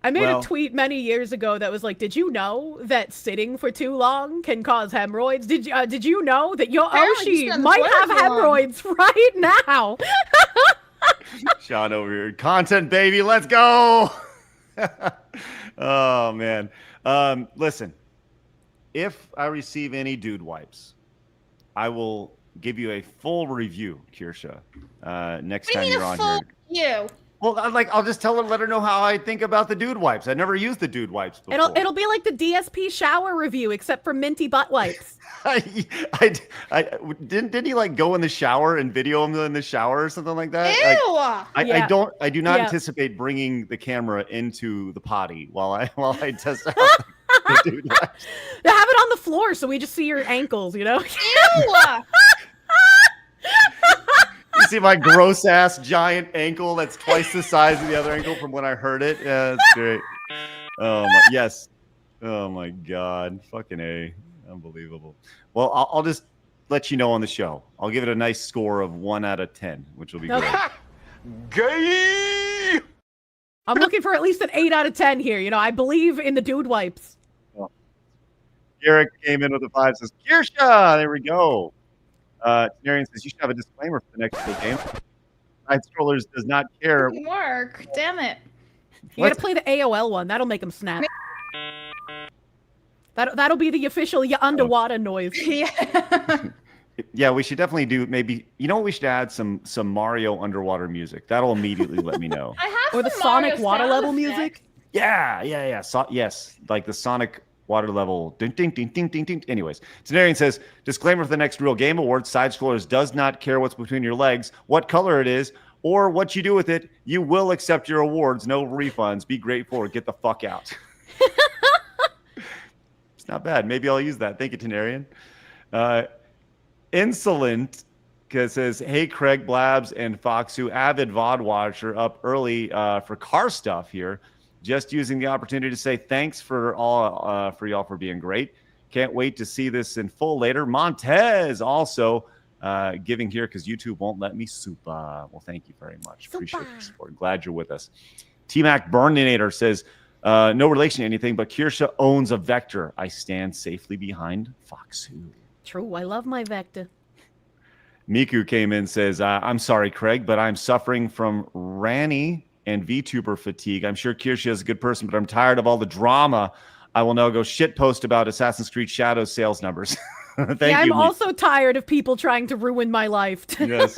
I made Well- a tweet many years ago that was like, "Did you know that sitting for too long can cause hemorrhoids? Did you know that your Apparently you Oshi sit on the might toilet have too long." hemorrhoids right now?" Sean over here. Content, baby. Let's go. Oh, man. Listen, if I receive any dude wipes, I will give you a full review, Kirsche, next What do time you mean you're a on full here. you? Well, I'll just tell her, let her know how I think about the dude wipes. I never used the dude wipes before. It'll be like the DSP shower review, except for minty butt wipes. Didn't he like go in the shower and video him in the shower or something like that? Ew! Like, Yeah. I do not Yeah. anticipate bringing the camera into the potty while I test out the dude wipes. They have it on the floor, so we just see your ankles. You know. Ew! You see my gross ass giant ankle that's twice the size of the other ankle from when I heard it. Yeah, that's great. Oh my yes. Oh my god. Fucking A. Unbelievable. Well, I'll just let you know on the show. I'll give it a nice score of 1 out of 10, which will be Okay. great. Gay. I'm looking for at least an 8 out of 10 here. You know, I believe in the dude wipes. Garrick came in with a 5, says, Kirsche, there we go. Narian says, you should have a disclaimer for the next full game. Side Scrollers does not care. Didn't work. Damn it. You What? gotta play the AOL one. That'll make them snap. That'll be the official underwater noise. Yeah. Yeah, we should definitely do maybe, you know what, we should add some Mario underwater music. That'll immediately let me know. I have Or the some Sonic Mario water sound level effects. music. Yeah. Yes, like the Sonic water level. Ding, ding, ding, ding, ding, ding. Anyways, Tenarian says, disclaimer for the next Real Game Awards, Side Scrollers does not care what's between your legs, what color it is, or what you do with it. You will accept your awards. No refunds. Be grateful or get the fuck out. It's not bad. Maybe I'll use that. Thank you, Tenarian. Insolent says, hey, Craig, Blabs, and Foxu, avid VOD watcher, up early for car stuff here. Just using the opportunity to say thanks for all for y'all for being great. Can't wait to see this in full later. Montez also giving here because YouTube won't let me super. Well, thank you very much. Appreciate your support. Glad you're with us. T-Mac Burninator says, no relation to anything, but Kirsche owns a Vector. I stand safely behind Foxu. True, I love my Vector. Miku came in and says, I'm sorry, Craig, but I'm suffering from Ranny and VTuber fatigue. I'm sure Kirsche is a good person, but I'm tired of all the drama. I will now go shitpost about Assassin's Creed Shadows sales numbers. Thank you. I'm also tired of people trying to ruin my life. Yes.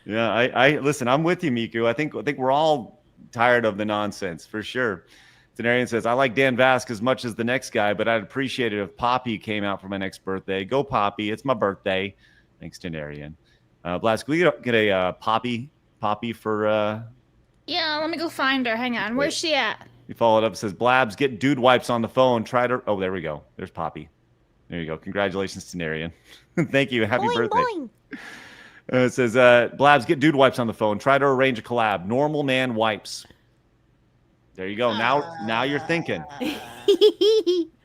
Yeah, I listen, I'm with you, Miku. I think we're all tired of the nonsense, for sure. Denarian says, I like Dan Vasque as much as the next guy, but I'd appreciate it if Poppy came out for my next birthday. Go Poppy. It's my birthday. Thanks, Denarian. Blast, can we get a Poppy for... Yeah, let me go find her. Hang on. Where's she at? He followed up and says, Blabs, get dude wipes on the phone. Try to... Oh, there we go. There's Poppy. There you go. Congratulations, Denarian. Thank you. Happy Boing, birthday. boing. It says, Blabs, get dude wipes on the phone. Try to arrange a collab. Normal man wipes. There you go. Now you're thinking.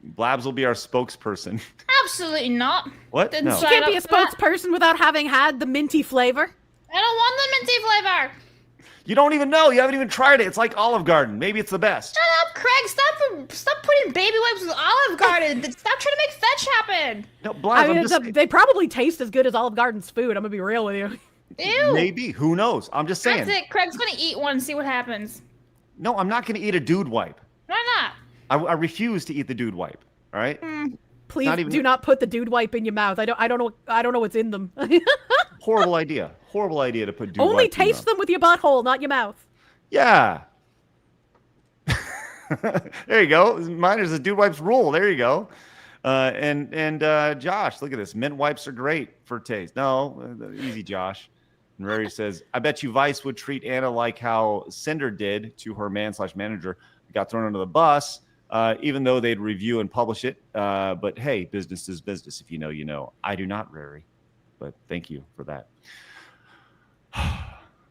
Blabs will be our spokesperson. Absolutely not. What? Didn't No. You sign can't up be a for that. spokesperson without having had the minty flavor. I don't want the minty flavor. You don't even know. You haven't even tried it. It's like Olive Garden. Maybe it's the best. Shut up, Craig. Stop putting baby wipes with Olive Garden. Stop trying to make fetch happen. No, Blabs, I mean, I'm just they probably taste as good as Olive Garden's food. I'm gonna be real with you. Ew. maybe. Who knows? I'm just saying. That's it. Craig's gonna eat one and see what happens. No, I'm not going to eat a dude wipe. Why not? I refuse to eat the dude wipe. All right? Please Not even- do not put the dude wipe in your mouth. I don't know what's in them. Horrible idea. Horrible idea to put dude Only wipe in your taste mouth. them with your butthole, not your mouth. Yeah. There you go. Mine is a dude wipes rule. There you go. And Josh, look at this. Mint wipes are great for taste. No, easy, Josh. And Rary says, I bet you Vice would treat Anna like how Cinder did to her man/manager. Got thrown under the bus, even though they'd review and publish it. But hey, business is business. If you know, you know. I do not, Rary. But thank you for that. All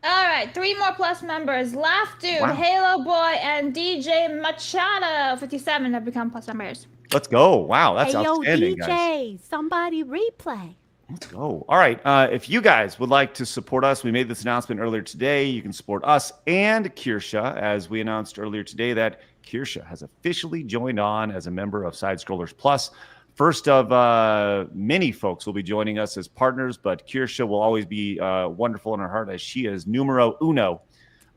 right, 3 more plus members. Laugh Dude, Wow. Halo Boy, and DJ Machado 57 have become plus members. Let's go. Wow, that's Hey yo, outstanding, DJ, guys. somebody replay. Let's go. All right. If you guys would like to support us, we made this announcement earlier today. You can support us and Kirsche, as we announced earlier today that Kirsche has officially joined on as a member of Side Scrollers Plus. First of many folks will be joining us as partners, but Kirsche will always be wonderful in our heart as she is numero uno.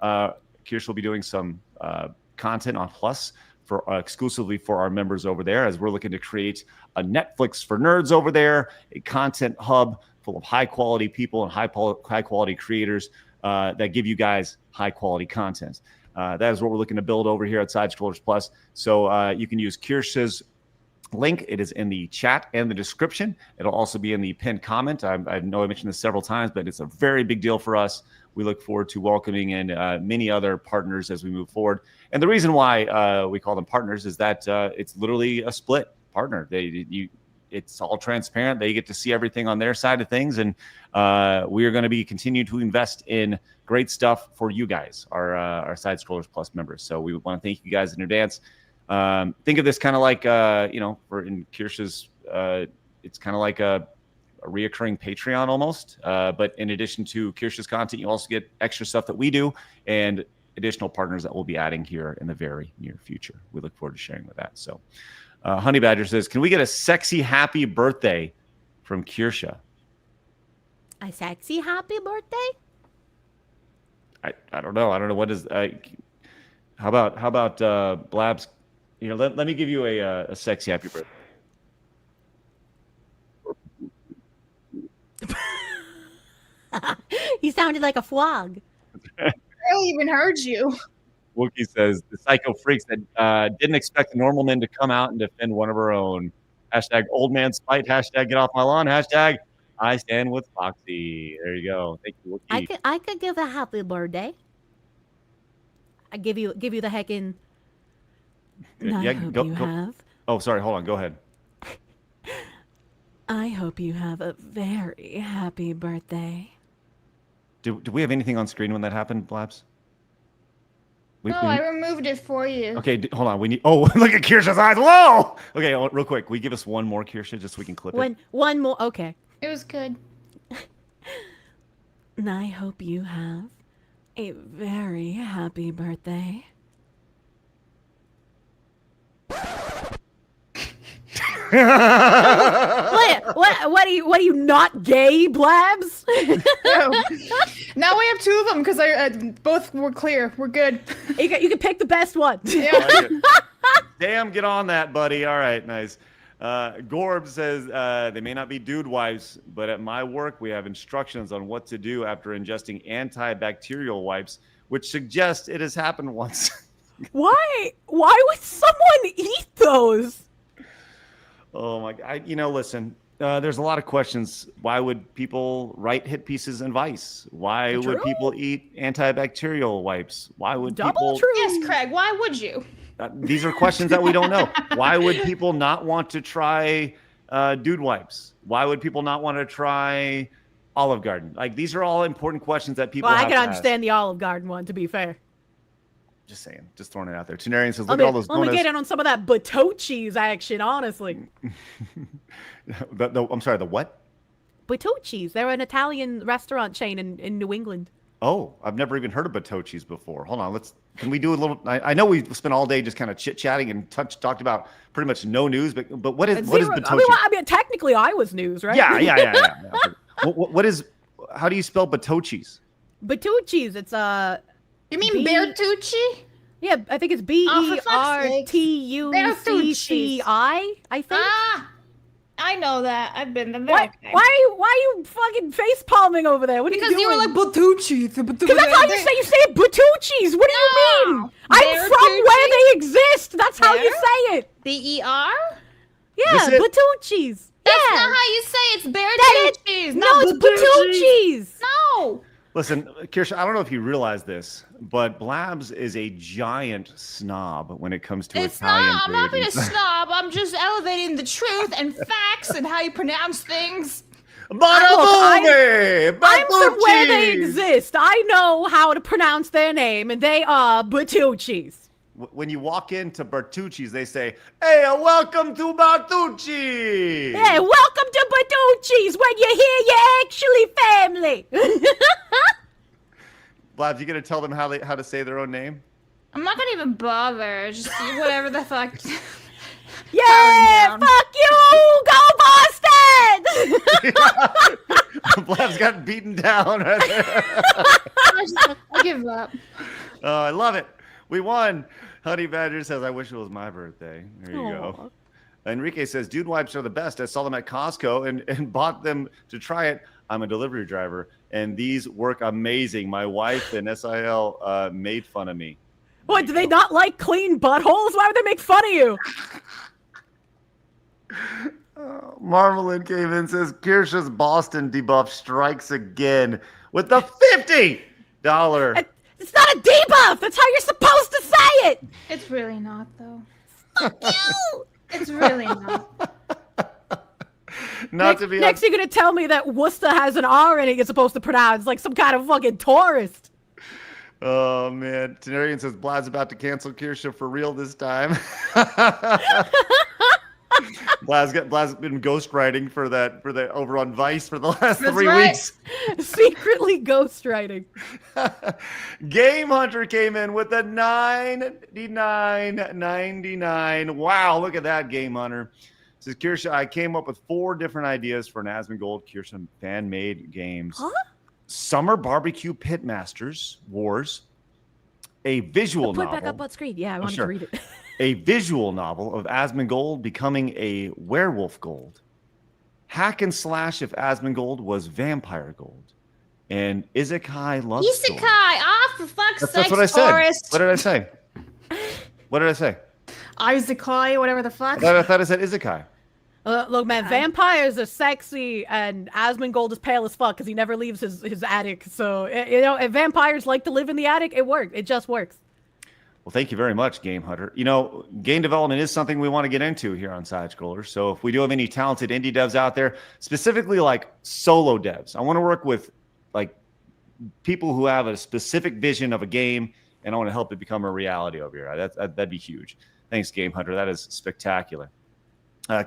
Kirsche will be doing some content on Plus for exclusively for our members over there, as we're looking to create a Netflix for nerds over there, a content hub full of high quality people and high quality creators that give you guys high quality content. That is what we're looking to build over here at Side Scrollers Plus. So you can use Kirsche's link. It is in the chat and the description. It'll also be in the pinned comment. I know I mentioned this several times, but it's a very big deal for us. We look forward to welcoming in many other partners as we move forward. And the reason why we call them partners is that it's literally a split partner. It's all transparent. They get to see everything on their side of things. And we are going to be continuing to invest in great stuff for you guys, our Side Scrollers Plus members. So we want to thank you guys in advance. Think of this kind of like, for in Kirsche's, it's kind of like a reoccurring Patreon almost. But in addition to Kirsche's content, you also get extra stuff that we do and additional partners that we'll be adding here in the very near future. We look forward to sharing with that. So Honey Badger says, can we get a sexy happy birthday from Kirsche? A sexy happy birthday? I don't know. I don't know what is. How about Blabs? Let me give you a sexy happy birthday. You sounded like a frog. I barely even heard you. Wookie says, the psycho freaks that didn't expect the normal men to come out and defend one of our own. Hashtag old man spite. Hashtag get off my lawn. Hashtag I stand with Foxy. There you go. Thank you, Wookie. I could give a happy birthday. I give you the heckin'. I hope you have. Oh, sorry. Hold on. Go ahead. I hope you have a very happy birthday. Do we have anything on screen when that happened, Blabs? I removed it for you. Okay, hold on. We need. Oh, look at Kirsche's eyes. Whoa. Okay, real quick. Will you give us one more, Kirsche, just so we can clip it? One more. Okay. It was good. And I hope you have a very happy birthday. What are you not gay, Blabs? No. Now we have two of them because both were clear. We're good. You can pick the best one. Yeah. Damn, get on that, buddy. All right, nice. Gorb says they may not be dude wipes, but at my work we have instructions on what to do after ingesting antibacterial wipes, which suggests it has happened once. Why would someone eat those? Oh my God! Listen. There's a lot of questions. Why would people write hit pieces in Vice? Why would people eat antibacterial wipes? Why would people? Yes, Craig. Why would you? These are questions that we don't know. Why would people not want to try dude wipes? Why would people not want to try Olive Garden? Like, these are all important questions that people. Well, I have can to understand the Olive Garden one. To be fair. Just saying, just throwing it out there. Tunarian says, "Look at all those." Let me get in on some of that Batochi's action, honestly. I'm sorry, the what? Batochi's. They're an Italian restaurant chain in New England. Oh, I've never even heard of Batochi's before. Hold on, can we do a little? I know we spent all day just kind of chit chatting and talked about pretty much no news, but what is Batochi's? I mean, technically, I was news, right? Yeah. What is? How do you spell Batochi's? Batochi's. It's You mean Bertucci? Yeah, I think it's BERTUCCI. I think. Ah, I know that. I've been there. Why are you fucking face palming over there? What are you doing? Because you were like Bertucci. Because that's how you say. You say Bertucci's. What do you mean? I'm from where they exist. That's how you say it. BER? Yeah, Bertucci's. That's not how you say it. It's Bertucci's. No, it's Bertucci's. No. Listen, Kirsche, I don't know if you realize this, but Blabs is a giant snob when it comes to Italian food. I'm not being a ingredients. snob. I'm just elevating the truth and facts and how you pronounce things. I'm from where they exist. I know how to pronounce their name, and they are Bertucci's. When you walk into Bertucci's, they say, "Hey, welcome to Bertucci." Hey, welcome to Bertucci's. When you're here, you're actually family. Blabs, you gonna tell them how to say their own name? I'm not gonna even bother. Just whatever the fuck. Yeah, fuck you! Go Boston! Blabs got beaten down right there. I give up. Oh, I love it. We won. Honey Badger says, "I wish it was my birthday." There you go. Enrique says, "Dude wipes are the best. I saw them at Costco and bought them to try it. I'm a delivery driver, and these work amazing. My wife and SIL made fun of me." What, do they not like clean buttholes? Why would they make fun of you? Marmalade came in and says, "Kirsche's Boston debuff strikes again with the $50." It's not a debuff. That's how you're supposed to say it. It's really not, though. Fuck you. It's really not. Next, you're gonna tell me that Worcester has an R in it. You're supposed to pronounce like some kind of fucking tourist. Oh man, Tenarian says Blad's about to cancel Kirsche for real this time. Blad's been ghostwriting for that over on Vice for the last 3 weeks. Secretly ghostwriting. Game Hunter came in with a $99.99. Wow, look at that, Game Hunter. Says Kirsche, I came up with 4 different ideas for an Asmongold Kirsche fan-made games. Huh? Summer Barbecue Pitmasters Wars, a visual Put novel. it back up on screen. Yeah, I wanted to read it. A visual novel of Asmongold becoming a werewolf gold. Hack and slash if Asmongold was vampire gold. And Isekai love story. Isekai! Ah, for fuck's sake, That's what I said. Forrest. What did I say? What did I say? Isekai, whatever the fuck. I thought I said Isekai. Look, man, vampires are sexy, and Asmongold is pale as fuck because he never leaves his attic. So, if vampires like to live in the attic, it works. It just works. Well, thank you very much, Game Hunter. Game development is something we want to get into here on Side Scrollers. So if we do have any talented indie devs out there, specifically like solo devs, I want to work with like people who have a specific vision of a game, and I want to help it become a reality over here. That'd be huge. Thanks, Game Hunter. That is spectacular.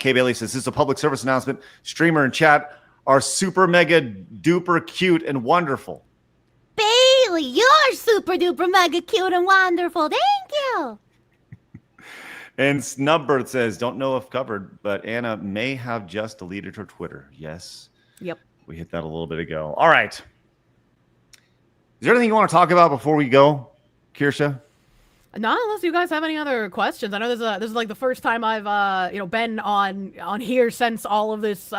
Kay Bailey says, this is a public service announcement. Streamer and chat are super mega duper cute and wonderful. Bailey, you're super duper mega cute and wonderful. Thank you. And Snubbird says, don't know if covered, but Anna may have just deleted her Twitter. Yes. Yep. We hit that a little bit ago. All right. Is there anything you want to talk about before we go, Kirsche? Not unless you guys have any other questions. I know this is like the first time I've been on here since all of this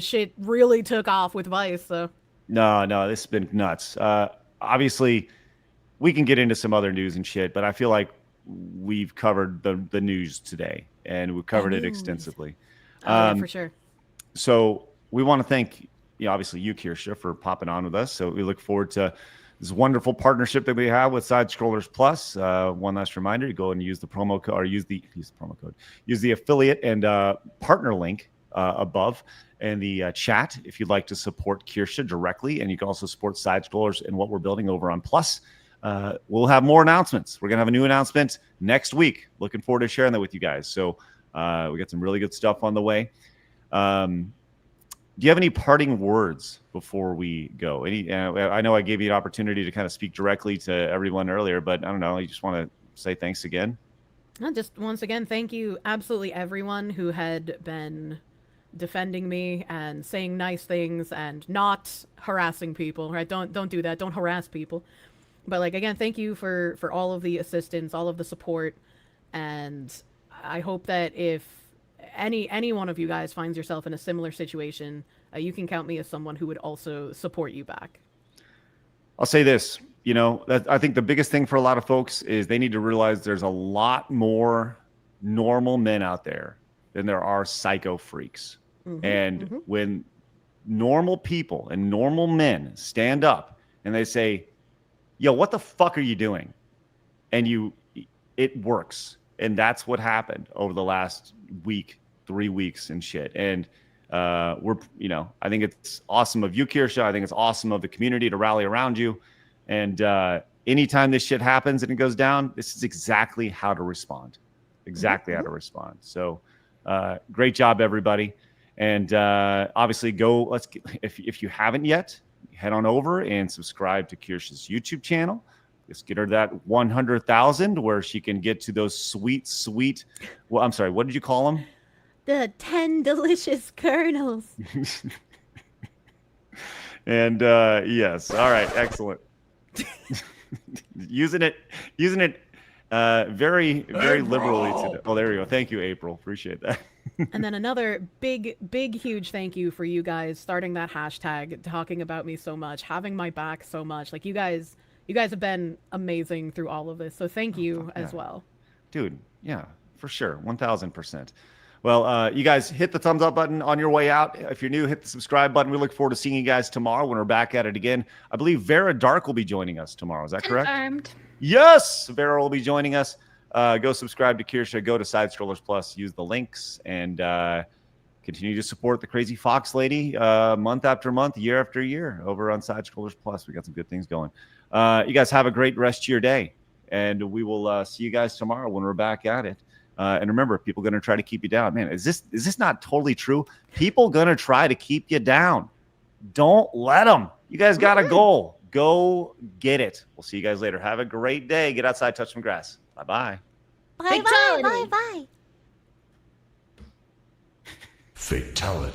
shit really took off with Vice. So No, this has been nuts. Obviously, we can get into some other news and shit, but I feel like we've covered the news today, and we've covered it extensively. yeah, for sure. So we want to thank, obviously you, Kirsche, for popping on with us. So we look forward to this wonderful partnership that we have with Side Scrollers Plus. One last reminder: you go and use the promo code, or use the affiliate and partner link above in the chat if you'd like to support Kirsche directly, and you can also support Side Scrollers and what we're building over on Plus. We'll have more announcements. We're gonna have a new announcement next week. Looking forward to sharing that with you guys. So we got some really good stuff on the way. Do you have any parting words before we go? I know I gave you an opportunity to kind of speak directly to everyone earlier, but I don't know. You just want to say thanks again? Just once again, thank you, absolutely everyone who had been defending me and saying nice things and not harassing people. Right? Don't do that. Don't harass people. But again, thank you for all of the assistance, all of the support, and I hope that if any one of you guys finds yourself in a similar situation, you can count me as someone who would also support you back. I'll say this, I think the biggest thing for a lot of folks is they need to realize there's a lot more normal men out there than there are psycho freaks. When normal people and normal men stand up and they say, yo, what the fuck are you doing? And it works. And that's what happened over the last week, 3 weeks and shit. And I think it's awesome of you, Kirsche. I think it's awesome of the community to rally around you. And anytime this shit happens and it goes down, this is exactly how to respond. How to respond. So great job, everybody. And obviously if you haven't yet, head on over and subscribe to Kirsche's YouTube channel. Let's get her that 100,000 where she can get to those sweet, well, I'm sorry, what did you call them? The 10 delicious kernels. And yes. All right. Excellent. using it very, very liberally today. Oh, there you go. Thank you, April. Appreciate that. And then another big, huge thank you for you guys starting that hashtag, talking about me so much, having my back so much. You guys have been amazing through all of this. So thank you as well. Dude, yeah, for sure. 1,000%. Well, you guys hit the thumbs up button on your way out. If you're new, hit the subscribe button. We look forward to seeing you guys tomorrow when we're back at it again. I believe Vera Dark will be joining us tomorrow. Is that correct? Confirmed. Yes, Vera will be joining us. Go subscribe to Kirsche. Go to Side Scrollers Plus. Use the links and continue to support the Crazy Fox Lady month after month, year after year over on Side Scrollers Plus. We got some good things going. You guys have a great rest of your day, and we will see you guys tomorrow when we're back at it. And remember, people are going to try to keep you down. Man, is this not totally true? People going to try to keep you down. Don't let them. You guys got a goal. Go get it. We'll see you guys later. Have a great day. Get outside, touch some grass. Bye-bye. Bye-bye. Bye-bye. Fatality.